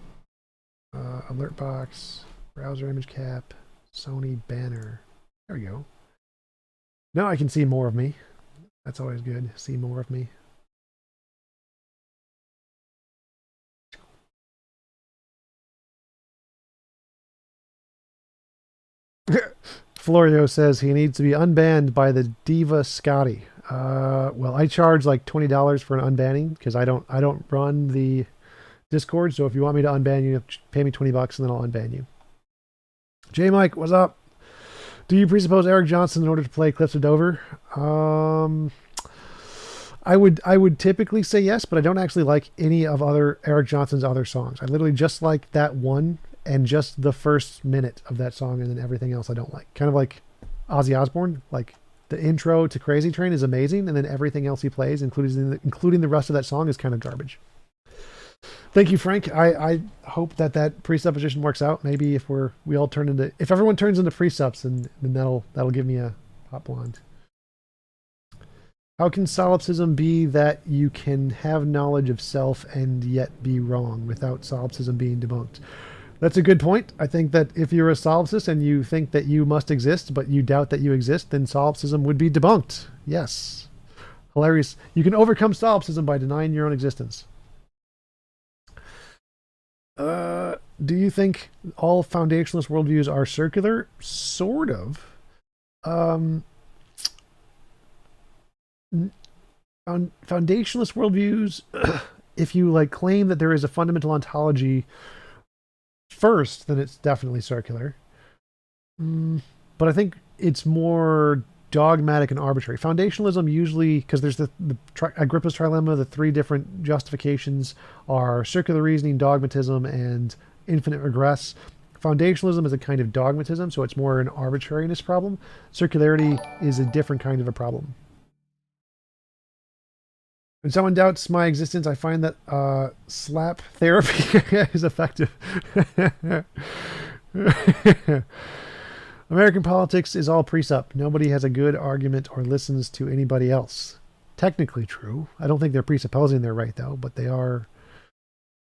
Alert box. Browser image cap. Sony banner. There we go. Now I can see more of me. That's always good. See more of me. Florio says he needs to be unbanned by the Diva Scotty. Well, I charge like $20 for an unbanning because I don't run the Discord. So if you want me to unban you, pay me $20 and then I'll unban you. J Mike, what's up? Do you presuppose Eric Johnson in order to play Cliffs of Dover? I would typically say yes, but I don't actually like any of other Eric Johnson's other songs. I literally just like that one and just the first minute of that song, and then everything else I don't like. Kind of like Ozzy Osbourne. Like the intro to Crazy Train is amazing, and then everything else he plays, including the rest of that song, is kind of garbage. Thank you, Frank. I hope that presupposition works out. Maybe if everyone turns into presups, then that'll give me a hot blonde. How can solipsism be that you can have knowledge of self and yet be wrong without solipsism being debunked? That's a good point. I think that if you're a solipsist and you think that you must exist, but you doubt that you exist, then solipsism would be debunked. Yes. Hilarious. You can overcome solipsism by denying your own existence. Do you think all foundationalist worldviews are circular? Sort of. Foundationalist worldviews, if you claim that there is a fundamental ontology first, then it's definitely circular. But I think it's more dogmatic and arbitrary. Foundationalism usually, because there's the Agrippa's trilemma, the three different justifications are circular reasoning, dogmatism, and infinite regress. Foundationalism is a kind of dogmatism, so it's more an arbitrariness problem. Circularity is a different kind of a problem. When someone doubts my existence, I find that slap therapy is effective. American politics is all presup. Nobody has a good argument or listens to anybody else. Technically true. I don't think they're presupposing they're right, though, but they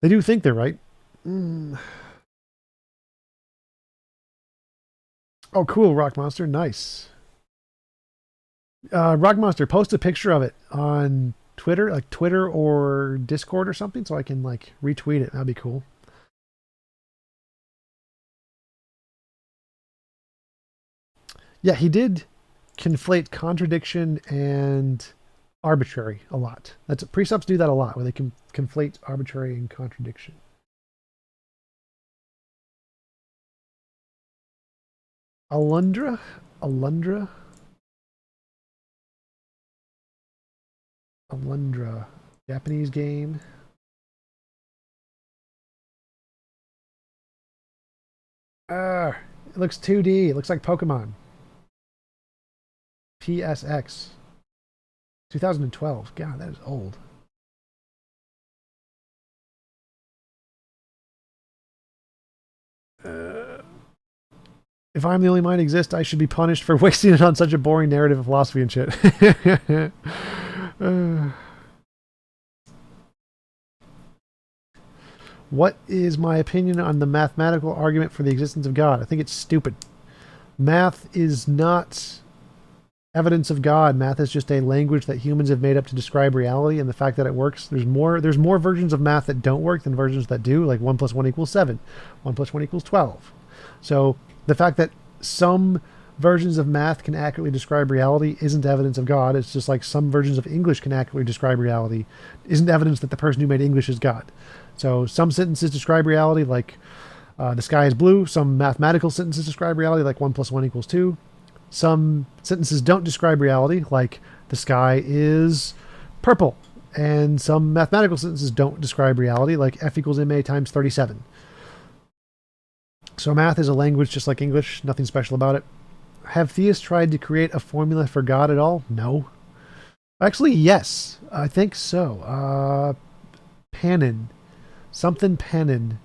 do think they're right. Oh, cool, Rock Monster. Nice. Rock Monster, post a picture of it on Twitter, like Twitter or Discord or something, so I can retweet it. That'd be cool. Yeah, he did conflate contradiction and arbitrary a lot. Presups do that a lot, where they can conflate arbitrary and contradiction. Alundra? Japanese game. It looks 2D. It looks like Pokemon. PSX. 2012. God, that is old. If I'm the only mind exist, I should be punished for wasting it on such a boring narrative of philosophy and shit. What is my opinion on the mathematical argument for the existence of God? I think it's stupid. Math is not evidence of God. Math is just a language that humans have made up to describe reality, and the fact that it works. There's more versions of math that don't work than versions that do, like 1 + 1 = 7, 1 + 1 = 12. So the fact that some versions of math can accurately describe reality isn't evidence of God. It's just like some versions of English can accurately describe reality isn't evidence that the person who made English is God. So some sentences describe reality, like the sky is blue. Some mathematical sentences describe reality, like 1 + 1 = 2. Some sentences don't describe reality, like the sky is purple. And some mathematical sentences don't describe reality, like F = ma × 37. So math is a language just like English, nothing special about it. Have theists tried to create a formula for God at all? No. Actually, yes. I think so. Panin. Something Panin.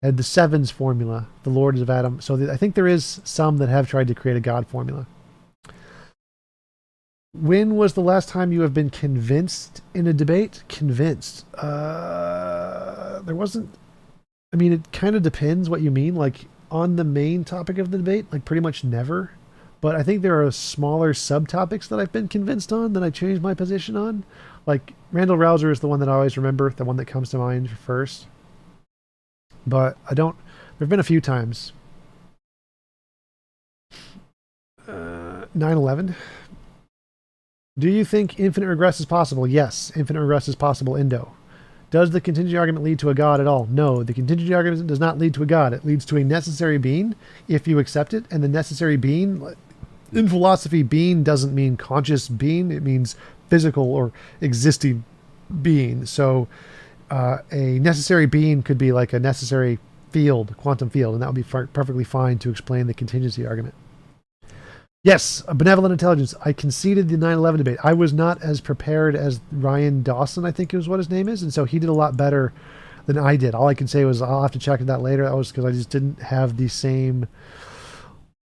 And the sevens formula, the Lords of Adam. So I think there is some that have tried to create a God formula. When was the last time you have been convinced in a debate? Convinced. There wasn't. I mean, it kind of depends what you mean. Like on the main topic of the debate, like pretty much never. But I think there are smaller subtopics that I've been convinced on that I changed my position on. Like Randall Rouser is the one that I always remember, the one that comes to mind first. But I don't. There've been a few times. 9/11. Do you think infinite regress is possible? Yes, infinite regress is possible. Indo. Does the contingency argument lead to a god at all? No, the contingency argument does not lead to a god. It leads to a necessary being if you accept it. And the necessary being, in philosophy, being doesn't mean conscious being. It means physical or existing being. So a necessary being could be like a necessary field, quantum field, and that would be perfectly fine to explain the contingency argument. Yes, a benevolent intelligence. I conceded the 9/11 debate. I was not as prepared as Ryan Dawson, I think is what his name is, and so he did a lot better than I did. All I can say was I'll have to check that later. That was because I just didn't have the same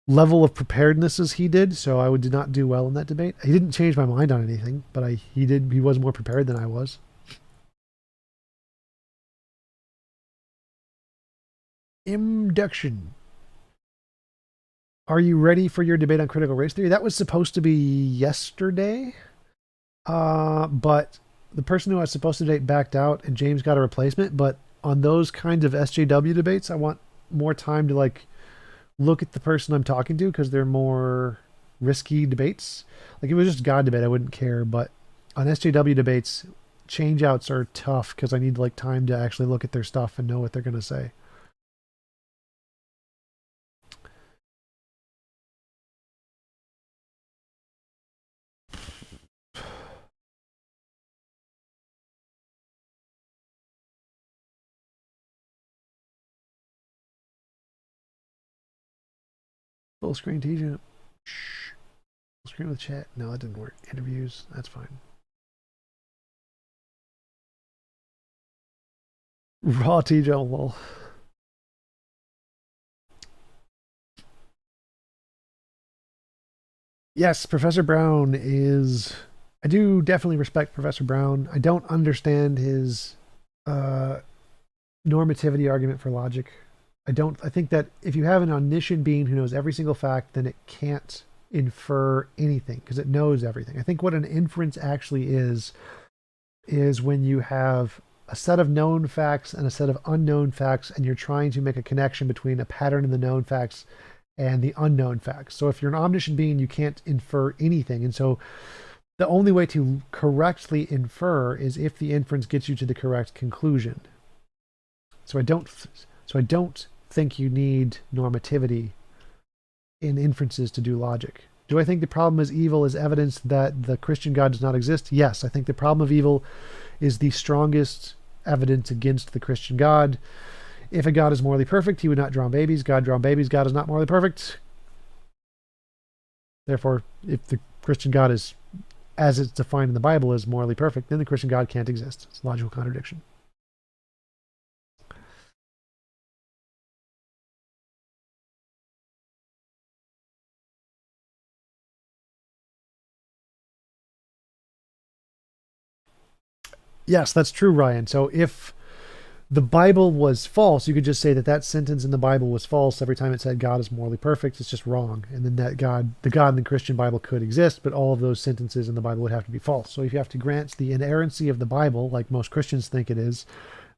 level of preparedness as he did, so I did not do well in that debate. He didn't change my mind on anything, but he was more prepared than I was. Induction. Are you ready for your debate on critical race theory? That was supposed to be yesterday, but the person who was supposed to debate backed out, and James got a replacement. But on those kinds of SJW debates, I want more time to like look at the person I'm talking to because they're more risky debates. Like if it was just a God debate, I wouldn't care. But on SJW debates, changeouts are tough because I need like time to actually look at their stuff and know what they're going to say. Full screen TJump. Full screen with chat. No, that didn't work. Interviews. That's fine. Raw TJump. Lol. Yes, Professor Brown is. I do definitely respect Professor Brown. I don't understand his normativity argument for logic. I think that if you have an omniscient being who knows every single fact, then it can't infer anything because it knows everything. I think what an inference actually is when you have a set of known facts and a set of unknown facts, and you're trying to make a connection between a pattern in the known facts and the unknown facts. So if you're an omniscient being, you can't infer anything. And so the only way to correctly infer is if the inference gets you to the correct conclusion. So I don't think you need normativity in inferences to do logic. Do I think the problem is evil is evidence that the Christian God does not exist? Yes, I think the problem of evil is the strongest evidence against the Christian God. If a God is morally perfect, he would not drown babies. God drowned babies. God is not morally perfect. Therefore, if the Christian God is, as it's defined in the Bible, is morally perfect, then the Christian God can't exist. It's a logical contradiction. Yes, that's true, Ryan. So if the Bible was false, you could just say that sentence in the Bible was false every time it said God is morally perfect. It's just wrong. And then the God in the Christian Bible could exist, but all of those sentences in the Bible would have to be false. So if you have to grant the inerrancy of the Bible, like most Christians think it is,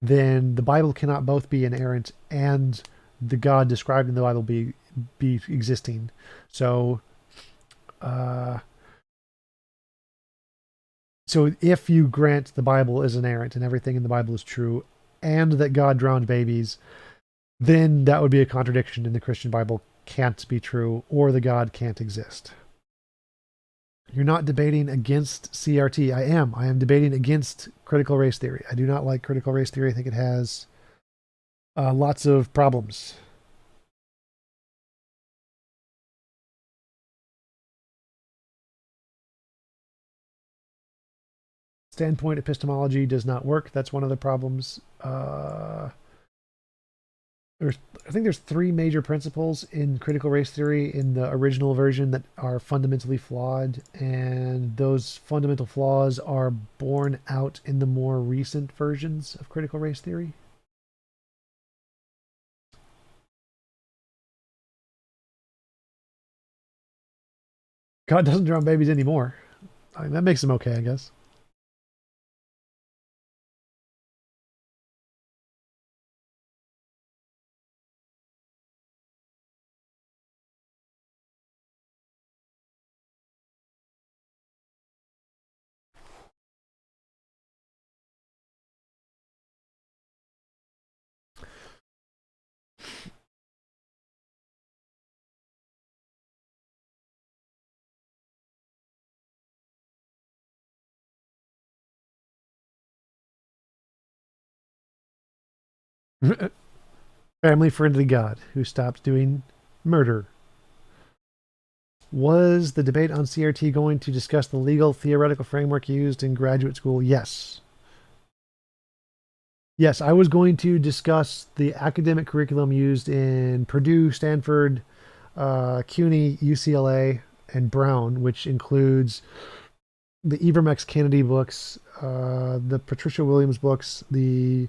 then the Bible cannot both be inerrant and the God described in the Bible be existing. So so if you grant the Bible is inerrant and everything in the Bible is true, and that God drowned babies, then that would be a contradiction, and the Christian Bible can't be true, or the God can't exist. You're not debating against CRT. I am debating against critical race theory. I do not like critical race theory. I think it has lots of problems. Standpoint epistemology does not work. That's one of the problems. I think there's three major principles in critical race theory in the original version that are fundamentally flawed, and those fundamental flaws are borne out in the more recent versions of critical race theory. God doesn't drown babies anymore. I mean, that makes him okay, I guess. Family friendly God who stops doing murder. Was the debate on CRT going to discuss the legal theoretical framework used in graduate school? Yes. Yes, I was going to discuss the academic curriculum used in Purdue, Stanford, CUNY, UCLA, and Brown, which includes the Ibram X. Kennedy books, the Patricia Williams books, the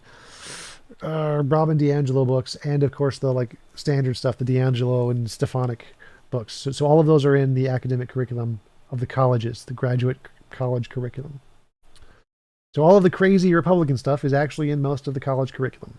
Robin DiAngelo books, and of course the like standard stuff, the DiAngelo and Stefanik books. So all of those are in the academic curriculum of the colleges, the graduate college curriculum. So all of the crazy Republican stuff is actually in most of the college curriculum.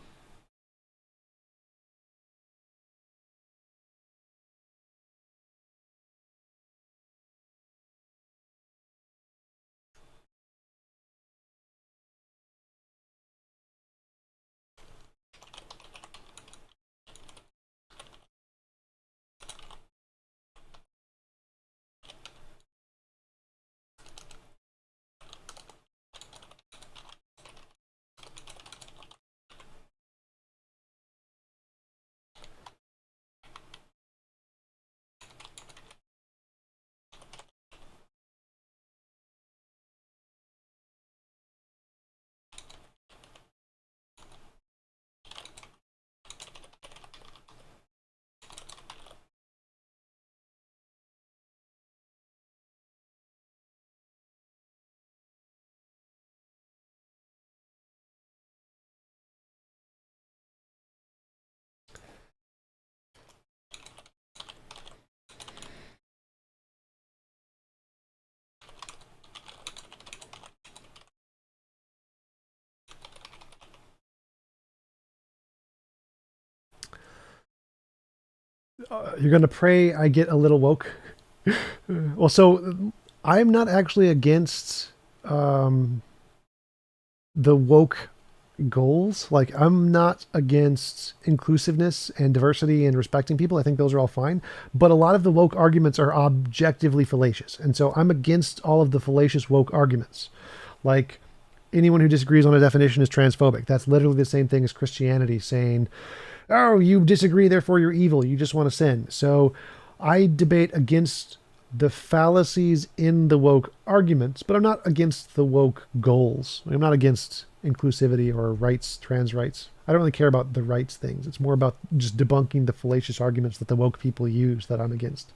You're going to pray I get a little woke. Well, so I'm not actually against the woke goals. Like, I'm not against inclusiveness and diversity and respecting people. I think those are all fine. But a lot of the woke arguments are objectively fallacious. And so I'm against all of the fallacious woke arguments. Like, anyone who disagrees on a definition is transphobic. That's literally the same thing as Christianity saying, oh, you disagree, therefore you're evil. You just want to sin. So I debate against the fallacies in the woke arguments, but I'm not against the woke goals. I'm not against inclusivity or rights, trans rights. I don't really care about the rights things. It's more about just debunking the fallacious arguments that the woke people use that I'm against.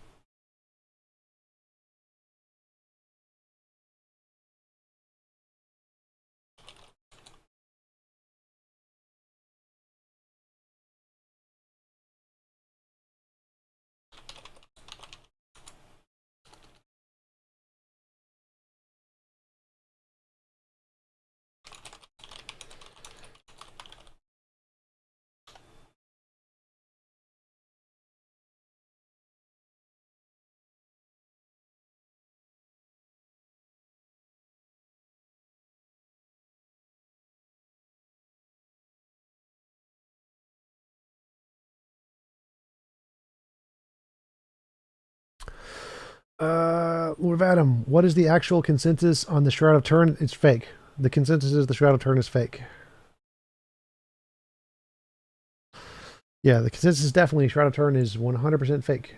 Lord of Adam, what is the actual consensus on the Shroud of Turin? It's fake. The consensus is the Shroud of Turin is fake. Yeah, the consensus is definitely Shroud of Turin is 100% fake.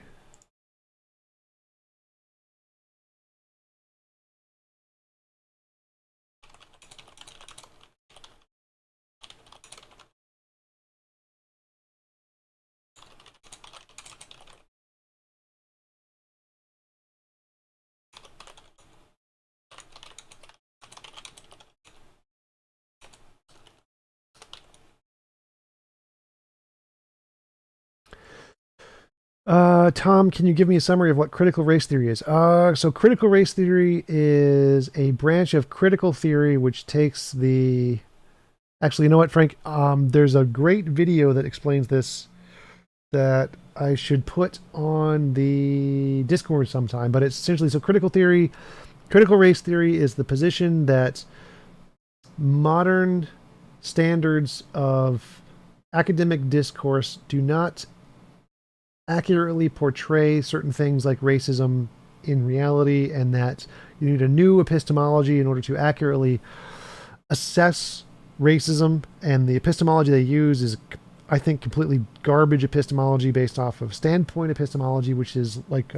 Tom, can you give me a summary of what critical race theory is? So critical race theory is a branch of critical theory which takes the... Actually, you know what, Frank? There's a great video that explains this that I should put on the Discord sometime, but it's essentially, so critical race theory is the position that modern standards of academic discourse do not accurately portray certain things like racism in reality, and that you need a new epistemology in order to accurately assess racism. And the epistemology they use is, I think, completely garbage epistemology based off of standpoint epistemology, which is like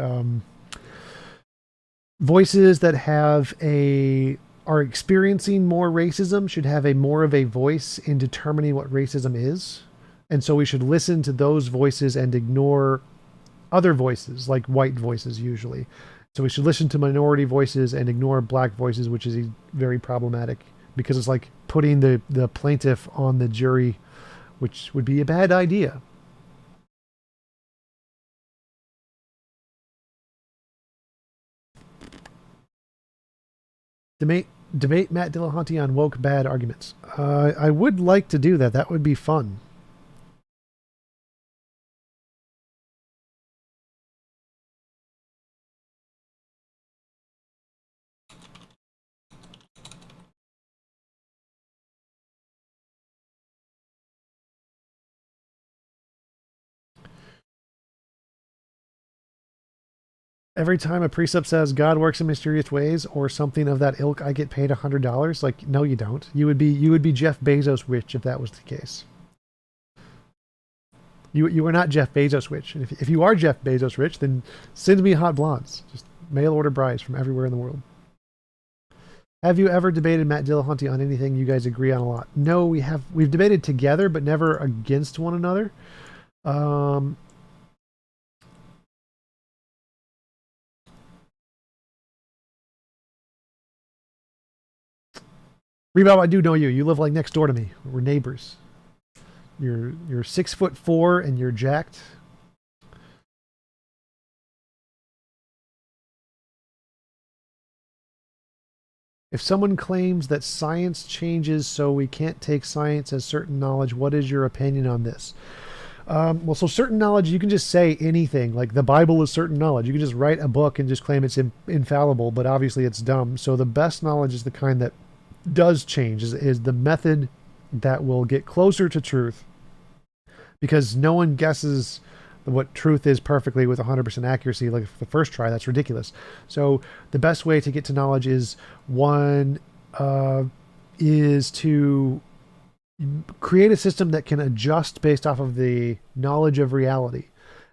voices that are experiencing more racism should have more of a voice in determining what racism is. And so we should listen to those voices and ignore other voices, like white voices usually. So we should listen to minority voices and ignore black voices, which is very problematic because it's like putting the plaintiff on the jury, which would be a bad idea. Debate Matt Dillahunty on woke bad arguments. I would like to do that. That would be fun. Every time a precept says God works in mysterious ways or something of that ilk, I get paid $100. Like, no, you don't. You would be Jeff Bezos rich if that was the case. You are not Jeff Bezos rich. And if you are Jeff Bezos rich, then send me hot blondes. Just mail order brides from everywhere in the world. Have you ever debated Matt Dillahunty on anything you guys agree on a lot? No, we have. We've debated together, but never against one another. Rebob, I do know you. You live like next door to me. We're neighbors. You're 6'4" and you're jacked. If someone claims that science changes so we can't take science as certain knowledge, what is your opinion on this? Well, so certain knowledge, you can just say anything. Like the Bible is certain knowledge. You can just write a book and just claim it's infallible, but obviously it's dumb. So the best knowledge is the kind that does change, is the method that will get closer to truth, because no one guesses what truth is perfectly with 100% accuracy like the first try. That's ridiculous. So the best way to get to knowledge is to create a system that can adjust based off of the knowledge of reality,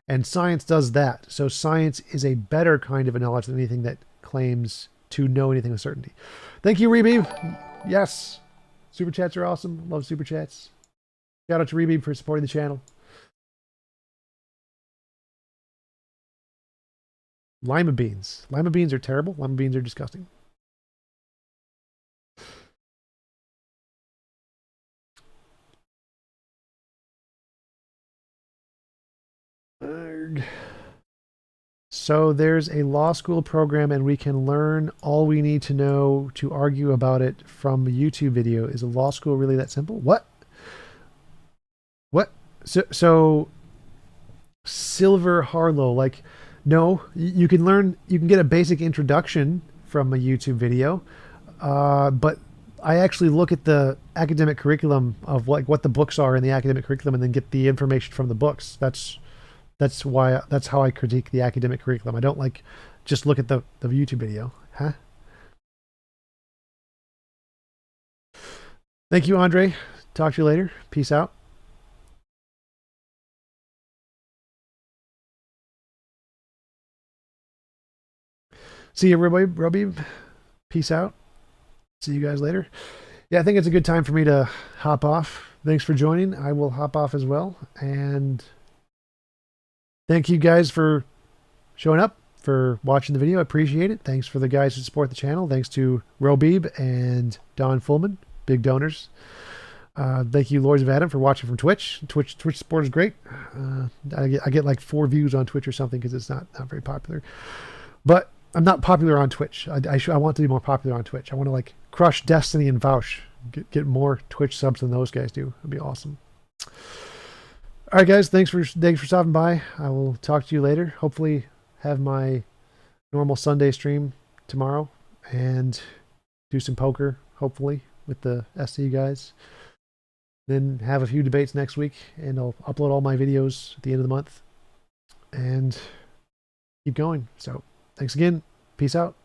and science does that. So science is a better kind of a knowledge than anything that claims to know anything with certainty. Thank you, Rebeeb. Yes. Super chats are awesome. Love super chats. Shout out to Rebeeb for supporting the channel. Lima beans. Lima beans are terrible. Lima beans are disgusting. So there's a law school program and we can learn all we need to know to argue about it from a YouTube video. Is a law school really that simple? What? So Silver Harlow, like, no, you can get a basic introduction from a YouTube video. But I actually look at the academic curriculum of like what the books are in the academic curriculum and then get the information from the books. That's how I critique the academic curriculum. I don't like just look at the YouTube video. Huh? Thank you, Andre. Talk to you later. Peace out. See you, everybody. Peace out. See you guys later. Yeah, I think it's a good time for me to hop off. Thanks for joining. I will hop off as well. And thank you guys for showing up, for watching the video. I appreciate it. Thanks for the guys who support the channel. Thanks to Robeeb and Don Fullman, big donors. Thank you, Lords of Adam, for watching from Twitch. Twitch support is great. I get like 4 views on Twitch or something because it's not very popular. But I'm not popular on Twitch. I want to be more popular on Twitch. I want to like crush Destiny and Vouch. Get more Twitch subs than those guys do. It'd be awesome. All right, guys. Thanks for stopping by. I will talk to you later. Hopefully, have my normal Sunday stream tomorrow and do some poker. Hopefully, with the SC guys. Then have a few debates next week, and I'll upload all my videos at the end of the month and keep going. So thanks again. Peace out.